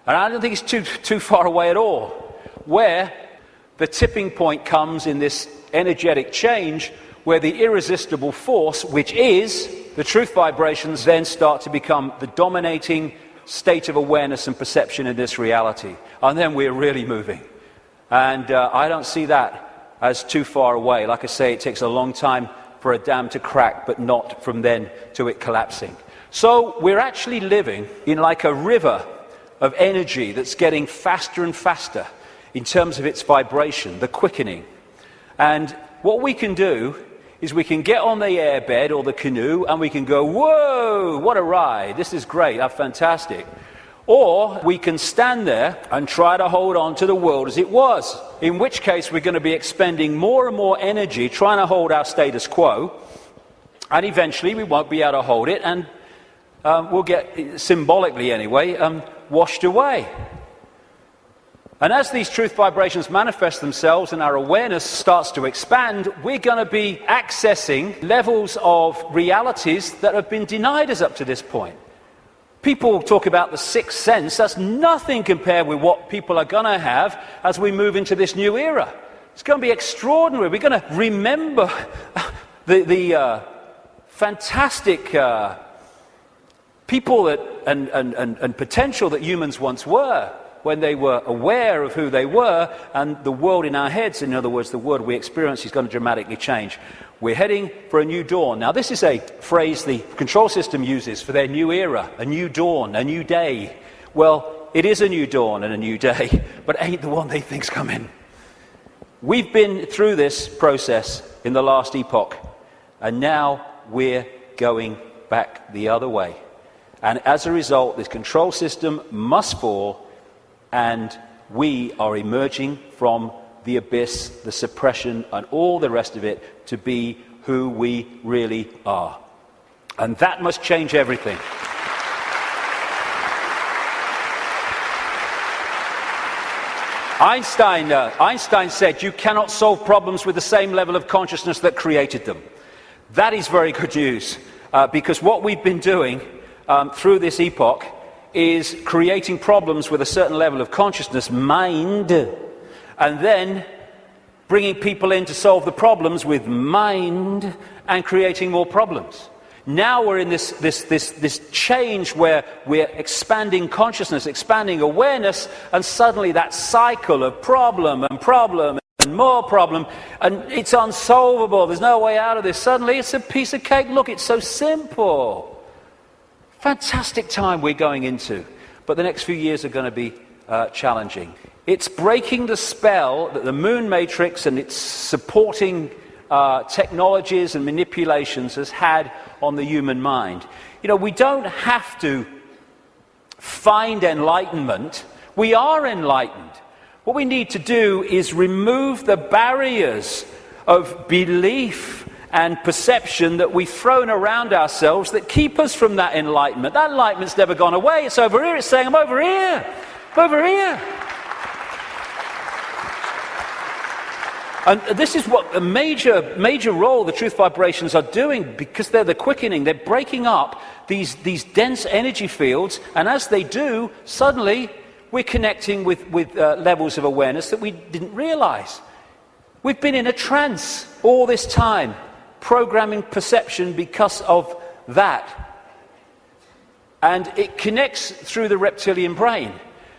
and I don't think it's too far away at all, where the tipping point comes in this energetic change, where the irresistible force, which is the truth vibrations, then start to become the dominating state of awareness and perception in this reality. And then we're really moving. And I don't see that as too far away. Like I say, it takes a long time for a dam to crack, but not from then to it collapsing. So we're actually living in like a river of energy that's getting faster and faster in terms of its vibration, the quickening. And what we can do is we can get on the airbed or the canoe and we can go, whoa, what a ride, this is great, that's fantastic. Or we can stand there and try to hold on to the world as it was, in which case we're going to be expending more and more energy trying to hold our status quo, and eventually we won't be able to hold it, and we'll get, symbolically anyway, washed away. And as these truth vibrations manifest themselves and our awareness starts to expand, we're going to be accessing levels of realities that have been denied us up to this point. People talk about the sixth sense. That's nothing compared with what people are going to have as we move into this new era. It's going to be extraordinary. We're going to remember the fantastic people and potential that humans once were, when they were aware of who they were, and the world in our heads, in other words, the world we experience, is going to dramatically change. We're heading for a new dawn. Now, this is a phrase the control system uses for their new era, a new dawn, a new day. Well, it is a new dawn and a new day, but ain't the one they think's coming. We've been through this process in the last epoch, and now we're going back the other way. And as a result, this control system must fall, and we are emerging from the abyss, the suppression, and all the rest of it to be who we really are. And that must change everything. Einstein said, you cannot solve problems with the same level of consciousness that created them. That is very good news, because what we've been doing through this epoch is creating problems with a certain level of consciousness, mind, and then bringing people in to solve the problems with mind and creating more problems. Now we're in this change where we're expanding consciousness, expanding awareness, and suddenly that cycle of problem and more problem, and it's unsolvable, there's no way out of this. Suddenly it's a piece of cake. Look, it's so simple. Fantastic time we're going into, but the next few years are going to be challenging. It's breaking the spell that the moon matrix and its supporting technologies and manipulations has had on the human mind. You know, we don't have to find enlightenment. We are enlightened. What we need to do is remove the barriers of belief and perception that we've thrown around ourselves that keep us from that enlightenment. That enlightenment's never gone away. It's over here. It's saying, I'm over here. I'm over here. And this is what a major role the truth vibrations are doing, because they're the quickening. They're breaking up these dense energy fields, and as they do, suddenly we're connecting with levels of awareness that we didn't realize. We've been in a trance all this time, programming perception because of that. And it connects through the reptilian brain.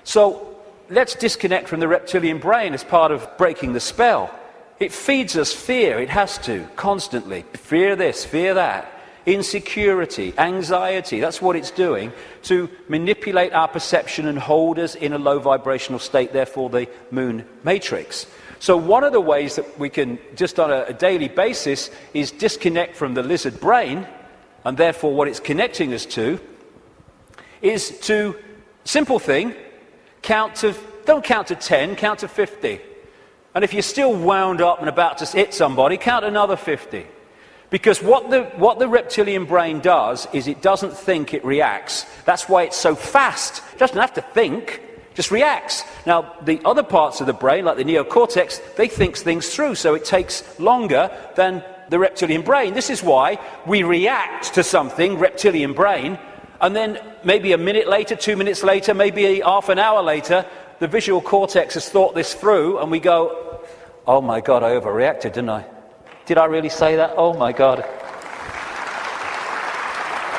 So let's disconnect from the reptilian brain as part of breaking the spell. It feeds us fear, it has to, constantly. Fear this, fear that. Insecurity, anxiety, that's what it's doing to manipulate our perception and hold us in a low vibrational state, therefore the moon matrix. So one of the ways that we can, just on a daily basis, is disconnect from the lizard brain, and therefore what it's connecting us to, is to, simple thing, don't count to 10, count to 50. And if you're still wound up and about to hit somebody, count another 50. Because what the reptilian brain does is it doesn't think, it reacts. That's why it's so fast. It doesn't have to think, just reacts. Now, the other parts of the brain, like the neocortex, they think things through, so it takes longer than the reptilian brain. This is why we react to something, reptilian brain, and then maybe a minute later, 2 minutes later, maybe half an hour later, the visual cortex has thought this through, and we go, oh my God, I overreacted, didn't I? Did I really say that? Oh my God.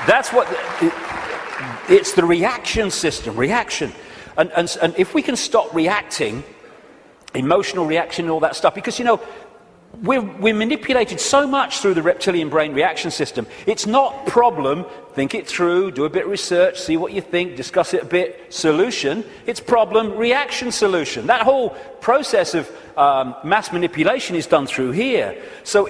That's what, it's the reaction system, reaction. And if we can stop reacting, emotional reaction and all that stuff, because, you know, we're manipulated so much through the reptilian brain reaction system. It's not problem, think it through, do a bit of research, see what you think, discuss it a bit, solution. It's problem, reaction, solution. That whole process of mass manipulation is done through here. So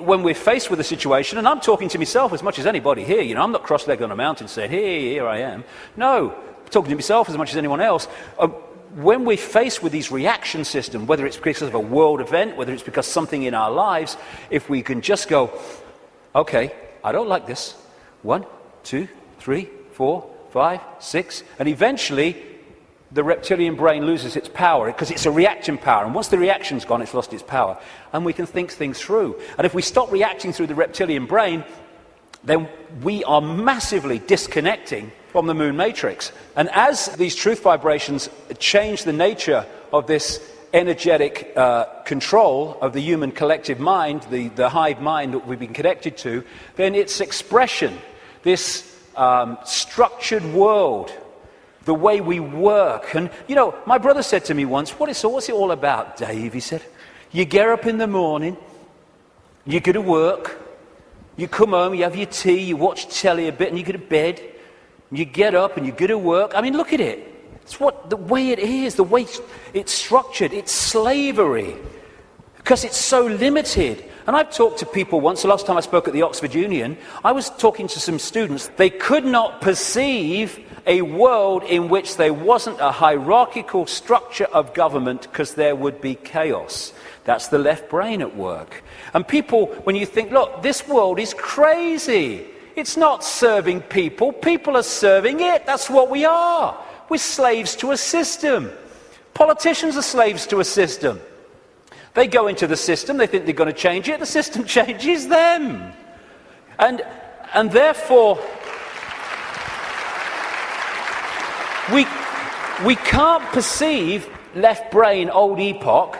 when we're faced with a situation, and I'm talking to myself as much as anybody here, you know, I'm not cross-legged on a mountain saying, hey, here I am. No, I'm talking to myself as much as anyone else. When we're faced with these reaction systems, whether it's because of a world event, whether it's because something in our lives, if we can just go, okay, I don't like this. 1, 2, 3, 4, 5, 6, and eventually the reptilian brain loses its power because it's a reaction power, and once the reaction's gone, it's lost its power, and we can think things through. And if we stop reacting through the reptilian brain, then we are massively disconnecting from the moon matrix. And as these truth vibrations change the nature of this energetic control of the human collective mind, the hive mind that we've been connected to, then its expression, this structured world, the way we work. And, you know, my brother said to me once, what's it all about, Dave? He said, you get up in the morning, you go to work, you come home, you have your tea, you watch telly a bit, and you go to bed. You get up and you go to work. I mean, look at it. It's the way it is, the way it's structured. It's slavery because it's so limited. And I've talked to people once, the last time I spoke at the Oxford Union, I was talking to some students. They could not perceive a world in which there wasn't a hierarchical structure of government because there would be chaos. That's the left brain at work. And people, when you think, look, this world is crazy. It's not serving people. People are serving it. That's what we are. We're slaves to a system. Politicians are slaves to a system. They go into the system. They think they're going to change it. The system changes them. And therefore, we can't perceive left brain, old epoch,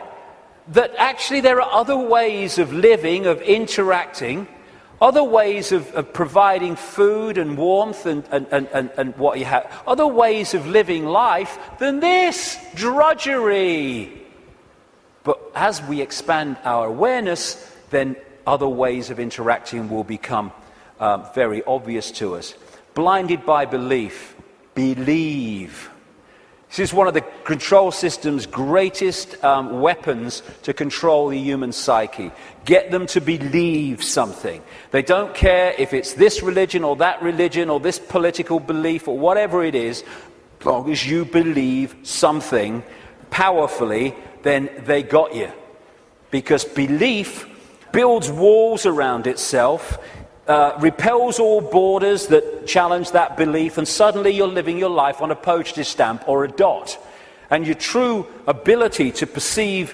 that actually there are other ways of living, of interacting, other ways of providing food and warmth and what you have, other ways of living life than this drudgery. But as we expand our awareness, then other ways of interacting will become very obvious to us. Blinded by belief, believe. This is one of the control system's greatest weapons to control the human psyche. Get them to believe something. They don't care if it's this religion or this political belief or whatever it is. As long as you believe something powerfully, then they got you. Because belief builds walls around itself, repels all borders that challenge that belief, and suddenly you're living your life on a postage stamp or a dot. and your true ability to perceive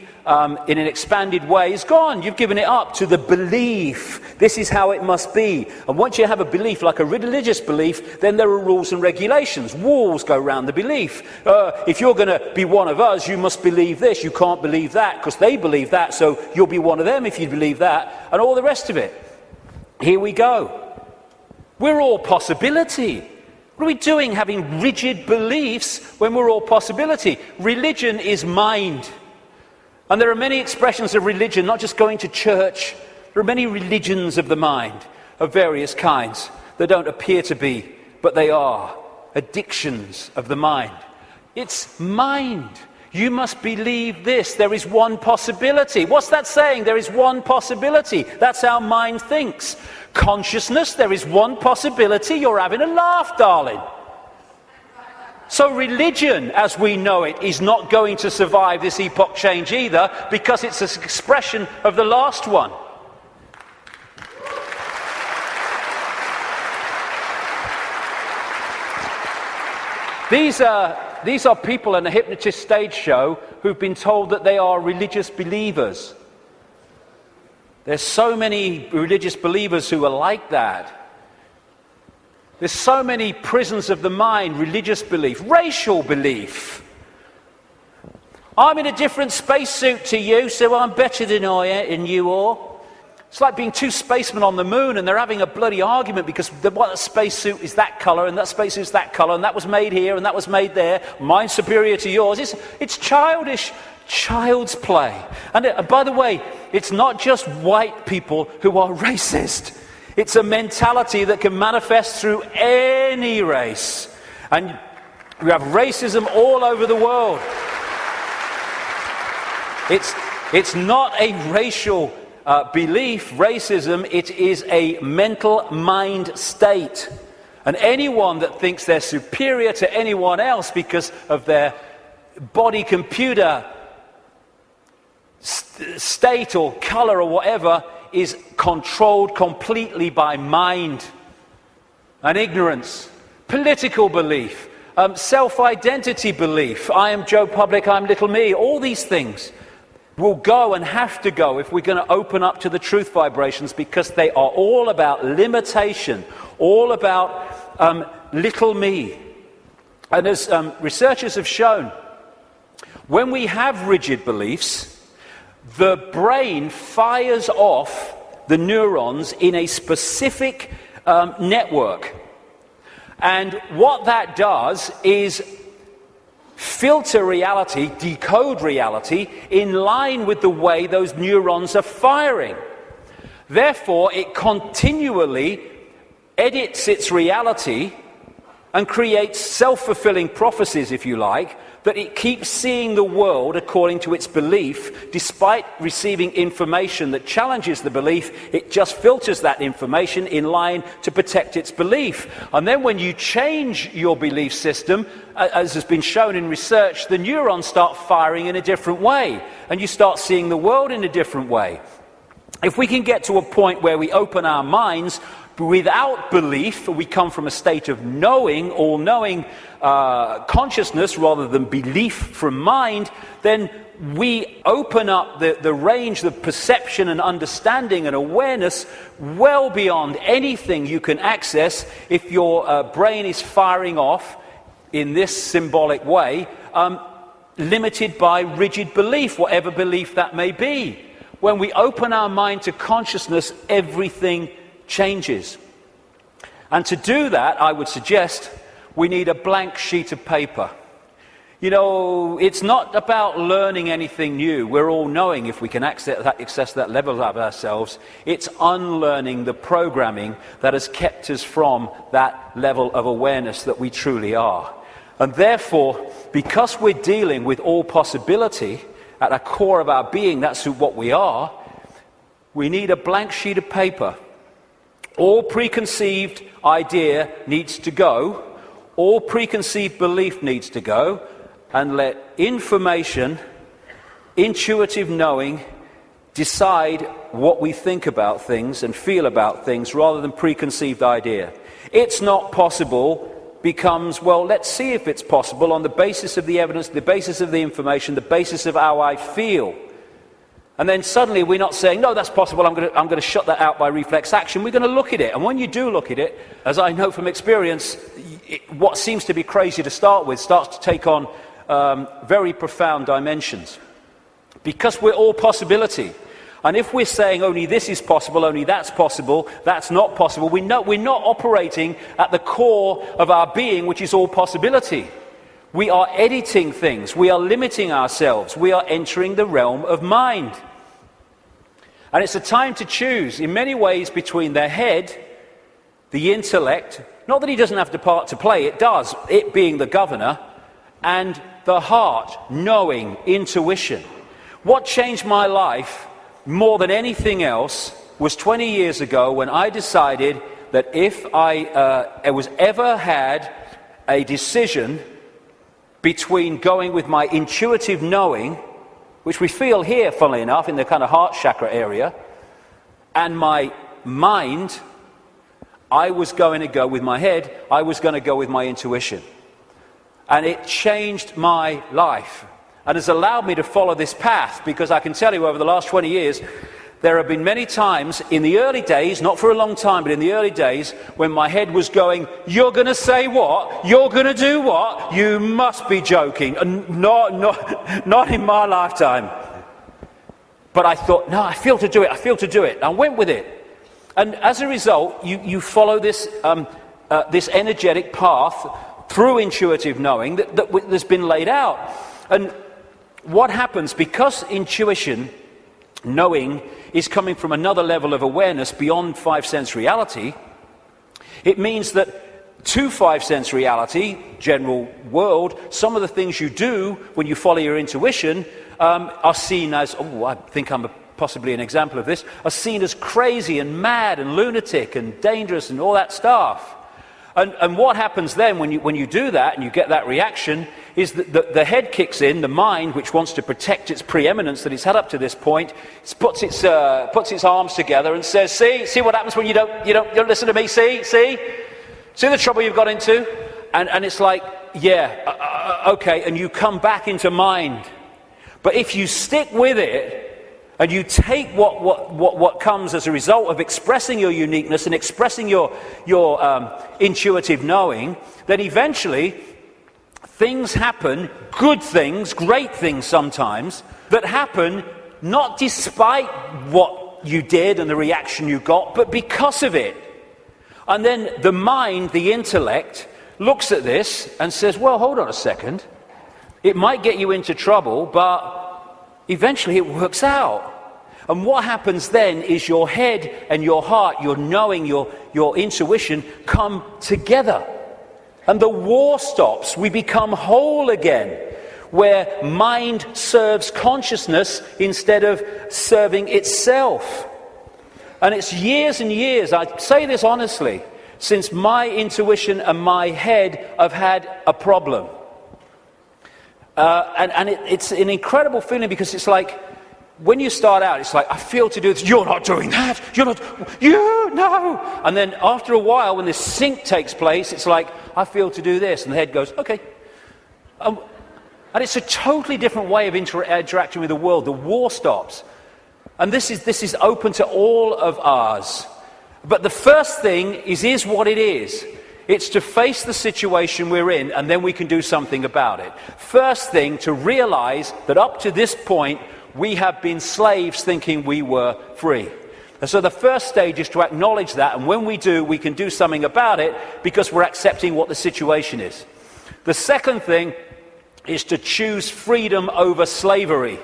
in an expanded way is gone. You've given it up to the belief. This is how it must be. And once you have a belief, like a religious belief, then there are rules and regulations. Walls go around the belief. If you're going to be one of us, you must believe this. You can't believe that because they believe that, so you'll be one of them if you believe that, and all the rest of it. Here we go. We're all possibility. What are we doing having rigid beliefs when we're all possibility? Religion is mind. And there are many expressions of religion, not just going to church. There are many religions of the mind of various kinds that don't appear to be, but they are addictions of the mind. It's mind. You must believe this. There is one possibility. What's that saying? There is one possibility. That's how mind thinks. Consciousness, there is one possibility. You're having a laugh, darling. So religion, as we know it, is not going to survive this epoch change either, because it's an expression of the last one. These are people in a hypnotist stage show who've been told that they are religious believers. There's so many religious believers who are like that. There's so many prisons of the mind, religious belief, racial belief. I'm in a different spacesuit to you, so I'm better than you are. It's like being two spacemen on the moon and they're having a bloody argument because one spacesuit is that colour and that spacesuit is that colour and that was made here and that was made there. Mine's superior to yours. It's childish, child's play. And by the way, it's not just white people who are racist. It's a mentality that can manifest through any race. And we have racism all over the world. It's not a racial belief, racism. It is a mental mind state. And anyone that thinks they're superior to anyone else because of their body computer state or colour or whatever is controlled completely by mind and ignorance, political belief, self-identity belief. I am Joe Public, I'm little me. All these things will go and have to go if we're going to open up to the truth vibrations, because they are all about limitation, all about little me. And as researchers have shown, when we have rigid beliefs, the brain fires off the neurons in a specific network. And what that does is filter reality, decode reality, in line with the way those neurons are firing. Therefore, it continually edits its reality and creates self-fulfilling prophecies, if you like, that it keeps seeing the world according to its belief. Despite receiving information that challenges the belief, it just filters that information in line to protect its belief. And then when you change your belief system, as has been shown in research, the neurons start firing in a different way, and you start seeing the world in a different way. If we can get to a point where we open our minds without belief, we come from a state of knowing, all-knowing consciousness rather than belief from mind, then we open up the range of perception and understanding and awareness well beyond anything you can access if your brain is firing off in this symbolic way, limited by rigid belief, whatever belief that may be. When we open our mind to consciousness, everything changes. And to do that, I would suggest we need a blank sheet of paper. You know, it's not about learning anything new. We're all knowing if we can access that level of ourselves. It's unlearning the programming that has kept us from that level of awareness that we truly are. And therefore, because we're dealing with all possibility at the core of our being, that's what we are, we need a blank sheet of paper. All preconceived idea needs to go. All preconceived belief needs to go. And let information, intuitive knowing, decide what we think about things and feel about things rather than preconceived idea. It's not possible becomes, well, let's see if it's possible on the basis of the evidence, the basis of the information, the basis of how I feel. And then suddenly we're not saying, no, that's possible, I'm going to shut that out by reflex action. We're going to look at it. And when you do look at it, as I know from experience, what seems to be crazy to start with starts to take on very profound dimensions. Because we're all possibility. And if we're saying only this is possible, only that's not possible, we're not operating at the core of our being, which is all possibility. We are editing things. We are limiting ourselves. We are entering the realm of mind. And it's a time to choose, in many ways, between the head, the intellect, not that he doesn't have the part to play, it does, it being the governor, and the heart, knowing, intuition. What changed my life more than anything else was 20 years ago when I decided that if I was ever had a decision between going with my intuitive knowing, which we feel here, funnily enough, in the kind of heart chakra area, and my mind, I was going to go with my head, I was going to go with my intuition. And it changed my life. And has allowed me to follow this path, because I can tell you over the last 20 years, there have been many times in the early days, not for a long time, but in the early days, when my head was going, you're going to say what? You're going to do what? You must be joking. Not in my lifetime. But I thought, no, I feel to do it. I went with it. And as a result, you follow this, this energetic path through intuitive knowing that's been laid out. And what happens, because intuition, knowing, is coming from another level of awareness beyond five-sense reality, it means that to five-sense reality, general world, some of the things you do when you follow your intuition are seen as, I think I'm possibly an example of this, are seen as crazy and mad and lunatic and dangerous and all that stuff. And what happens then when you do that and you get that reaction is that the head kicks in, the mind, which wants to protect its preeminence that it's had up to this point, puts its arms together and says, see what happens when you don't listen to me, see the trouble you've got into? And it's like, okay, and you come back into mind. But if you stick with it, and you take what comes as a result of expressing your uniqueness and expressing your intuitive knowing, then eventually things happen, good things, great things sometimes, that happen not despite what you did and the reaction you got, but because of it. And then the mind, the intellect, looks at this and says, well, hold on a second. It might get you into trouble, but eventually it works out. And what happens then is your head and your heart, your knowing, your intuition come together. And the war stops. We become whole again, where mind serves consciousness instead of serving itself. And it's years and years, I say this honestly, since my intuition and my head have had a problem. It's an incredible feeling, because it's like, when you start out, it's like, I feel to do this. You're not doing that. No. And then after a while, when this sync takes place, it's like, I feel to do this. And the head goes, okay. And it's a totally different way of interacting with the world. The war stops. And this is open to all of ours. But the first thing is what it is. It's to face the situation we're in, and then we can do something about it. First thing, to realize that up to this point, we have been slaves thinking we were free. And so the first stage is to acknowledge that, and when we do, we can do something about it because we're accepting what the situation is. The second thing is to choose freedom over slavery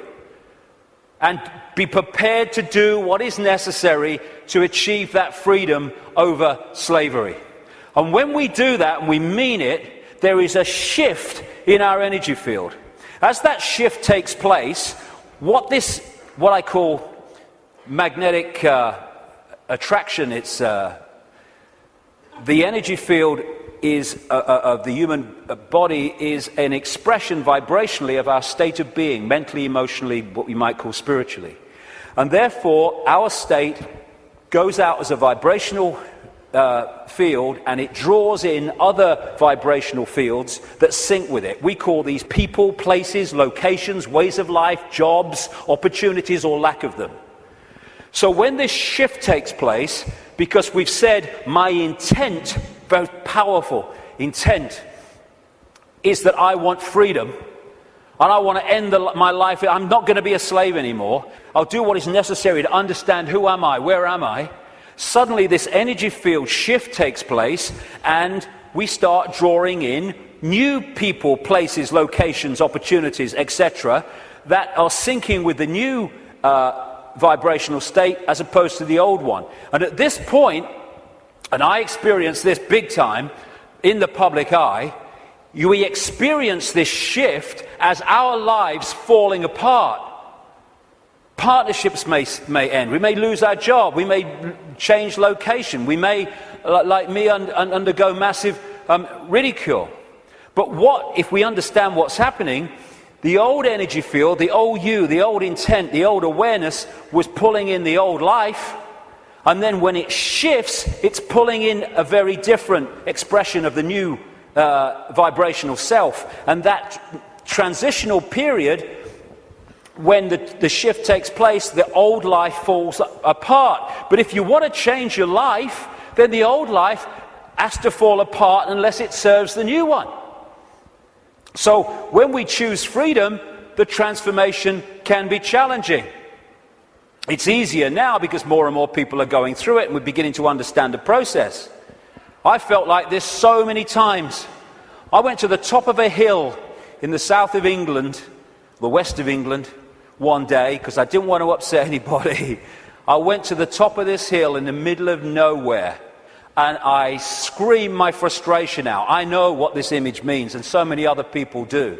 and be prepared to do what is necessary to achieve that freedom over slavery. And when we do that and we mean it, there is a shift in our energy field. As that shift takes place, what I call magnetic attraction, it's the energy field of the human body is an expression vibrationally of our state of being, mentally, emotionally, what we might call spiritually. And therefore, our state goes out as a vibrational field, and it draws in other vibrational fields that sync with it. We call these people, places, locations, ways of life, jobs, opportunities, or lack of them. So when this shift takes place, because we've said my intent, very powerful intent, is that I want freedom, and I want to end my life. I'm not going to be a slave anymore. I'll do what is necessary to understand who am I, where am I. Suddenly this energy field shift takes place, and we start drawing in new people, places, locations, opportunities, etc., that are syncing with the new vibrational state as opposed to the old one. And at this point, and I experienced this big time in the public eye, we experience this shift as our lives falling apart. Partnerships may end. We may lose our job. We may change location. We may, like me, undergo massive ridicule. But what if we understand what's happening? The old energy field, the old you, the old intent, the old awareness was pulling in the old life. And then when it shifts, it's pulling in a very different expression of the new vibrational self. And that transitional period, when the shift takes place, the old life falls apart. But if you want to change your life, then the old life has to fall apart unless it serves the new one. So when we choose freedom, the transformation can be challenging. It's easier now because more and more people are going through it and we're beginning to understand the process. I felt like this so many times. I went to the top of a hill in the south of England, the west of England, one day because I didn't want to upset anybody. I went to the top of this hill in the middle of nowhere and I screamed my frustration out. I know what this image means, and so many other people do.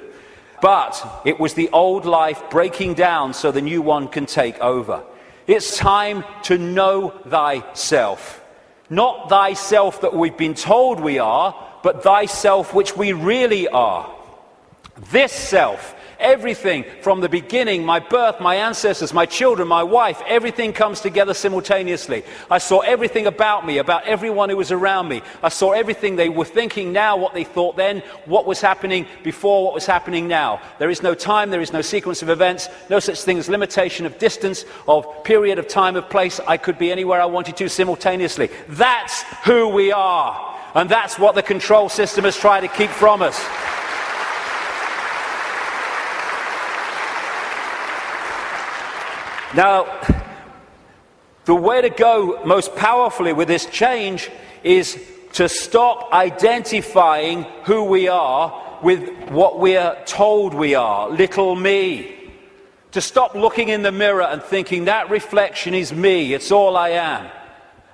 But it was the old life breaking down so the new one can take over. It's time to know thyself. Not thyself that we've been told we are, but thyself which we really are. This self, everything from the beginning, my birth, my ancestors, my children, my wife, everything comes together simultaneously. I saw everything about me, about everyone who was around me. I saw everything they were thinking now, what they thought then, what was happening before, what was happening now. There is no time, there is no sequence of events, no such thing as limitation of distance, of period of time, of place. I could be anywhere I wanted to simultaneously. That's who we are. And that's what the control system has tried to keep from us. Now, the way to go most powerfully with this change is to stop identifying who we are with what we are told we are, little me. To stop looking in the mirror and thinking that reflection is me, it's all I am.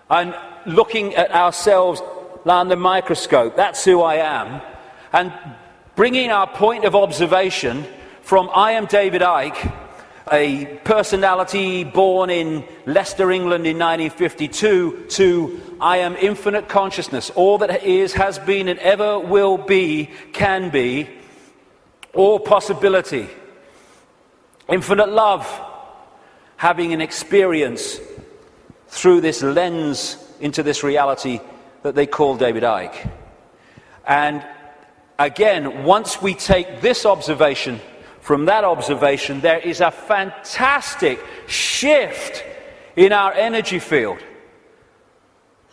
And looking at ourselves under the microscope, that's who I am. And bringing our point of observation from I am David Icke, a personality born in Leicester, England in 1952, to I am infinite consciousness, all that is, has been, and ever will be, can be, all possibility. Infinite love, having an experience through this lens into this reality that they call David Icke. And again, once we take this observation from that observation, there is a fantastic shift in our energy field.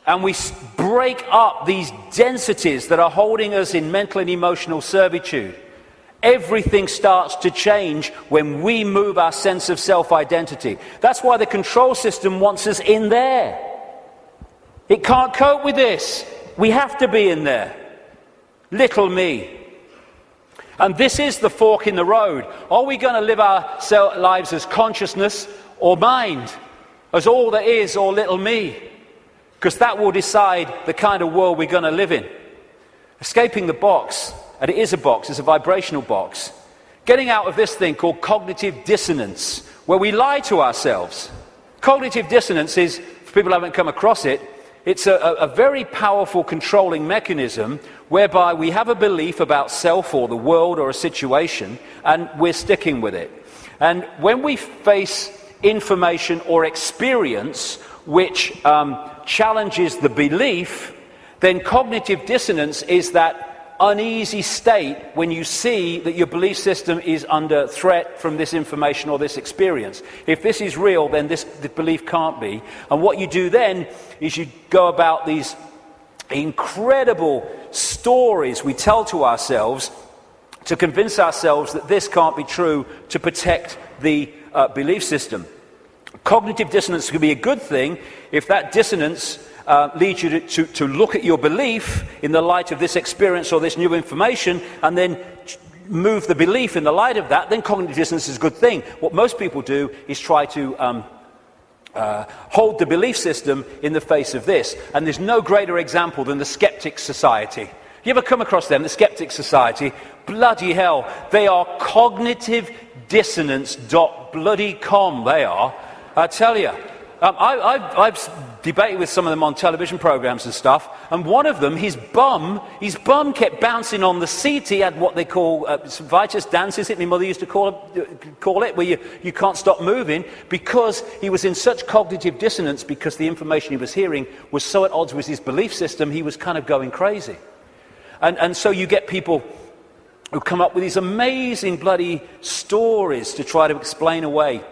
And we break up these densities that are holding us in mental and emotional servitude. Everything starts to change when we move our sense of self-identity. That's why the control system wants us in there. It can't cope with this. We have to be in there. Little me. And this is the fork in the road. Are we going to live our lives as consciousness or mind? As all there is or little me? Because that will decide the kind of world we're going to live in. Escaping the box, and it is a box, it's a vibrational box. Getting out of this thing called cognitive dissonance, where we lie to ourselves. Cognitive dissonance is, if people haven't come across it, it's a very powerful controlling mechanism whereby we have a belief about self or the world or a situation and we're sticking with it. And when we face information or experience which challenges the belief, then cognitive dissonance is that uneasy state when you see that your belief system is under threat from this information or this experience. If this is real, then the belief can't be. And what you do then is you go about these incredible stories we tell to ourselves to convince ourselves that this can't be true, to protect the belief system. Cognitive dissonance could be a good thing if that dissonance leads you to look at your belief in the light of this experience or this new information, and then move the belief in the light of that. Then cognitive dissonance is a good thing. What most people do is try to hold the belief system in the face of this. And there's no greater example than the Skeptics Society. You ever come across them, the Skeptics Society? Bloody hell, they are cognitive dissonance.com, they are. I tell you. I've debated with some of them on television programs and stuff, and one of them, his bum kept bouncing on the seat. He had what they call Vitus dance, is it? My mother used to call it, where you can't stop moving, because he was in such cognitive dissonance, because the information he was hearing was so at odds with his belief system, he was kind of going crazy. And so you get people who come up with these amazing bloody stories to try to explain away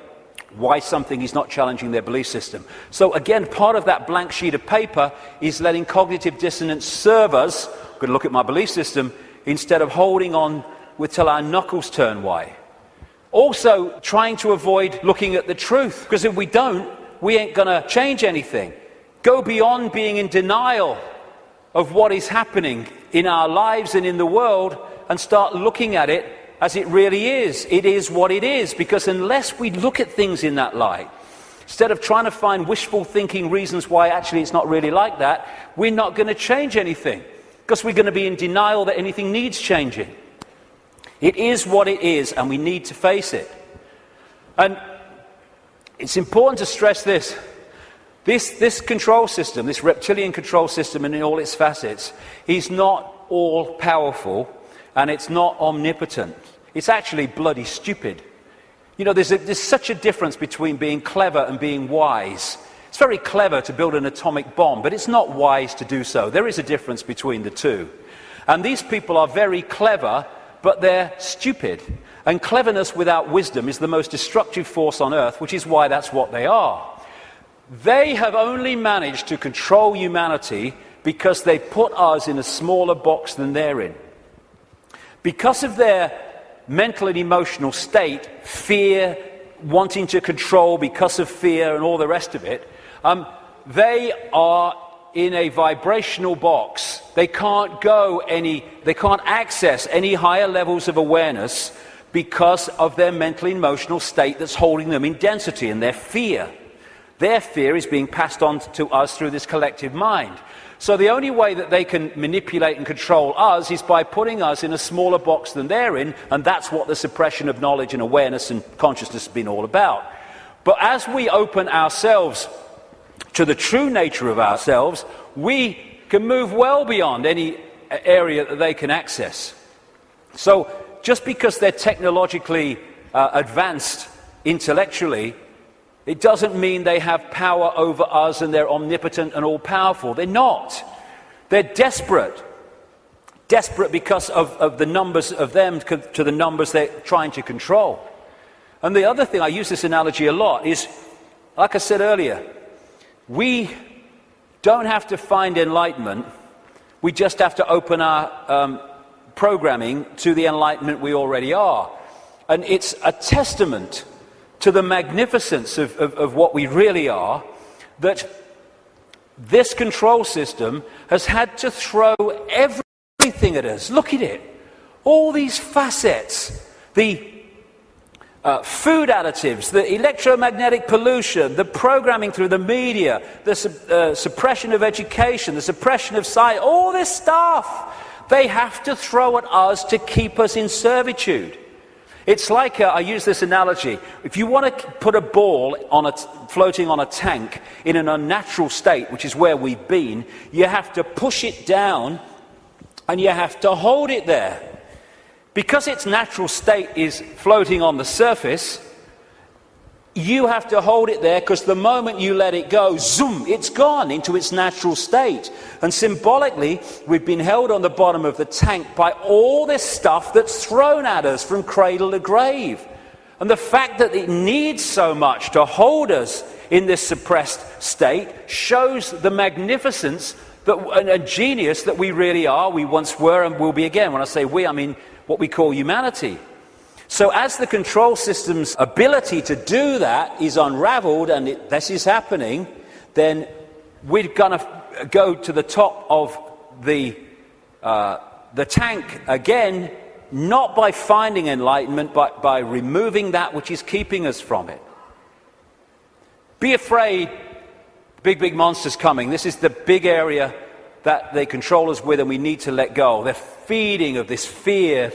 why something is not challenging their belief system. So again, part of that blank sheet of paper is letting cognitive dissonance serve us. I'm going to look at my belief system instead of holding on till our knuckles turn white. Also, trying to avoid looking at the truth, because if we don't, we ain't going to change anything. Go beyond being in denial of what is happening in our lives and in the world, and start looking at it as it really is. It is what it is, because unless we look at things in that light, instead of trying to find wishful thinking reasons why actually it's not really like that, we're not going to change anything, because we're going to be in denial that anything needs changing. It is what it is, and we need to face it. And it's important to stress this. This control system, this reptilian control system in all its facets, is not all-powerful, and it's not omnipotent. It's actually bloody stupid. You know, there's such a difference between being clever and being wise. It's very clever to build an atomic bomb, but it's not wise to do so. There is a difference between the two. And these people are very clever, but they're stupid. And cleverness without wisdom is the most destructive force on earth, which is why that's what they are. They have only managed to control humanity because they put us in a smaller box than they're in. Because of their mental and emotional state, fear, wanting to control because of fear and all the rest of it, they are in a vibrational box. They can't access any higher levels of awareness because of their mental and emotional state that's holding them in density, and their fear. Their fear is being passed on to us through this collective mind. So the only way that they can manipulate and control us is by putting us in a smaller box than they're in, and that's what the suppression of knowledge and awareness and consciousness has been all about. But as we open ourselves to the true nature of ourselves, we can move well beyond any area that they can access. So just because they're technologically advanced intellectually, it doesn't mean they have power over us and they're omnipotent and all-powerful. They're not. They're desperate. Desperate because of the numbers of them to the numbers they're trying to control. And the other thing, I use this analogy a lot, is, like I said earlier, we don't have to find enlightenment. We just have to open our programming to the enlightenment we already are. And it's a testament to the magnificence of what we really are, that this control system has had to throw everything at us. Look at it. All these facets. The food additives, the electromagnetic pollution, the programming through the media, the suppression of education, the suppression of science, all this stuff. They have to throw at us to keep us in servitude. It's like, I use this analogy, if you want to put a ball floating on a tank in an unnatural state, which is where we've been, you have to push it down and you have to hold it there. Because its natural state is floating on the surface, you have to hold it there, because the moment you let it go, zoom, it's gone into its natural state. And symbolically, we've been held on the bottom of the tank by all this stuff that's thrown at us from cradle to grave. And the fact that it needs so much to hold us in this suppressed state shows the magnificence and genius that we really are, we once were and will be again. When I say we, I mean what we call humanity. So as the control system's ability to do that is unraveled, and this is happening, then we're going to go to the top of the tank again, not by finding enlightenment, but by removing that which is keeping us from it. Be afraid, big monsters coming. This is the big area that they control us with, and we need to let go. They're feeding of this fear.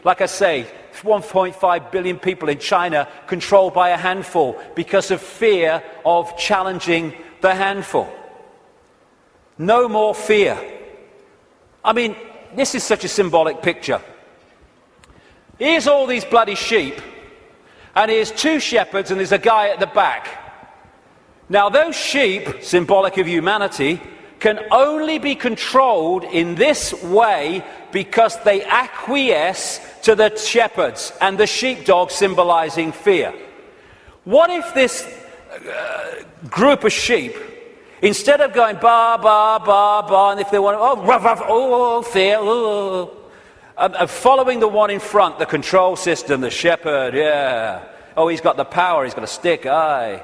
Like I say, 1.5 billion people in China controlled by a handful because of fear of challenging the handful. No more fear. I mean, this is such a symbolic picture. Here's all these bloody sheep, and here's two shepherds, and there's a guy at the back. Now, those sheep, symbolic of humanity, can only be controlled in this way because they acquiesce to the shepherds and the sheepdog symbolizing fear. What if this group of sheep, instead of going ba, ba, ba, ba, and if they want to, oh, ruff, ruff, oh, fear, oh, following the one in front, the control system, the shepherd, yeah, oh, he's got the power, he's got a stick, aye.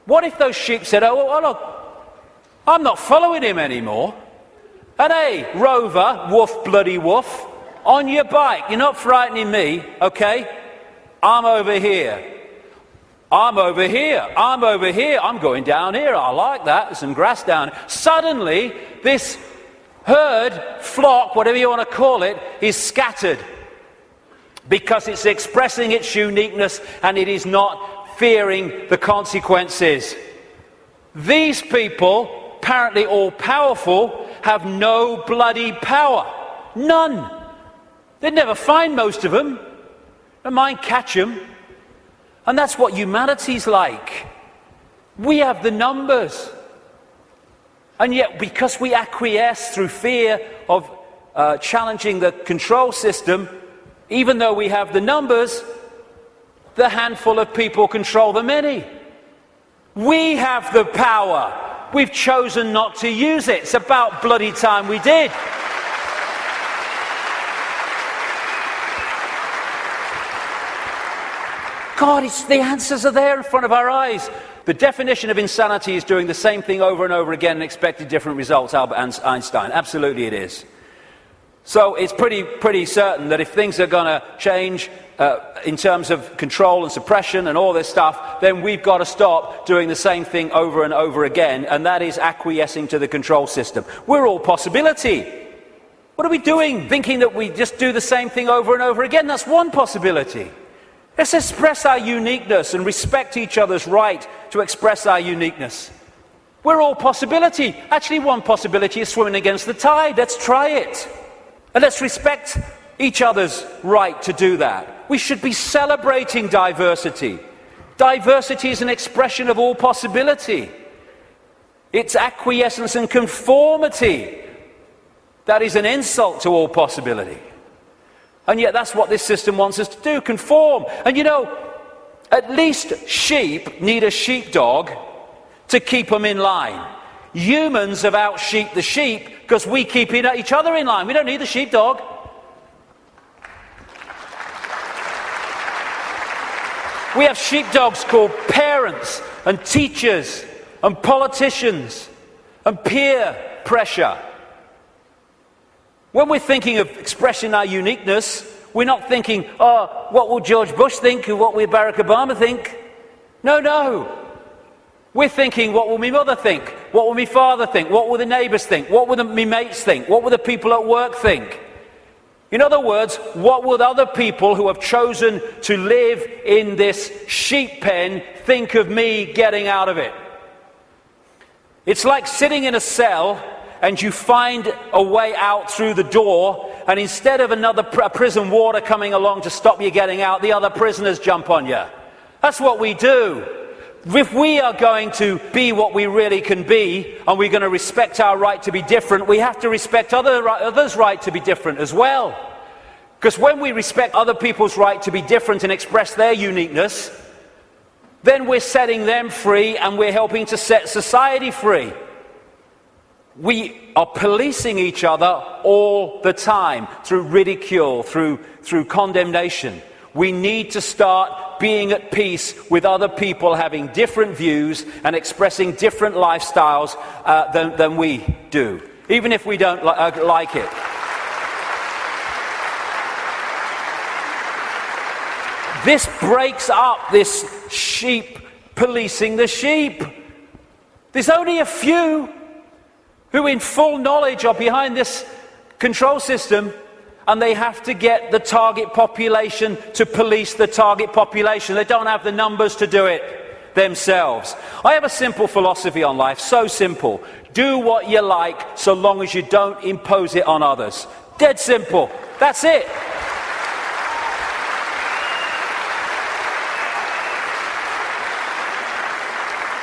What if those sheep said, oh, look, I'm not following him anymore. And hey, Rover, woof, bloody woof, on your bike. You're not frightening me, okay? I'm over here. I'm over here. I'm over here. I'm going down here. I like that. There's some grass down here. Suddenly, this herd, flock, whatever you want to call it, is scattered. Because it's expressing its uniqueness and it is not fearing the consequences. These people, apparently all powerful, have no bloody power. None. They'd never find most of them. Don't mind catch them. And that's what humanity's like. We have the numbers. And yet, because we acquiesce through fear of challenging the control system, even though we have the numbers, the handful of people control the many. We have the power. We've chosen not to use it. It's about bloody time we did. God, the answers are there in front of our eyes. The definition of insanity is doing the same thing over and over again and expecting different results, Albert Einstein. Absolutely it is. So it's pretty certain that if things are going to change in terms of control and suppression and all this stuff, then we've got to stop doing the same thing over and over again, and that is acquiescing to the control system. We're all possibility. What are we doing? Thinking that we just do the same thing over and over again? That's one possibility. Let's express our uniqueness and respect each other's right to express our uniqueness. We're all possibility. Actually, one possibility is swimming against the tide. Let's try it. And let's respect each other's right to do that. We should be celebrating diversity. Diversity is an expression of all possibility. It's acquiescence and conformity that is an insult to all possibility. And yet that's what this system wants us to do, conform. And you know, at least sheep need a sheepdog to keep them in line. Humans have out-sheeped the sheep because we keep each other in line. We don't need the sheepdog. We have sheepdogs called parents and teachers and politicians and peer pressure. When we're thinking of expressing our uniqueness, we're not thinking, oh, what will George Bush think or what will Barack Obama think? No. We're thinking, what will my mother think? What will my father think? What will the neighbours think? What will my mates think? What will the people at work think? In other words, what will other people who have chosen to live in this sheep pen think of me getting out of it? It's like sitting in a cell and you find a way out through the door, and instead of another prison warder coming along to stop you getting out, the other prisoners jump on you. That's what we do. If we are going to be what we really can be, and we're going to respect our right to be different, we have to respect others' right to be different as well. Because when we respect other people's right to be different and express their uniqueness, then we're setting them free and we're helping to set society free. We are policing each other all the time through ridicule, through condemnation. We need to start being at peace with other people having different views and expressing different lifestyles than we do, even if we don't like it. This breaks up this sheep policing the sheep. There's only a few who in full knowledge are behind this control system, and they have to get the target population to police the target population. They don't have the numbers to do it themselves. I have a simple philosophy on life, so simple. Do what you like so long as you don't impose it on others. Dead simple. That's it.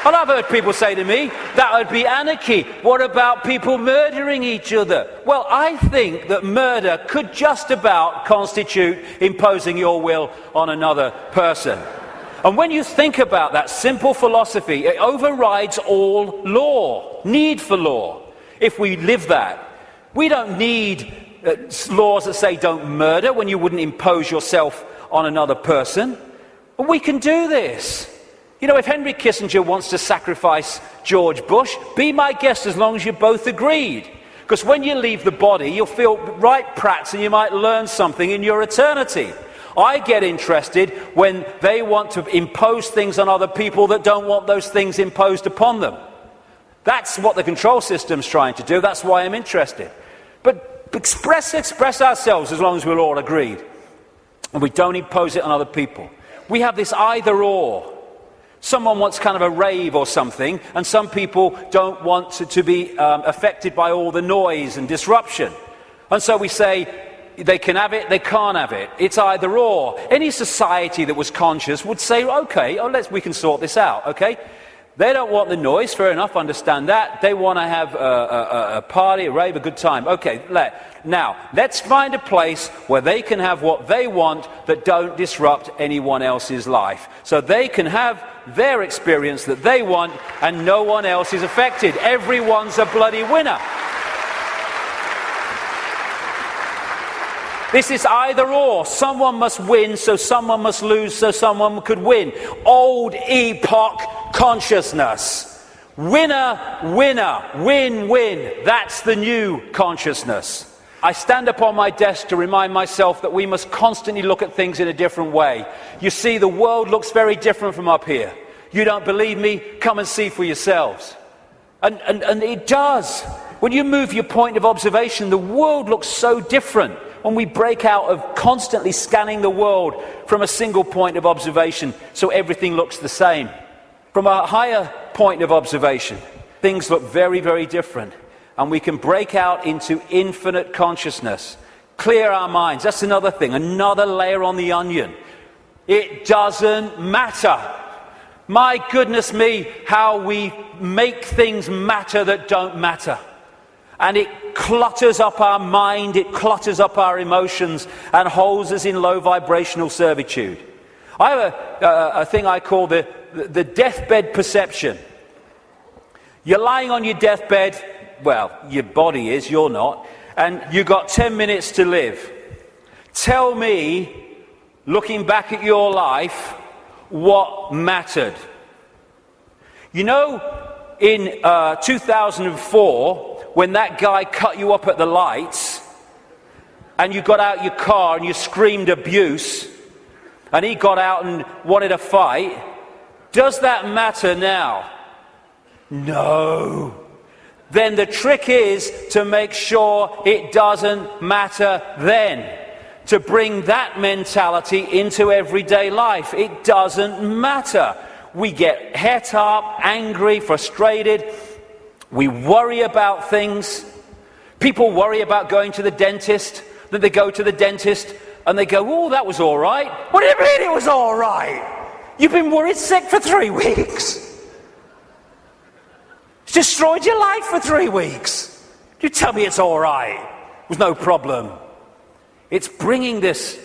And I've heard people say to me, that would be anarchy. What about people murdering each other? Well, I think that murder could just about constitute imposing your will on another person. And when you think about that simple philosophy, it overrides all law, need for law, if we live that. We don't need laws that say don't murder when you wouldn't impose yourself on another person. But we can do this. You know, if Henry Kissinger wants to sacrifice George Bush, be my guest as long as you both agreed. Because when you leave the body, you'll feel right prats and you might learn something in your eternity. I get interested when they want to impose things on other people that don't want those things imposed upon them. That's what the control system's trying to do. That's why I'm interested. But express ourselves as long as we're all agreed. And we don't impose it on other people. We have this either or. Someone wants kind of a rave or something, and some people don't want to be affected by all the noise and disruption. And so we say, they can have it, they can't have it. It's either or. Any society that was conscious would say, okay, we can sort this out, okay? They don't want the noise, fair enough, understand that. They want to have a party, a rave, a good time. Okay, now, let's find a place where they can have what they want that don't disrupt anyone else's life. So they can have their experience that they want and no one else is affected. Everyone's a bloody winner. This is either or. Someone must win, so someone must lose, so someone could win. Old epoch consciousness. Winner, winner, win, win. That's the new consciousness. I stand upon my desk to remind myself that we must constantly look at things in a different way. You see, the world looks very different from up here. You don't believe me? Come and see for yourselves. And it does. When you move your point of observation, the world looks so different. When we break out of constantly scanning the world from a single point of observation, so everything looks the same. From a higher point of observation, things look very, very different. And we can break out into infinite consciousness. Clear our minds. That's another thing, another layer on the onion. It doesn't matter. My goodness me, how we make things matter that don't matter. And it clutters up our mind, it clutters up our emotions, and holds us in low vibrational servitude. I have a thing I call the deathbed perception. You're lying on your deathbed, well, your body is, you're not, and you've got 10 minutes to live. Tell me, looking back at your life, what mattered. You know, in 2004, when that guy cut you up at the lights, and you got out your car and you screamed abuse, and he got out and wanted a fight, does that matter now? No. Then the trick is to make sure it doesn't matter then. To bring that mentality into everyday life. It doesn't matter. We get het up, angry, frustrated. We worry about things. People worry about going to the dentist. Then they go to the dentist and they go, oh, that was all right. What do you mean it was all right? You've been worried sick for 3 weeks. It's destroyed your life for 3 weeks. You tell me it's all right. There's no problem. It's bringing this.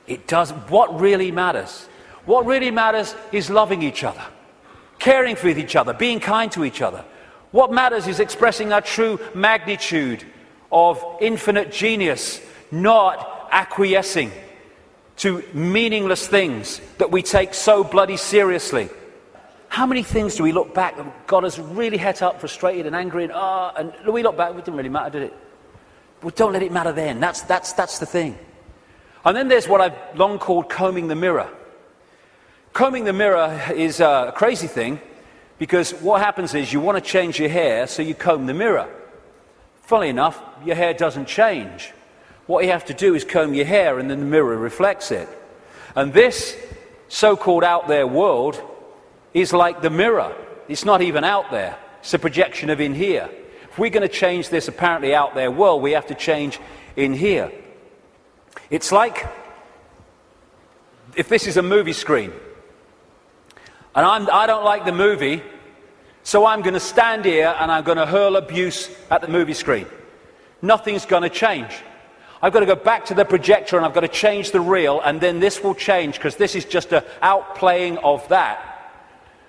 It does. What really matters? What really matters is loving each other, caring for each other, being kind to each other. What matters is expressing our true magnitude of infinite genius, not acquiescing to meaningless things that we take so bloody seriously. How many things do we look back that got us really het up, frustrated and angry, and we look back, it didn't really matter, did it? Well, don't let it matter then. That's the thing. And then there's what I've long called combing the mirror. Combing the mirror is a crazy thing, because what happens is you want to change your hair, so you comb the mirror. Funnily enough, your hair doesn't change. What you have to do is comb your hair, and then the mirror reflects it. And this so-called out there world is like the mirror. It's not even out there. It's a projection of in here. If we're going to change this apparently out there world, we have to change in here. It's like if this is a movie screen, and I don't like the movie, so I'm going to stand here and I'm going to hurl abuse at the movie screen. Nothing's going to change. I've got to go back to the projector and I've got to change the reel, and then this will change, because this is just an outplaying of that.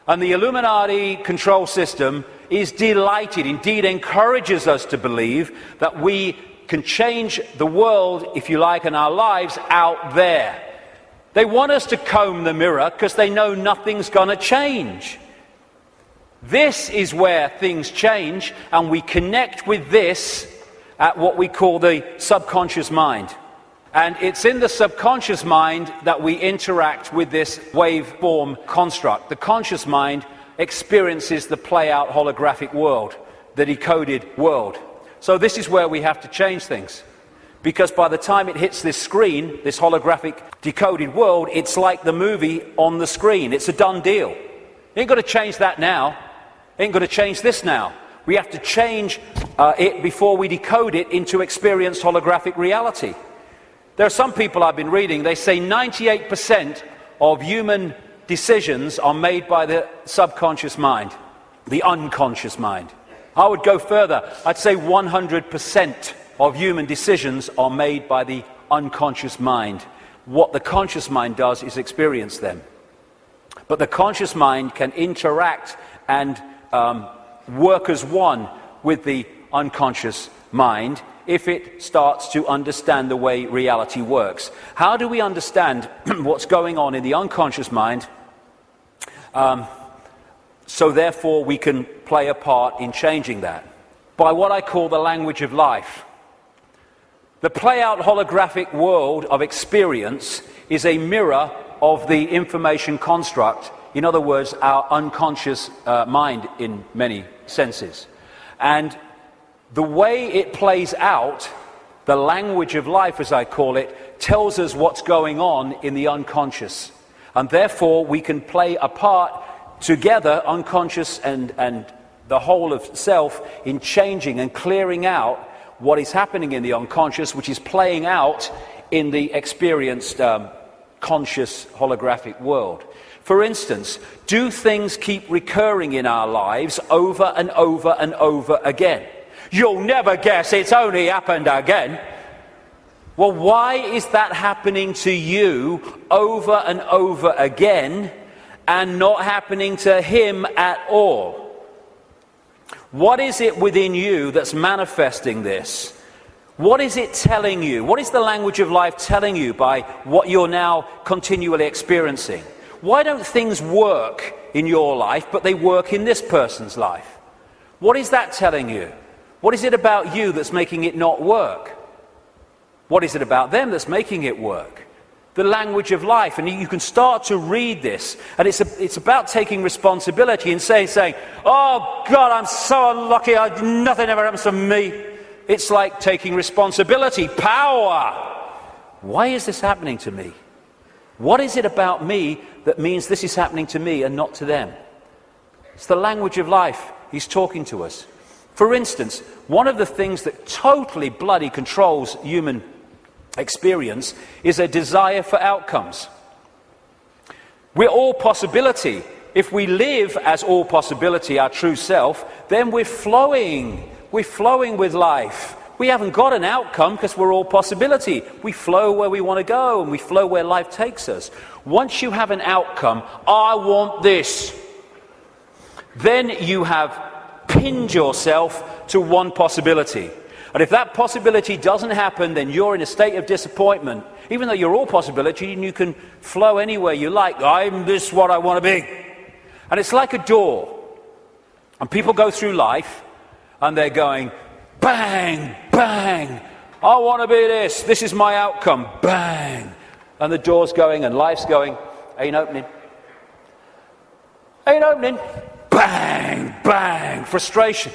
And the Illuminati control system is delighted, indeed encourages us to believe that we can change the world, if you like, and our lives out there. They want us to comb the mirror because they know nothing's going to change. This is where things change, and we connect with this at what we call the subconscious mind. And it's in the subconscious mind that we interact with this waveform construct. The conscious mind experiences the play-out holographic world, the decoded world. So this is where we have to change things. Because by the time it hits this screen, this holographic decoded world, it's like the movie on the screen. It's a done deal. You ain't got to change that now. You ain't got to change this now. We have to change it before we decode it into experienced holographic reality. There are some people I've been reading, they say 98% of human decisions are made by the subconscious mind, the unconscious mind. I would go further. I'd say 100% of human decisions are made by the unconscious mind. What the conscious mind does is experience them. But the conscious mind can interact and work as one with the unconscious mind if it starts to understand the way reality works. How do we understand what's going on in the unconscious mind, so therefore we can play a part in changing that? By what I call the language of life. The play-out holographic world of experience is a mirror of the information construct, in other words, our unconscious mind in many senses. And the way it plays out, the language of life, as I call it, tells us what's going on in the unconscious. And therefore, we can play a part together, unconscious and the whole of self, in changing and clearing out what is happening in the unconscious, which is playing out in the experienced conscious holographic world. For instance, do things keep recurring in our lives over and over and over again? You'll never guess it's only happened again. Well, why is that happening to you over and over again and not happening to him at all? What is it within you that's manifesting this? What is it telling you? What is the language of life telling you by what you're now continually experiencing? Why don't things work in your life, but they work in this person's life? What is that telling you? What is it about you that's making it not work? What is it about them that's making it work? The language of life. And you can start to read this. And it's about taking responsibility and saying, oh God, I'm so unlucky, nothing ever happens to me. It's like taking responsibility, power. Why is this happening to me? What is it about me that means this is happening to me and not to them? It's the language of life. He's talking to us. For instance, one of the things that totally bloody controls human experience is a desire for outcomes. We're all possibility. If we live as all possibility, our true self, then we're flowing. We're flowing with life. We haven't got an outcome because we're all possibility. We flow where we want to go and we flow where life takes us. Once you have an outcome, I want this, then you have pinned yourself to one possibility. And if that possibility doesn't happen, then you're in a state of disappointment. Even though you're all possibility and you can flow anywhere you like. I'm this what I want to be. And it's like a door. And people go through life and they're going, bang, bang. I want to be this. This is my outcome. Bang. And the door's going and life's going, ain't opening. Ain't opening. Bang, bang. Frustration.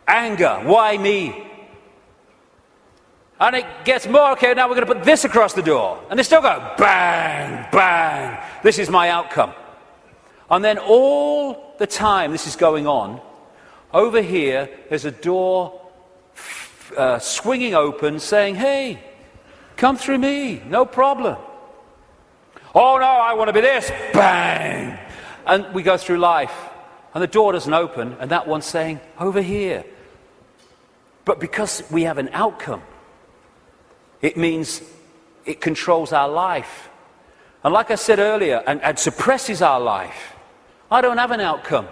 Anger. Why me? And it gets more, okay, now we're going to put this across the door. And they still go, bang, bang. This is my outcome. And then all the time this is going on, over here there's a door swinging open saying, hey, come through me, no problem. Oh no, I want to be this, bang. And we go through life and the door doesn't open and that one's saying, over here. But because we have an outcome, it means it controls our life. And like I said earlier, and suppresses our life. I don't have an outcome.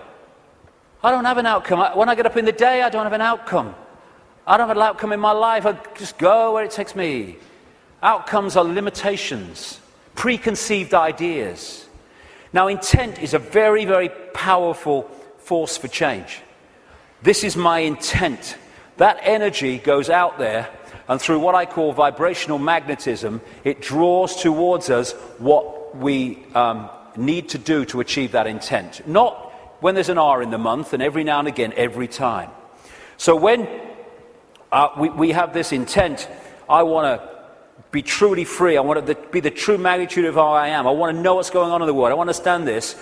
I don't have an outcome. When I get up in the day, I don't have an outcome. I don't have an outcome in my life. I just go where it takes me. Outcomes are limitations, preconceived ideas. Now, intent is a very, very powerful force for change. This is my intent. That energy goes out there, and through what I call vibrational magnetism, it draws towards us what we need to do to achieve that intent. Not when there's an R in the month, and every now and again, every time. So when we have this intent, I want to be truly free. I want it to be the true magnitude of how I am. I want to know what's going on in the world. I want to understand this.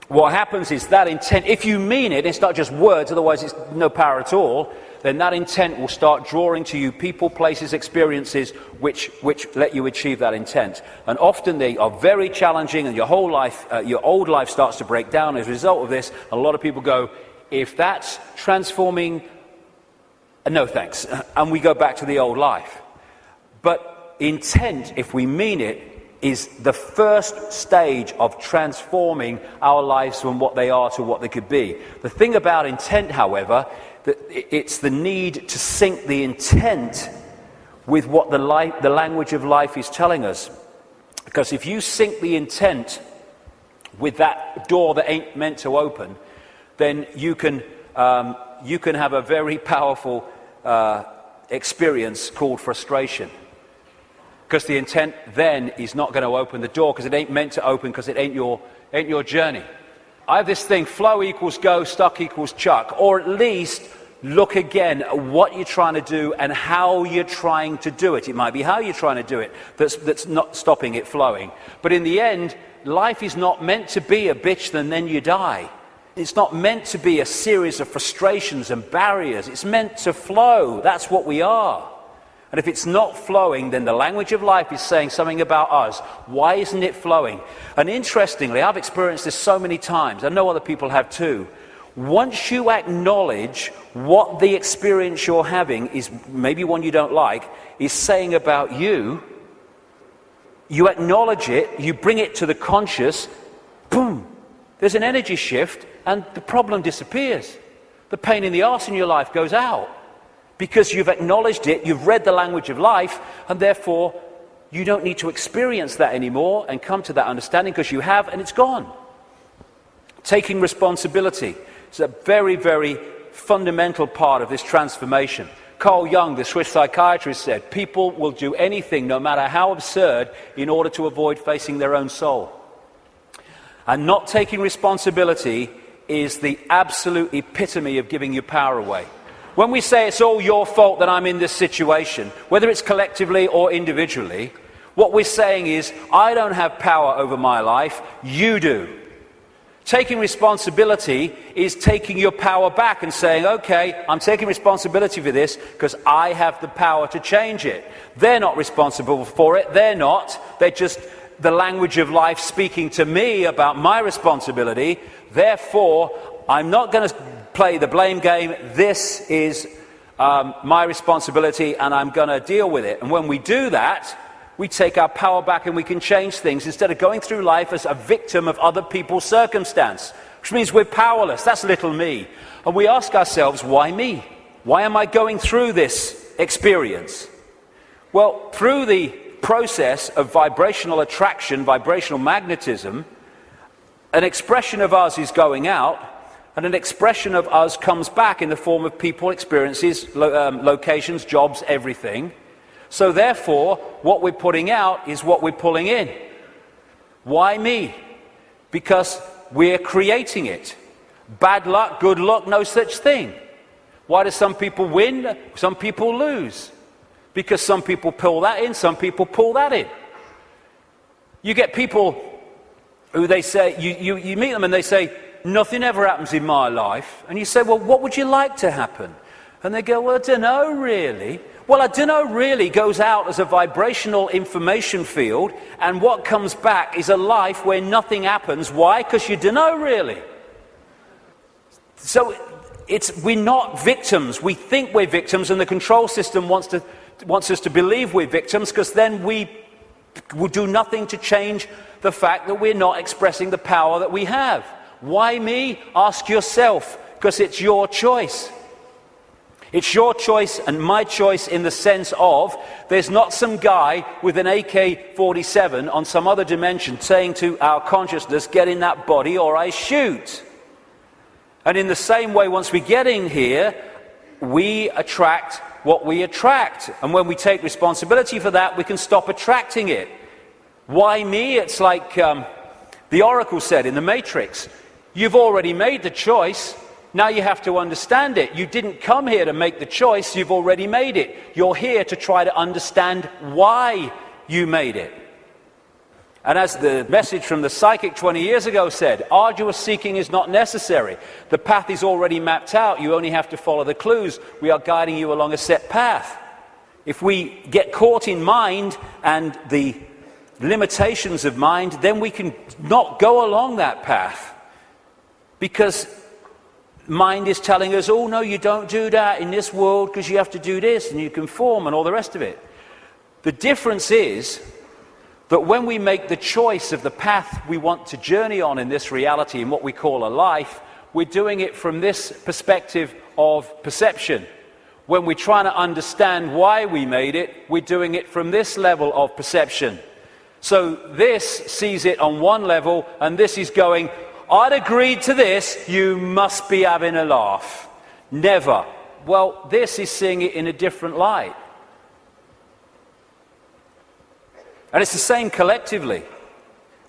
What happens is that intent, if you mean it, it's not just words, otherwise it's no power at all, then that intent will start drawing to you people, places, experiences which let you achieve that intent. And often they are very challenging, and your whole life, your old life starts to break down as a result of this. A lot of people go, if that's transforming, no thanks. And we go back to the old life. But intent, if we mean it, is the first stage of transforming our lives from what they are to what they could be. The thing about intent, however, that it's the need to sync the intent with what the language of life is telling us. Because if you sync the intent with that door that ain't meant to open, then you can have a very powerful experience called frustration. Because the intent then is not going to open the door, because it ain't meant to open, because it ain't your journey. I have this thing, flow equals go, stuck equals chuck. Or at least look again at what you're trying to do and how you're trying to do it. It might be how you're trying to do it that's not stopping it flowing. But in the end, life is not meant to be a bitch and then you die. It's not meant to be a series of frustrations and barriers. It's meant to flow. That's what we are. And if it's not flowing, then the language of life is saying something about us. Why isn't it flowing? And interestingly, I've experienced this so many times. I know other people have too. Once you acknowledge what the experience you're having is, maybe one you don't like, is saying about you, you acknowledge it, you bring it to the conscious, boom, there's an energy shift and the problem disappears. The pain in the arse in your life goes out. Because you've acknowledged it, you've read the language of life, and therefore you don't need to experience that anymore and come to that understanding, because you have, and it's gone. Taking responsibility is a very, very fundamental part of this transformation. Carl Jung, the Swiss psychiatrist, said, people will do anything, no matter how absurd, in order to avoid facing their own soul. And not taking responsibility is the absolute epitome of giving your power away. When we say it's all your fault that I'm in this situation, whether it's collectively or individually, what we're saying is, I don't have power over my life, you do. Taking responsibility is taking your power back and saying, okay, I'm taking responsibility for this because I have the power to change it. They're not responsible for it, they're not. They're just the language of life speaking to me about my responsibility. Therefore, I'm not going to play the blame game. This is my responsibility, and I'm going to deal with it. And when we do that, we take our power back and we can change things instead of going through life as a victim of other people's circumstance, which means we're powerless. That's little me. And we ask ourselves, why me? Why am I going through this experience? Well, through the process of vibrational attraction, vibrational magnetism, an expression of us is going out, and an expression of us comes back in the form of people, experiences, locations, jobs, everything. So therefore, what we're putting out is what we're pulling in. Why me? Because we're creating it. Bad luck, good luck, no such thing. Why do some people win, some people lose? Because some people pull that in, some people pull that in. You get people who they say, you meet them and they say, nothing ever happens in my life. And you say, well, what would you like to happen? And they go, well, I don't know really. Well, I don't know really goes out as a vibrational information field, and what comes back is a life where nothing happens. Why? Because you don't know really. So we're not victims. We think we're victims, and the control system wants us to believe we're victims, because then we will do nothing to change the fact that we're not expressing the power that we have. Why me? Ask yourself, because it's your choice. It's your choice and my choice in the sense of there's not some guy with an AK-47 on some other dimension saying to our consciousness, get in that body or I shoot. And in the same way, once we get in here, we attract what we attract. And when we take responsibility for that, we can stop attracting it. Why me? It's like the Oracle said in the Matrix. You've already made the choice. Now you have to understand it. You didn't come here to make the choice. You've already made it. You're here to try to understand why you made it. And as the message from the psychic 20 years ago said, arduous seeking is not necessary. The path is already mapped out. You only have to follow the clues. We are guiding you along a set path. If we get caught in mind and the limitations of mind, then we can not go along that path. Because mind is telling us, oh no, you don't do that in this world because you have to do this and you conform and all the rest of it. The difference is that when we make the choice of the path we want to journey on in this reality, in what we call a life, we're doing it from this perspective of perception. When we're trying to understand why we made it, we're doing it from this level of perception. So this sees it on one level, and this is going, I'd agreed to this, you must be having a laugh. Never. Well, this is seeing it in a different light. And it's the same collectively.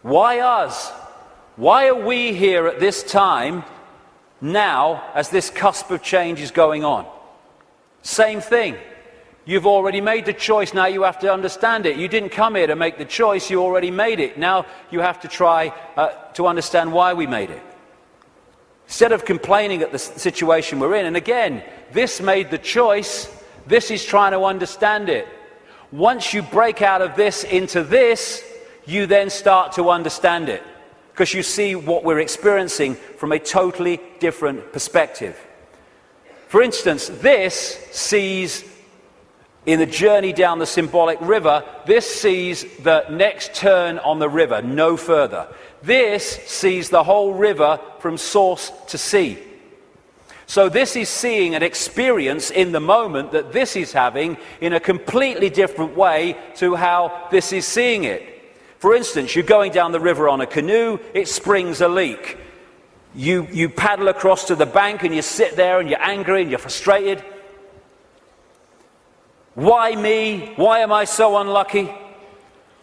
Why us? Why are we here at this time, now, as this cusp of change is going on? Same thing. You've already made the choice, now you have to understand it. You didn't come here to make the choice, you already made it. Now you have to try to understand why we made it. Instead of complaining at the situation we're in, and again, this made the choice, this is trying to understand it. Once you break out of this into this, you then start to understand it. Because you see what we're experiencing from a totally different perspective. For instance, this sees, in the journey down the symbolic river, this sees the next turn on the river, no further. This sees the whole river from source to sea. So this is seeing an experience in the moment that this is having in a completely different way to how this is seeing it. For instance, you're going down the river on a canoe, it springs a leak. You paddle across to the bank and you sit there and you're angry and you're frustrated. Why me? Why am I so unlucky?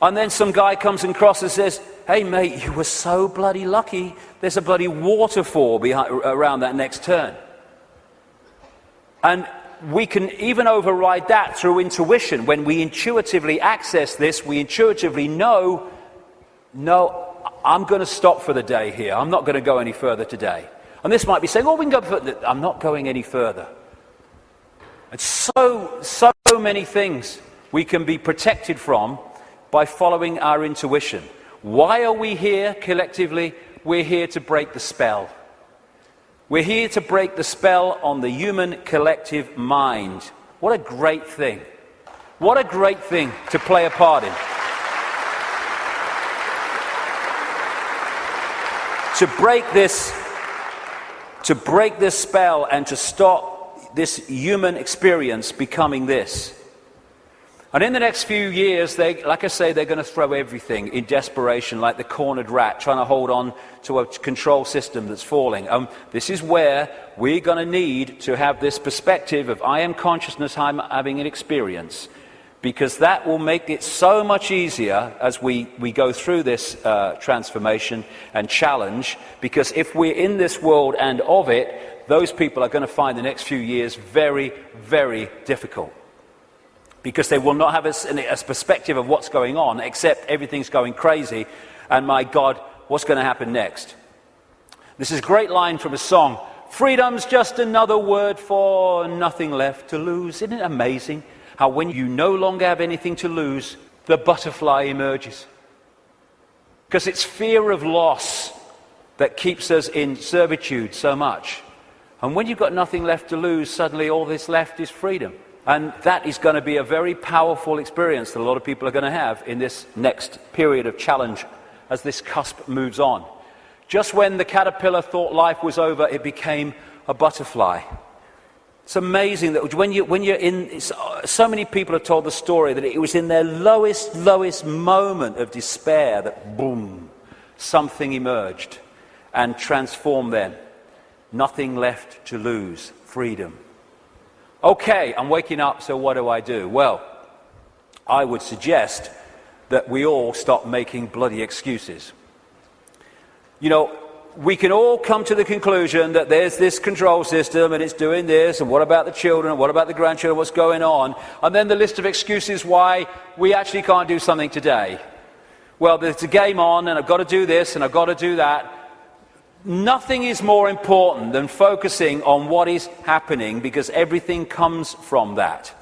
And then some guy comes across and says, hey mate, you were so bloody lucky. There's a bloody waterfall around that next turn. And we can even override that through intuition. When we intuitively access this, we intuitively know, no, I'm going to stop for the day here. I'm not going to go any further today. And this might be saying, oh, we can go further. I'm not going any further. And so many things we can be protected from by following our intuition. Why are we here collectively? We're here to break the spell. We're here to break the spell on the human collective mind. What a great thing. What a great thing to play a part in. To break this spell and to stop this human experience becoming this. And in the next few years, like I say, they're going to throw everything in desperation, like the cornered rat, trying to hold on to a control system that's falling. This is where we're going to need to have this perspective of I am consciousness, I'm having an experience, because that will make it so much easier as we go through this transformation and challenge, because if we're in this world and of it, those people are going to find the next few years very, very difficult. Because they will not have a perspective of what's going on, except everything's going crazy, and my God, what's going to happen next? This is a great line from a song. Freedom's just another word for nothing left to lose. Isn't it amazing how when you no longer have anything to lose, the butterfly emerges? Because it's fear of loss that keeps us in servitude so much. And when you've got nothing left to lose, suddenly all that's left is freedom. And that is going to be a very powerful experience that a lot of people are going to have in this next period of challenge as this cusp moves on. Just when the caterpillar thought life was over, it became a butterfly. It's amazing that when you're in, so many people have told the story that it was in their lowest moment of despair that boom, something emerged and transformed them. Nothing left to lose, freedom. Okay, I'm waking up, so what do? Well, I would suggest that we all stop making bloody excuses. You know, we can all come to the conclusion that there's this control system and it's doing this, and what about the children, and what about the grandchildren, what's going on? And then the list of excuses why we actually can't do something today. Well, there's a game on, and I've got to do this, and I've got to do that. Nothing is more important than focusing on what is happening, because everything comes from that.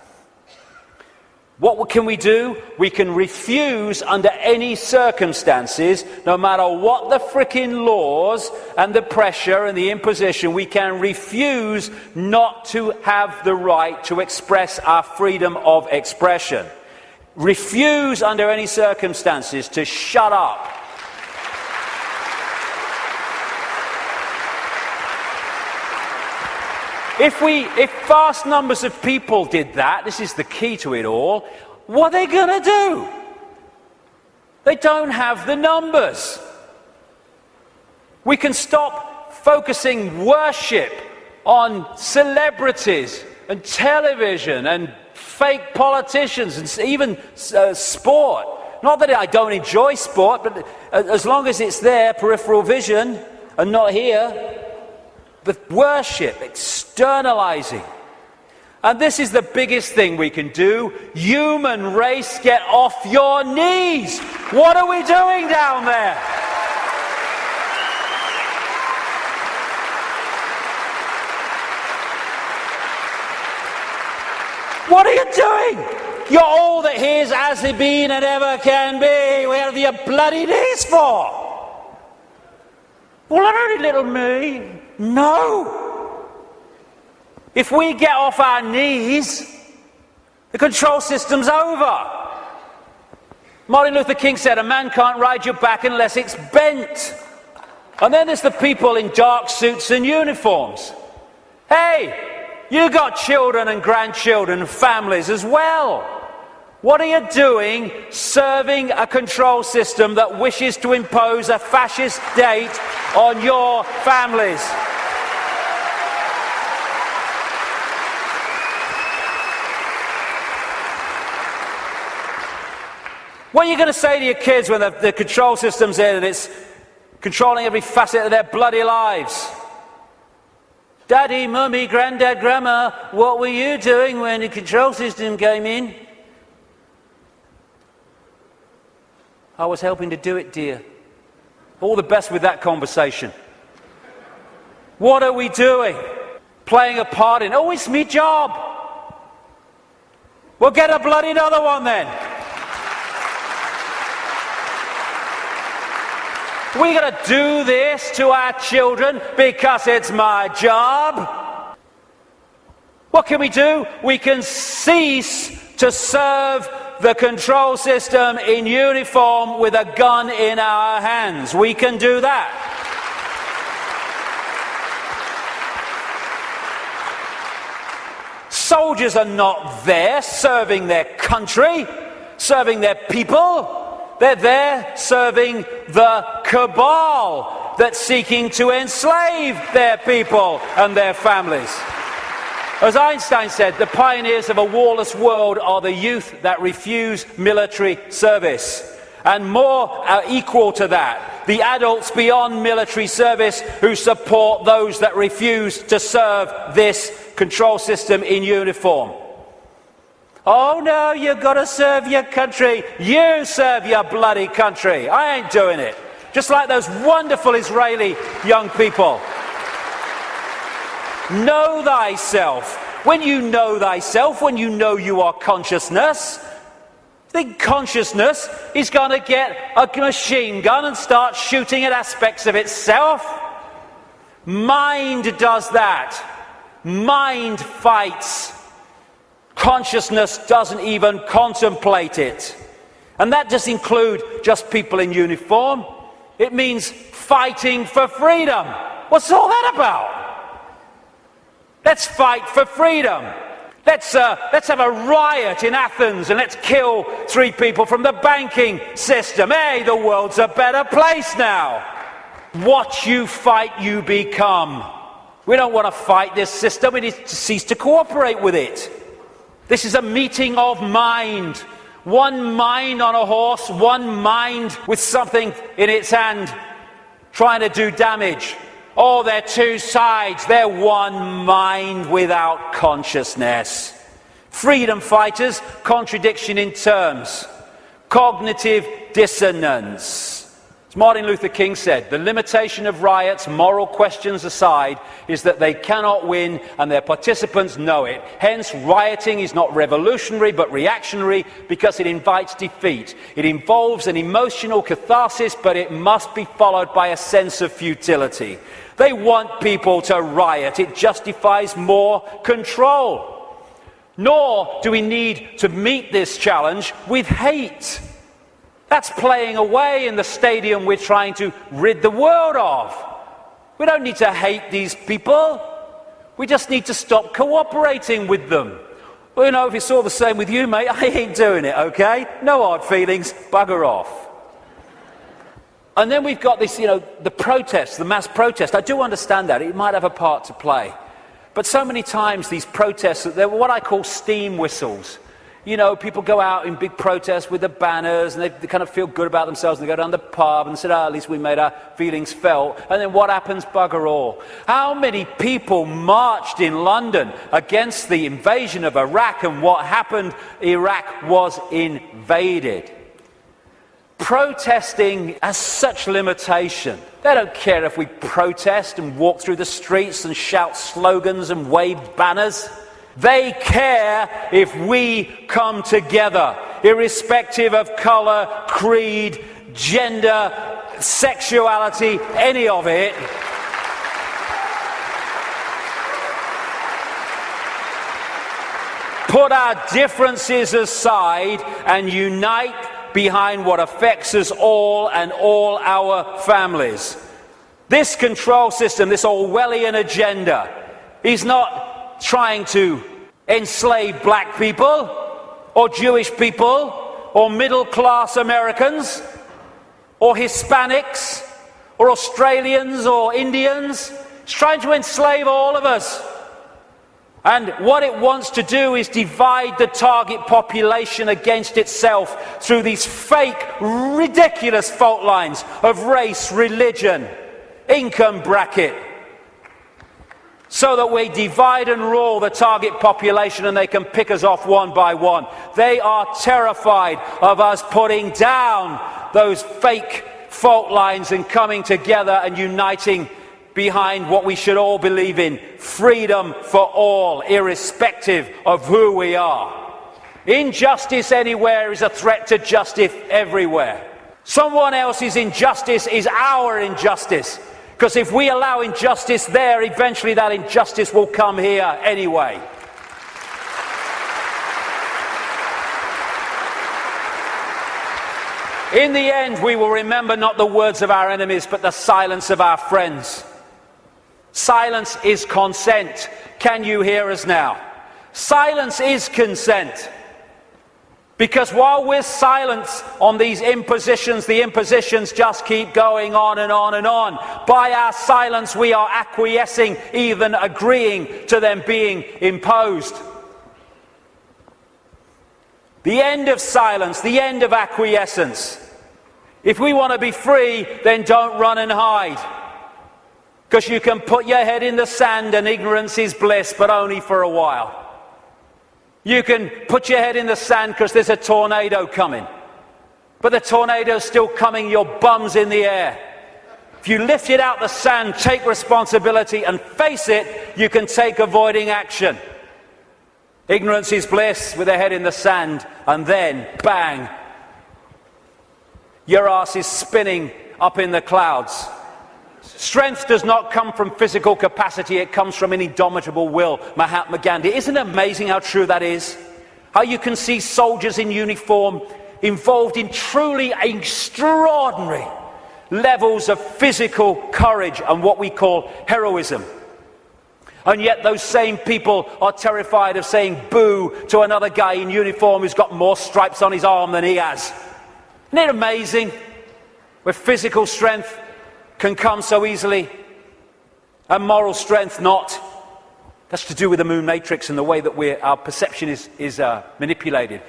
What can we do? We can refuse under any circumstances, no matter what the frickin' laws and the pressure and the imposition, we can refuse not to have the right to express our freedom of expression. Refuse under any circumstances to shut up. If vast numbers of people did that, this is the key to it all, what are they going to do? They don't have the numbers. We can stop focusing worship on celebrities and television and fake politicians and even sport. Not that I don't enjoy sport, but as long as it's there, peripheral vision, and not here. But worship, externalizing. And this is the biggest thing we can do. Human race, get off your knees. What are we doing down there? What are you doing? You're all that here's as it been and ever can be. Where are your bloody knees for? Well, I only little me. No! If we get off our knees, the control system's over. Martin Luther King said, a man can't ride your back unless it's bent. And then there's the people in dark suits and uniforms. Hey, you got children and grandchildren and families as well. What are you doing serving a control system that wishes to impose a fascist state on your families? What are you going to say to your kids when the control system's in and it's controlling every facet of their bloody lives? Daddy, Mummy, Granddad, Grandma, what were you doing when the control system came in? I was helping to do it, dear. All the best with that conversation. What are we doing? Playing a part in, oh, it's me job. Well, get a bloody another one then. We got to do this to our children because it's my job. What can we do? We can cease to serve the control system in uniform with a gun in our hands. We can do that. Soldiers are not there serving their country, serving their people. They're there serving the cabal that's seeking to enslave their people and their families. As Einstein said, the pioneers of a warless world are the youth that refuse military service. And more are equal to that, the adults beyond military service who support those that refuse to serve this control system in uniform. Oh no, you've got to serve your country. You serve your bloody country. I ain't doing it. Just like those wonderful Israeli young people. Know thyself. When you know thyself, when you know you are consciousness, the consciousness is going to get a machine gun and start shooting at aspects of itself. Mind does that. Mind fights. Consciousness doesn't even contemplate it. And that doesn't include just people in uniform. It means fighting for freedom. What's all that about? Let's fight for freedom. Let's have a riot in Athens and let's kill 3 people from the banking system. Hey, the world's a better place now. What you fight, you become. We don't want to fight this system. We need to cease to cooperate with it. This is a meeting of mind. One mind on a horse, one mind with something in its hand trying to do damage. Oh, they're 2 sides. They're one mind without consciousness. Freedom fighters, contradiction in terms. Cognitive dissonance. As Martin Luther King said, the limitation of riots, moral questions aside, is that they cannot win and their participants know it. Hence, rioting is not revolutionary but reactionary because it invites defeat. It involves an emotional catharsis, but it must be followed by a sense of futility. They want people to riot. It justifies more control. Nor do we need to meet this challenge with hate. That's playing away in the stadium we're trying to rid the world of. We don't need to hate these people. We just need to stop cooperating with them. Well, you know, if it's all the same with you, mate, I ain't doing it, okay? No hard feelings, bugger off. And then we've got this, the protest, the mass protest. I do understand that. It might have a part to play. But so many times these protests, they're what I call steam whistles. People go out in big protests with the banners and they kind of feel good about themselves and they go down the pub and say, at least we made our feelings felt. And then what happens? Bugger all. How many people marched in London against the invasion of Iraq, and what happened? Iraq was invaded. Protesting has such limitation. They don't care if we protest and walk through the streets and shout slogans and wave banners. They care if we come together, irrespective of colour, creed, gender, sexuality, any of it. Put our differences aside and unite behind what affects us all and all our families. This control system, this Orwellian agenda, is not trying to enslave black people or Jewish people or middle-class Americans or Hispanics or Australians or Indians. It's trying to enslave all of us. And what it wants to do is divide the target population against itself through these fake, ridiculous fault lines of race, religion, income bracket, so that we divide and rule the target population and they can pick us off one by one. They are terrified of us putting down those fake fault lines and coming together and uniting behind what we should all believe in: freedom for all, irrespective of who we are. Injustice anywhere is a threat to justice everywhere. Someone else's injustice is our injustice. Because if we allow injustice there, eventually that injustice will come here anyway. In the end, we will remember not the words of our enemies, but the silence of our friends. Silence is consent. Can you hear us now? Silence is consent. Because while we're silent on these impositions, the impositions just keep going on and on and on. By our silence, we are acquiescing, even agreeing to them being imposed. The end of silence, the end of acquiescence. If we want to be free, then don't run and hide. Because you can put your head in the sand and ignorance is bliss, but only for a while. You can put your head in the sand because there's a tornado coming. But the tornado's still coming, your bum's in the air. If you lift it out the sand, take responsibility and face it, you can take avoiding action. Ignorance is bliss with a head in the sand, and then, bang, your ass is spinning up in the clouds. Strength does not come from physical capacity, it comes from an indomitable will. Mahatma Gandhi. Isn't it amazing how true that is? How you can see soldiers in uniform involved in truly extraordinary levels of physical courage and what we call heroism. And yet those same people are terrified of saying boo to another guy in uniform who's got more stripes on his arm than he has. Isn't it amazing? Where physical strength can come so easily and moral strength not. That's to do with the moon matrix and the way that our perception is manipulated.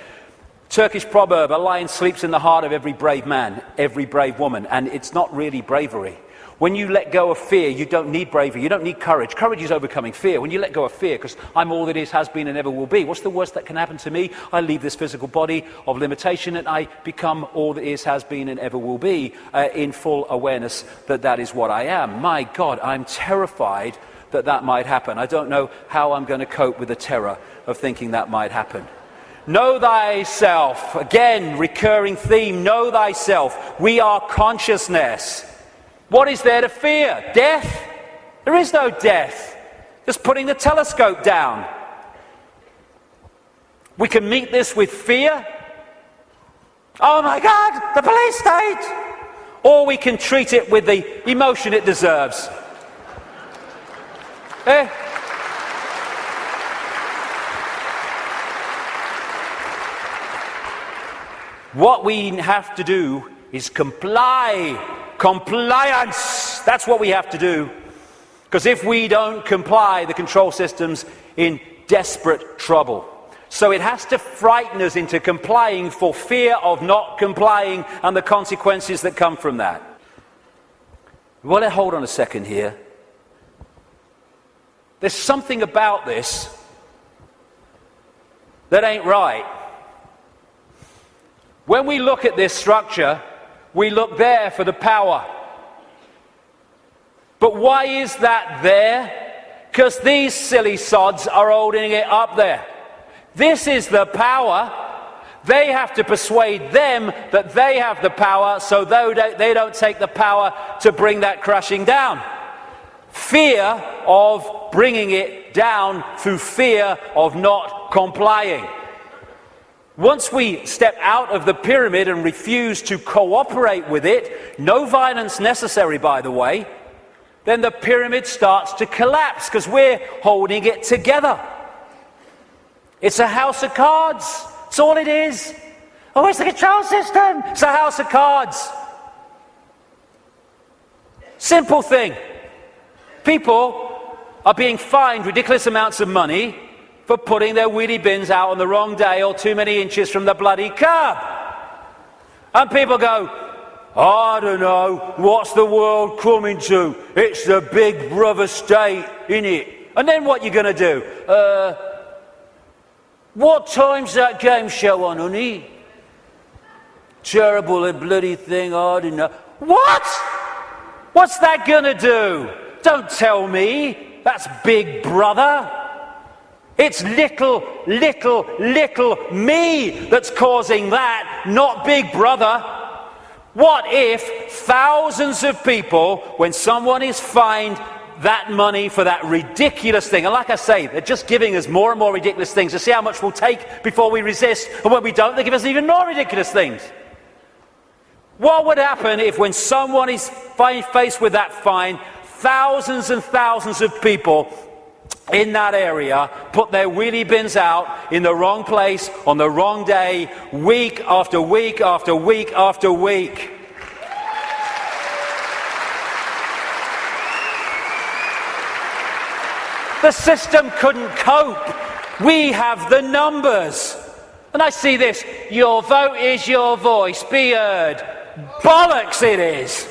Turkish proverb, a lion sleeps in the heart of every brave man, every brave woman, and it's not really bravery. When you let go of fear, you don't need bravery, you don't need courage. Courage is overcoming fear. When you let go of fear, because I'm all that is, has been, and ever will be. What's the worst that can happen to me? I leave this physical body of limitation and I become all that is, has been, and ever will be, in full awareness that that is what I am. My God, I'm terrified that that might happen. I don't know how I'm going to cope with the terror of thinking that might happen. Know thyself. Again, recurring theme, know thyself. We are consciousness. What is there to fear? Death? There is no death. Just putting the telescope down. We can meet this with fear. Oh my God, the police state! Or we can treat it with the emotion it deserves. What we have to do is comply. Compliance! That's what we have to do. Because if we don't comply, the control system's in desperate trouble. So it has to frighten us into complying for fear of not complying and the consequences that come from that. Well, hold on a second here. There's something about this that ain't right. When we look at this structure, we look there for the power. But why is that there? Because these silly sods are holding it up there. This is the power. They have to persuade them that they have the power, so they don't take the power to bring that crashing down. Fear of bringing it down through fear of not complying. Once we step out of the pyramid and refuse to cooperate with it, no violence necessary, by the way, then the pyramid starts to collapse because we're holding it together. It's a house of cards. That's all it is. Oh, it's the control system. It's a house of cards. Simple thing. People are being fined ridiculous amounts of money for putting their wheelie bins out on the wrong day or too many inches from the bloody curb. And people go, I don't know, what's the world coming to? It's the big brother state, innit? And then what you going to do? What time's that game show on, honey? Terrible bloody thing, I don't know. What? What's that going to do? Don't tell me. That's Big Brother. It's little me that's causing that, not Big Brother. What if thousands of people, when someone is fined that money for that ridiculous thing, and like I say, they're just giving us more and more ridiculous things to see how much we'll take before we resist, and when we don't, they give us even more ridiculous things. What would happen if, when someone is faced with that fine, thousands and thousands of people in that area put their wheelie bins out in the wrong place on the wrong day, week after week after week after week? The system couldn't cope. We have the numbers. And I see this, your vote is your voice, be heard. Bollocks it is.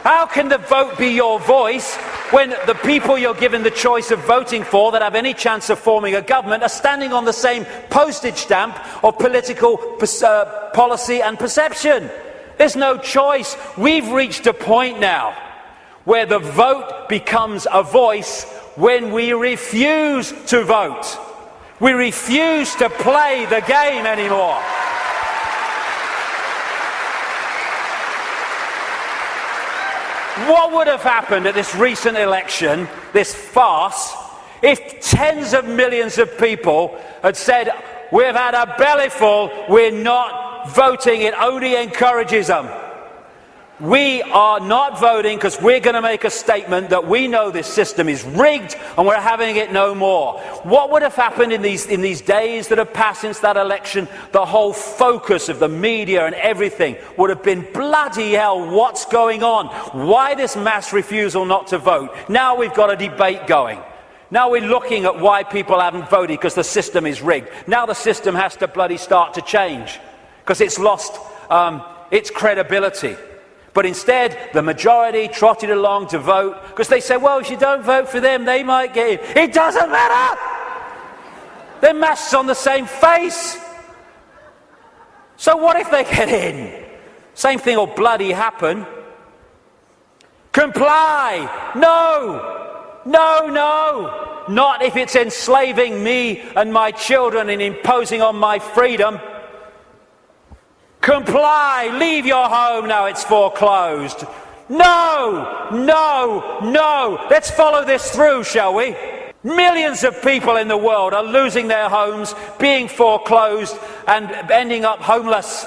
How can the vote be your voice when the people you're given the choice of voting for that have any chance of forming a government are standing on the same postage stamp of political policy and perception? There's no choice. We've reached a point now where the vote becomes a voice when we refuse to vote. We refuse to play the game anymore. What would have happened at this recent election, this farce, if tens of millions of people had said, we've had a bellyful, we're not voting, it only encourages them? We are not voting because we're going to make a statement that we know this system is rigged and we're having it no more. What would have happened in these days that have passed since that election? The whole focus of the media and everything would have been, bloody hell, what's going on? Why this mass refusal not to vote? Now we've got a debate going. Now we're looking at why people haven't voted because the system is rigged. Now the system has to bloody start to change because it's lost its credibility. But instead, the majority trotted along to vote because they said, well, if you don't vote for them, they might get in. It doesn't matter! They're masks on the same face. So what if they get in? Same thing will bloody happen. Comply! No! No, no! Not if it's enslaving me and my children and imposing on my freedom. Comply, leave your home now it's foreclosed. No, no, no. Let's follow this through, shall we? Millions of people in the world are losing their homes, being foreclosed and ending up homeless.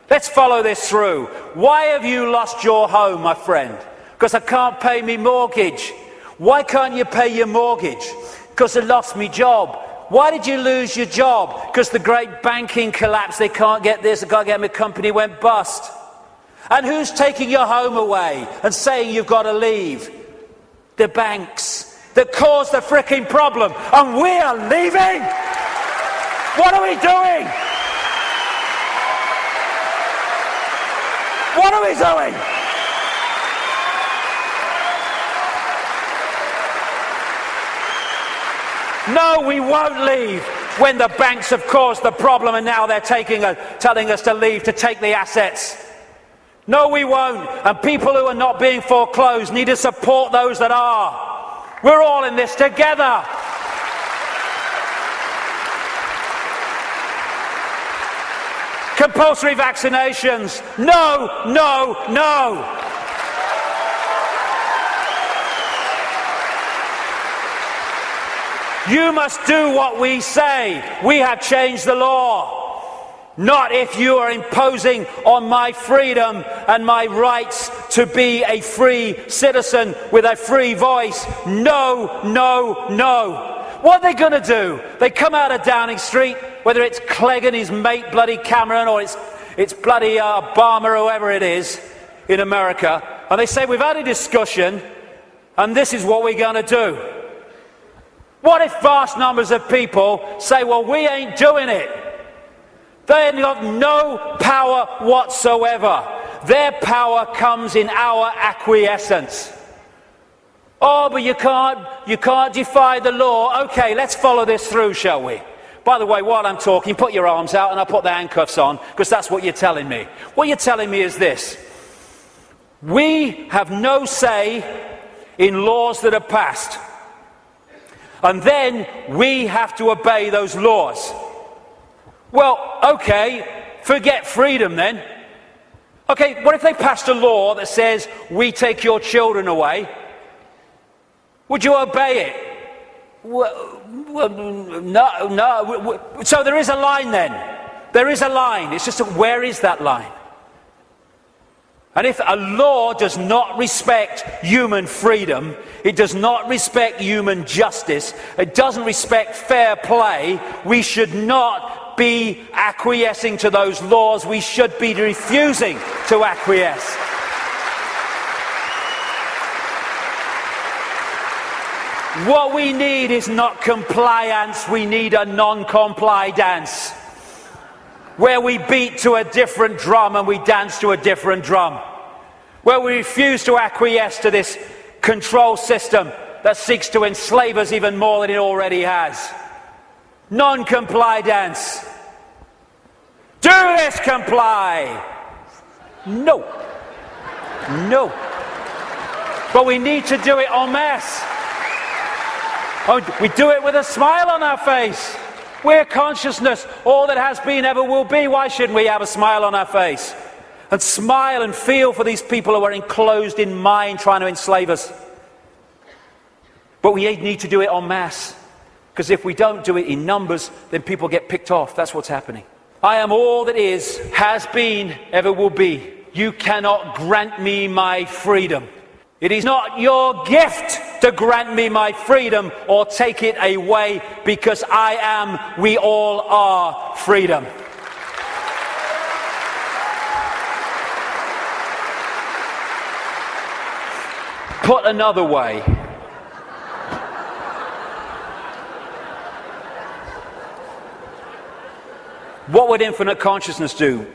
Let's follow this through. Why have you lost your home, my friend? Because I can't pay me mortgage. Why can't you pay your mortgage? Because I lost me job. Why did you lose your job? Because the great banking collapse, they can't get this, they can't get my company went bust. And who's taking your home away and saying you've got to leave? The banks that caused the fricking problem. And we are leaving? What are we doing? What are we doing? No, we won't leave when the banks have caused the problem and now they're telling us to leave to take the assets. No, we won't. And people who are not being foreclosed need to support those that are. We're all in this together. Compulsory vaccinations. No, no, no. You must do what we say. We have changed the law. Not if you are imposing on my freedom and my rights to be a free citizen with a free voice. No, no, no. What are they going to do? They come out of Downing Street, whether it's Clegg and his mate bloody Cameron or it's bloody Obama or whoever it is in America, and they say, we've had a discussion and this is what we're going to do. What if vast numbers of people say, well, we ain't doing it? They have got no power whatsoever. Their power comes in our acquiescence. Oh, but you can't defy the law. Okay, let's follow this through, shall we? By the way, while I'm talking, put your arms out and I'll put the handcuffs on, because that's what you're telling me. What you're telling me is this. We have no say in laws that are passed. And then we have to obey those laws. Well, okay, forget freedom then. Okay, what if they passed a law that says, we take your children away? Would you obey it? Well, no. So there is a line then. There is a line. It's just where is that line? And if a law does not respect human freedom, it does not respect human justice, it doesn't respect fair play, we should not be acquiescing to those laws. We should be refusing to acquiesce. What we need is not compliance, we need a non-comply dance. Where we beat to a different drum and we dance to a different drum. Where we refuse to acquiesce to this control system that seeks to enslave us even more than it already has. Non-comply dance. Do this, comply. No. No. But we need to do it en masse. Oh, we do it with a smile on our face. We're consciousness, all that has been, ever will be. Why shouldn't we have a smile on our face? And smile and feel for these people who are enclosed in mind trying to enslave us. But we need to do it en masse. Because if we don't do it in numbers, then people get picked off. That's what's happening. I am all that is, has been, ever will be. You cannot grant me my freedom. It is not your gift to grant me my freedom or take it away, because I am, we all are, freedom. Put another way, what would infinite consciousness do?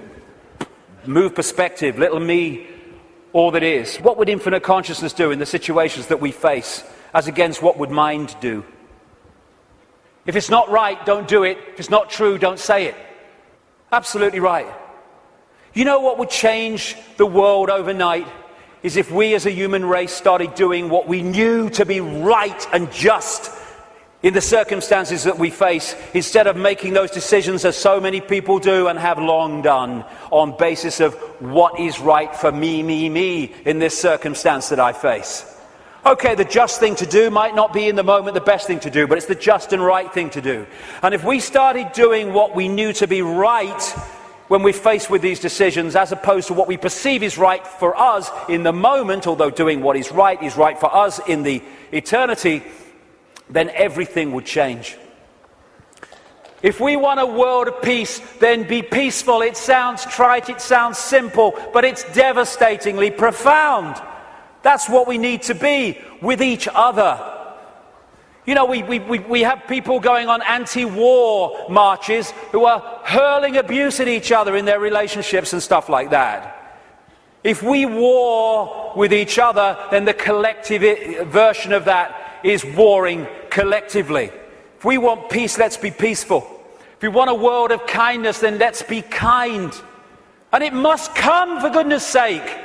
Move perspective, little me, all that is. What would infinite consciousness do in the situations that we face, as against what would mind do? If it's not right, don't do it. If it's not true, don't say it. Absolutely right. You know what would change the world overnight? Is if we as a human race started doing what we knew to be right and just in the circumstances that we face, instead of making those decisions as so many people do and have long done on basis of what is right for me in this circumstance that I face. Okay, the just thing to do might not be in the moment the best thing to do, but it's the just and right thing to do. And if we started doing what we knew to be right when we're faced with these decisions, as opposed to what we perceive is right for us in the moment, although doing what is right for us in the eternity, then everything would change. If we want a world of peace, then be peaceful. It sounds trite, it sounds simple, but it's devastatingly profound. That's what we need to be with each other. You know, we have people going on anti-war marches who are hurling abuse at each other in their relationships and stuff like that. If we war with each other, then the collective version of that is warring collectively. If we want peace, let's be peaceful. If we want a world of kindness, then let's be kind. And it must come, for goodness sake.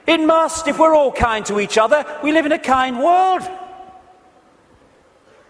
It must. If we're all kind to each other, we live in a kind world.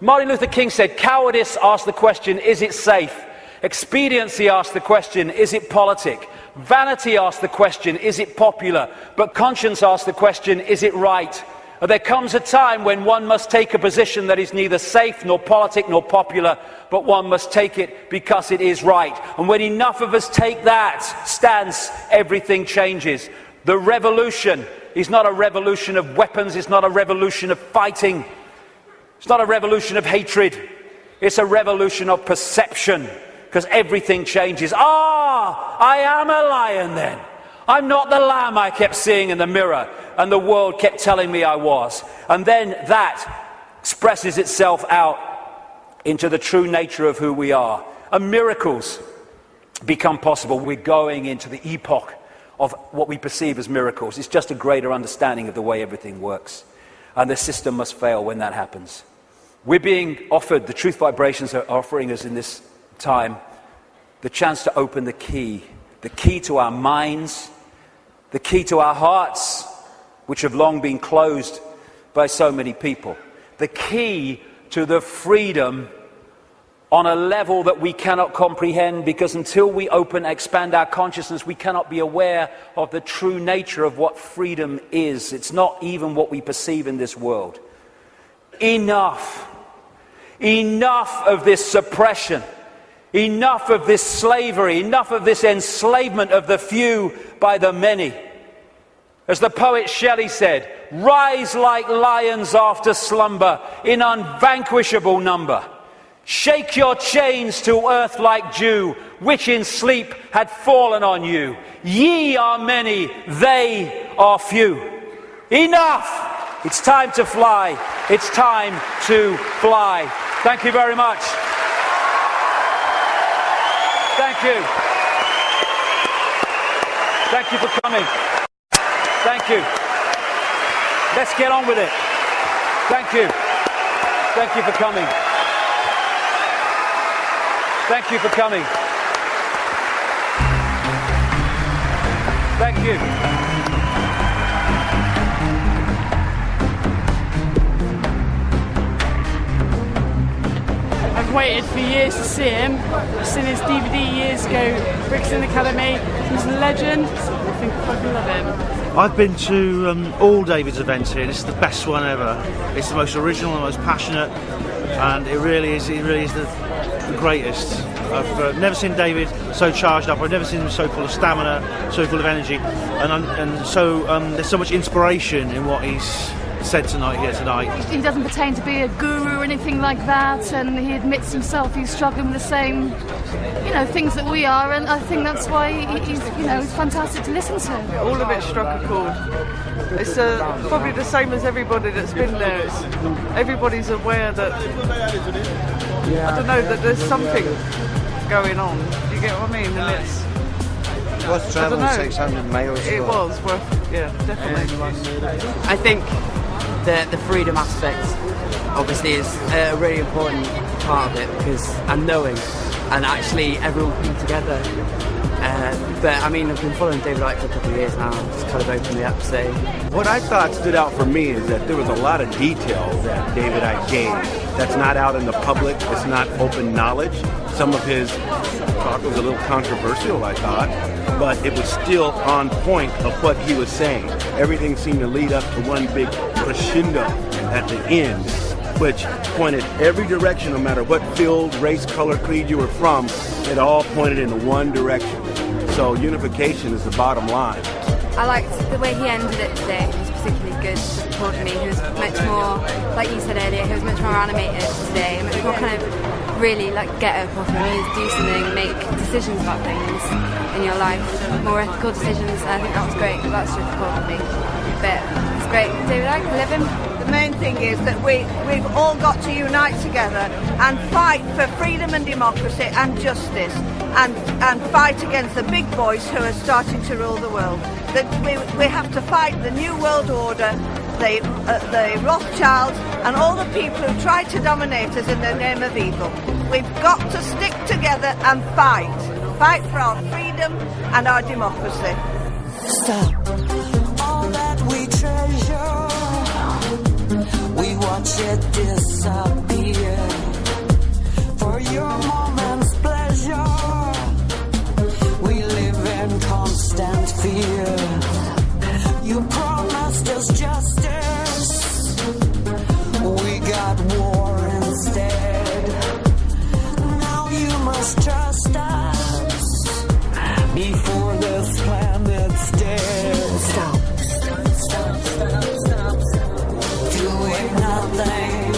Martin Luther King said, cowardice asks the question, is it safe? Expediency asks the question, is it politic? Vanity asks the question, is it popular? But conscience asks the question, is it right? There comes a time when one must take a position that is neither safe nor politic nor popular, but one must take it because it is right. And when enough of us take that stance, everything changes. The revolution is not a revolution of weapons, it's not a revolution of fighting, it's not a revolution of hatred, it's a revolution of perception, because everything changes. I am a lion then. I'm not the lamb I kept seeing in the mirror and the world kept telling me I was. And then that expresses itself out into the true nature of who we are. And miracles become possible. We're going into the epoch of what we perceive as miracles. It's just a greater understanding of the way everything works. And the system must fail when that happens. We're being offered, the truth vibrations are offering us in this time, the chance to open the key to our minds, the key to our hearts, which have long been closed by so many people. The key to the freedom on a level that we cannot comprehend, because until we expand our consciousness, we cannot be aware of the true nature of what freedom is. It's not even what we perceive in this world. Enough. Enough of this suppression. Enough of this slavery. Enough of this enslavement of the few by the many. As the poet Shelley said, rise like lions after slumber in unvanquishable number. Shake your chains to earth like dew, which in sleep had fallen on you. Ye are many, they are few. Enough! It's time to fly. It's time to fly. Thank you very much. Thank you. Thank you for coming. Thank you. Let's get on with it. Thank you. Thank you for coming. Thank you for coming. Thank you. I've waited for years to see him. I've seen his DVD years ago, Brixton Academy. He's a legend. I think I fucking love him. I've been to all David's events here. This is the best one ever. It's the most original, the most passionate, and it really is the greatest. I've never seen David so charged up. I've never seen him so full of stamina, so full of energy, and so there's so much inspiration in what he's said here tonight. He doesn't pretend to be a guru or anything like that, and he admits himself he's struggling with the same, things that we are, and I think that's why he's fantastic to listen to. All of it struck a chord. It's probably the same as everybody that's been there. Everybody's aware that, I don't know, that there's something going on. Do you get what I mean? And it's worth travelling 600 miles. It was worth, definitely. I think the freedom aspect obviously is a really important part of it, because and knowing and actually everyone coming together. But I mean, I've been following David Icke for a couple of years now. It's kind of opened me up. So what I thought stood out for me is that there was a lot of detail that David Icke gave that's not out in the public. It's not open knowledge. Some of his talk was a little controversial, I thought, but it was still on point of what he was saying. Everything seemed to lead up to one big crescendo at the end, which pointed every direction, no matter what field, race, color, creed you were from. It all pointed in one direction. So unification is the bottom line. I liked the way he ended it today. It was particularly good for me. He was much more, like you said earlier, he was much more animated today, much more kind of really like get up off your knees, do something, make decisions about things in your life, more ethical decisions. I think that was great. That's just cool for me. But it's great. David Icke, I love him. The main thing is that we've all got to unite together and fight for freedom and democracy and justice, and fight against the big boys who are starting to rule the world. That we have to fight the New World Order, the Rothschilds, and all the people who try to dominate us in the name of evil. We've got to stick together and fight for our freedom and our democracy. Stop all that we treasure. We watch it disappear for your moment's pleasure. We live in constant fear. You promised us justice. We got war instead. Now you must trust us before this planet's dead. Stop. Doing nothing.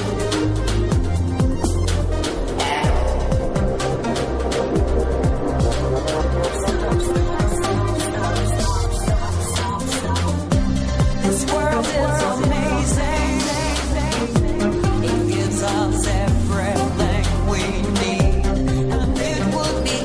This world is amazing. It gives us everything we need, and it would be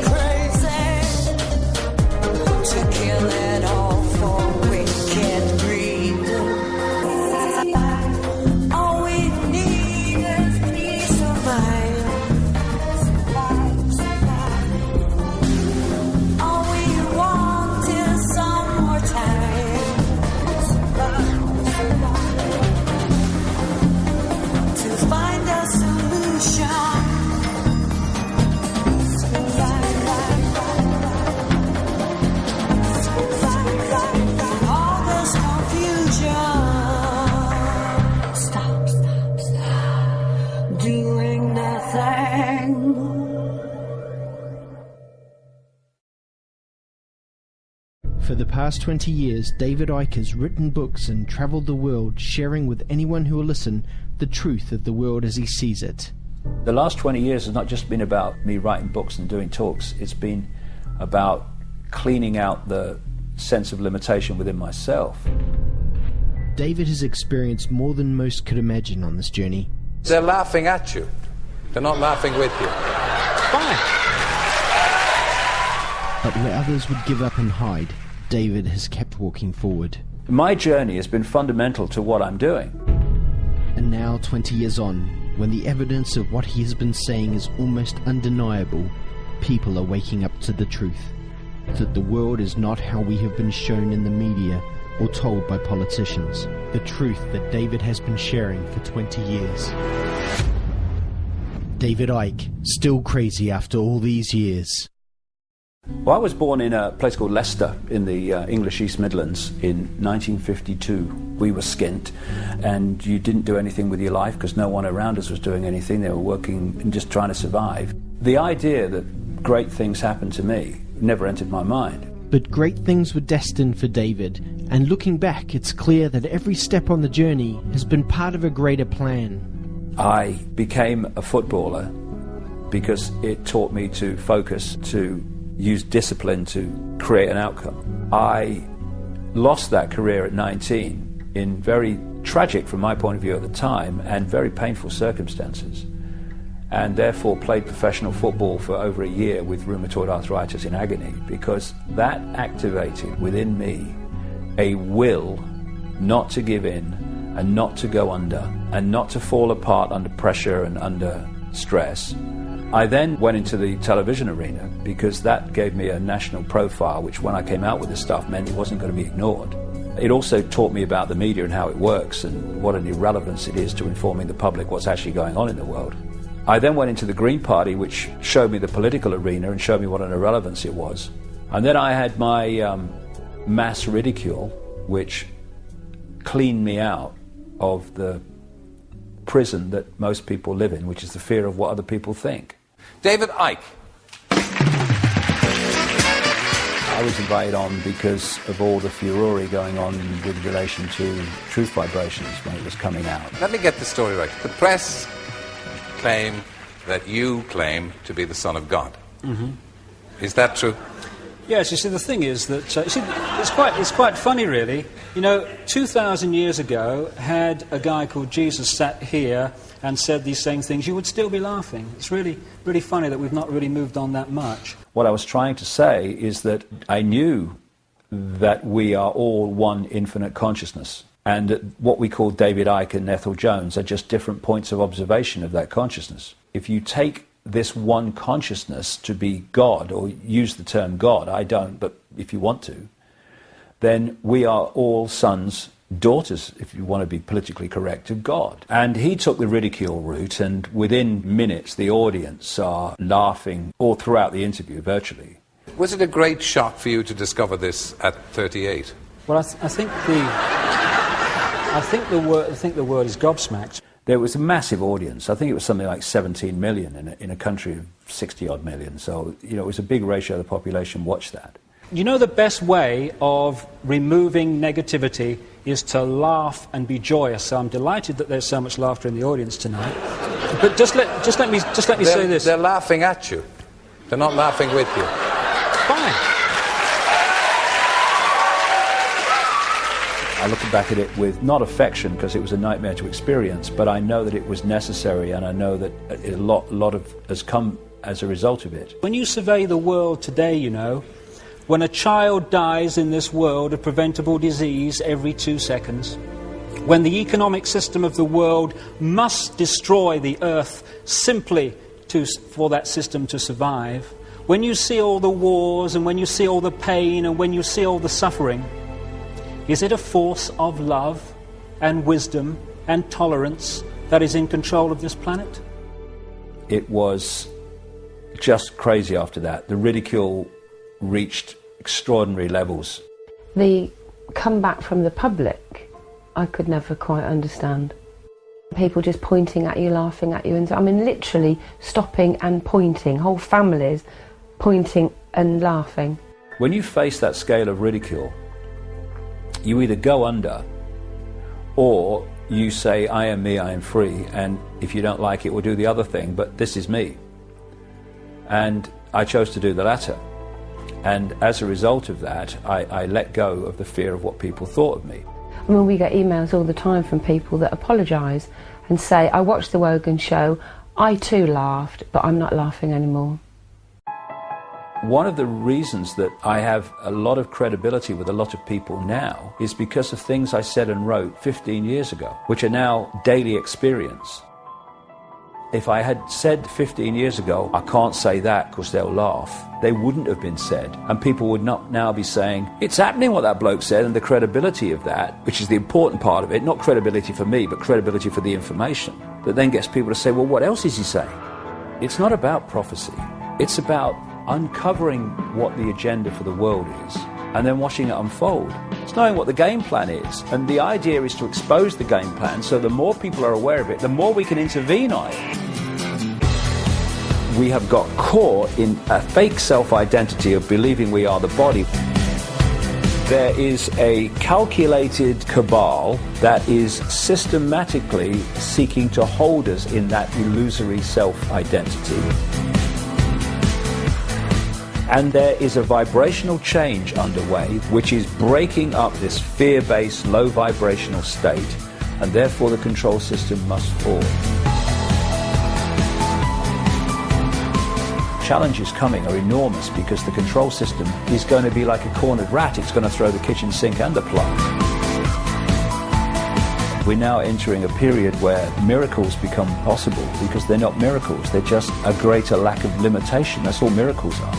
For the past 20 years, David Icke has written books and travelled the world, sharing with anyone who will listen the truth of the world as he sees it. The last 20 years has not just been about me writing books and doing talks, it's been about cleaning out the sense of limitation within myself. David has experienced more than most could imagine on this journey. They're laughing at you. They're not laughing with you. Fine. But where others would give up and hide, David has kept walking forward. My journey has been fundamental to what I'm doing. And now, 20 years on, when the evidence of what he has been saying is almost undeniable, people are waking up to the truth. That the world is not how we have been shown in the media or told by politicians. The truth that David has been sharing for 20 years. David Icke, still crazy after all these years. Well, I was born in a place called Leicester in the English East Midlands in 1952. We were skint, and you didn't do anything with your life because no one around us was doing anything. They were working and just trying to survive. The idea that great things happened to me never entered my mind. But great things were destined for David, and looking back, it's clear that every step on the journey has been part of a greater plan. I became a footballer because it taught me to focus, to use discipline to create an outcome. I lost that career at 19 in very tragic, from my point of view at the time, and very painful circumstances, and therefore played professional football for over a year with rheumatoid arthritis in agony, because that activated within me a will not to give in and not to go under and not to fall apart under pressure and under stress. I then went into the television arena because that gave me a national profile, which when I came out with this stuff meant it wasn't going to be ignored. It also taught me about the media and how it works and what an irrelevance it is to informing the public what's actually going on in the world. I then went into the Green Party, which showed me the political arena and showed me what an irrelevance it was. And then I had my mass ridicule, which cleaned me out of the prison that most people live in, which is the fear of what other people think. David Icke. I was invited on because of all the furore going on with relation to truth vibrations when it was coming out. Let me get the story right. The press claim that you claim to be the Son of God. Mm-hmm. Is that true? Yes, you see, the thing is that it's quite funny, really. You know, 2,000 years ago, had a guy called Jesus sat here and said these same things, you would still be laughing. It's really, really funny that we've not really moved on that much. What I was trying to say is that I knew that we are all one infinite consciousness, and that what we call David Icke and Ethel Jones are just different points of observation of that consciousness. If you take this one consciousness to be God, or use the term God, I don't, but if you want to, then we are all sons, daughters, if you want to be politically correct, of God. And he took the ridicule route, and within minutes the audience are laughing all throughout the interview, virtually. Was it a great shock for you to discover this at 38? Well, I think the word is gobsmacked. There was a massive audience. I think it was something like 17 million in a country of 60-odd million. So, you know, it was a big ratio of the population watched that. You know, the best way of removing negativity is to laugh and be joyous. So I'm delighted that there's so much laughter in the audience tonight. But just let me say this. They're laughing at you. They're not laughing with you. Fine. I look back at it with not affection, because it was a nightmare to experience, but I know that it was necessary, and I know that a lot has come as a result of it. When you survey the world today, you know, when a child dies in this world of preventable disease every 2 seconds, when the economic system of the world must destroy the earth simply for that system to survive, when you see all the wars and when you see all the pain and when you see all the suffering, is it a force of love and wisdom and tolerance that is in control of this planet? It was just crazy after that. The ridicule reached extraordinary levels. The comeback from the public, I could never quite understand. People just pointing at you, laughing at you, and I mean literally stopping and pointing, whole families pointing and laughing. When you face that scale of ridicule, you either go under or you say, I am me, I am free, and if you don't like it, we'll do the other thing, but this is me. And I chose to do the latter. And as a result of that, I let go of the fear of what people thought of me. I mean, we get emails all the time from people that apologise and say, I watched the Wogan show, I too laughed, but I'm not laughing anymore. One of the reasons that I have a lot of credibility with a lot of people now is because of things I said and wrote 15 years ago, which are now daily experience. If I had said 15 years ago, I can't say that because they'll laugh, they wouldn't have been said. And people would not now be saying, it's happening what that bloke said, and the credibility of that, which is the important part of it, not credibility for me, but credibility for the information, that then gets people to say, well, what else is he saying? It's not about prophecy. It's about uncovering what the agenda for the world is and then watching it unfold. It's knowing what the game plan is, and the idea is to expose the game plan so the more people are aware of it, the more we can intervene on it. We have got caught in a fake self-identity of believing we are the body. There is a calculated cabal that is systematically seeking to hold us in that illusory self-identity. And there is a vibrational change underway which is breaking up this fear-based, low vibrational state, and therefore the control system must fall. Challenges coming are enormous because the control system is going to be like a cornered rat. It's going to throw the kitchen sink and the plug. We're now entering a period where miracles become possible because they're not miracles, they're just a greater lack of limitation. That's all miracles are.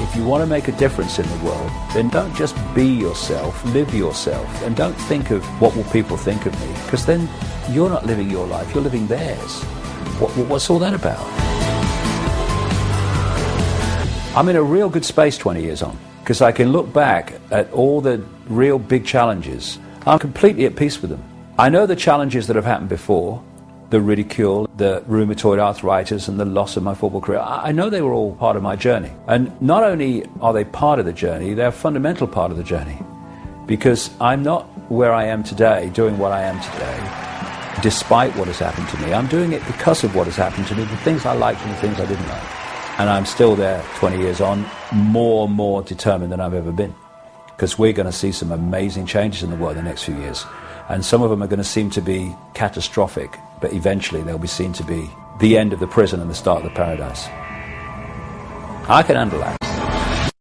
If you want to make a difference in the world, then don't just be yourself, live yourself, and don't think of what will people think of me, because then you're not living your life, you're living theirs. What's all that about? I'm in a real good space 20 years on, because I can look back at all the real big challenges. I'm completely at peace with them. I know the challenges that have happened before, the ridicule, the rheumatoid arthritis, and the loss of my football career. I know they were all part of my journey. And not only are they part of the journey, they're a fundamental part of the journey. Because I'm not where I am today, doing what I am today, despite what has happened to me. I'm doing it because of what has happened to me, the things I liked and the things I didn't like. And I'm still there 20 years on, more determined than I've ever been. Because we're going to see some amazing changes in the world in the next few years. And some of them are going to seem to be catastrophic, but eventually they'll be seen to be the end of the prison and the start of the paradise. I can handle that.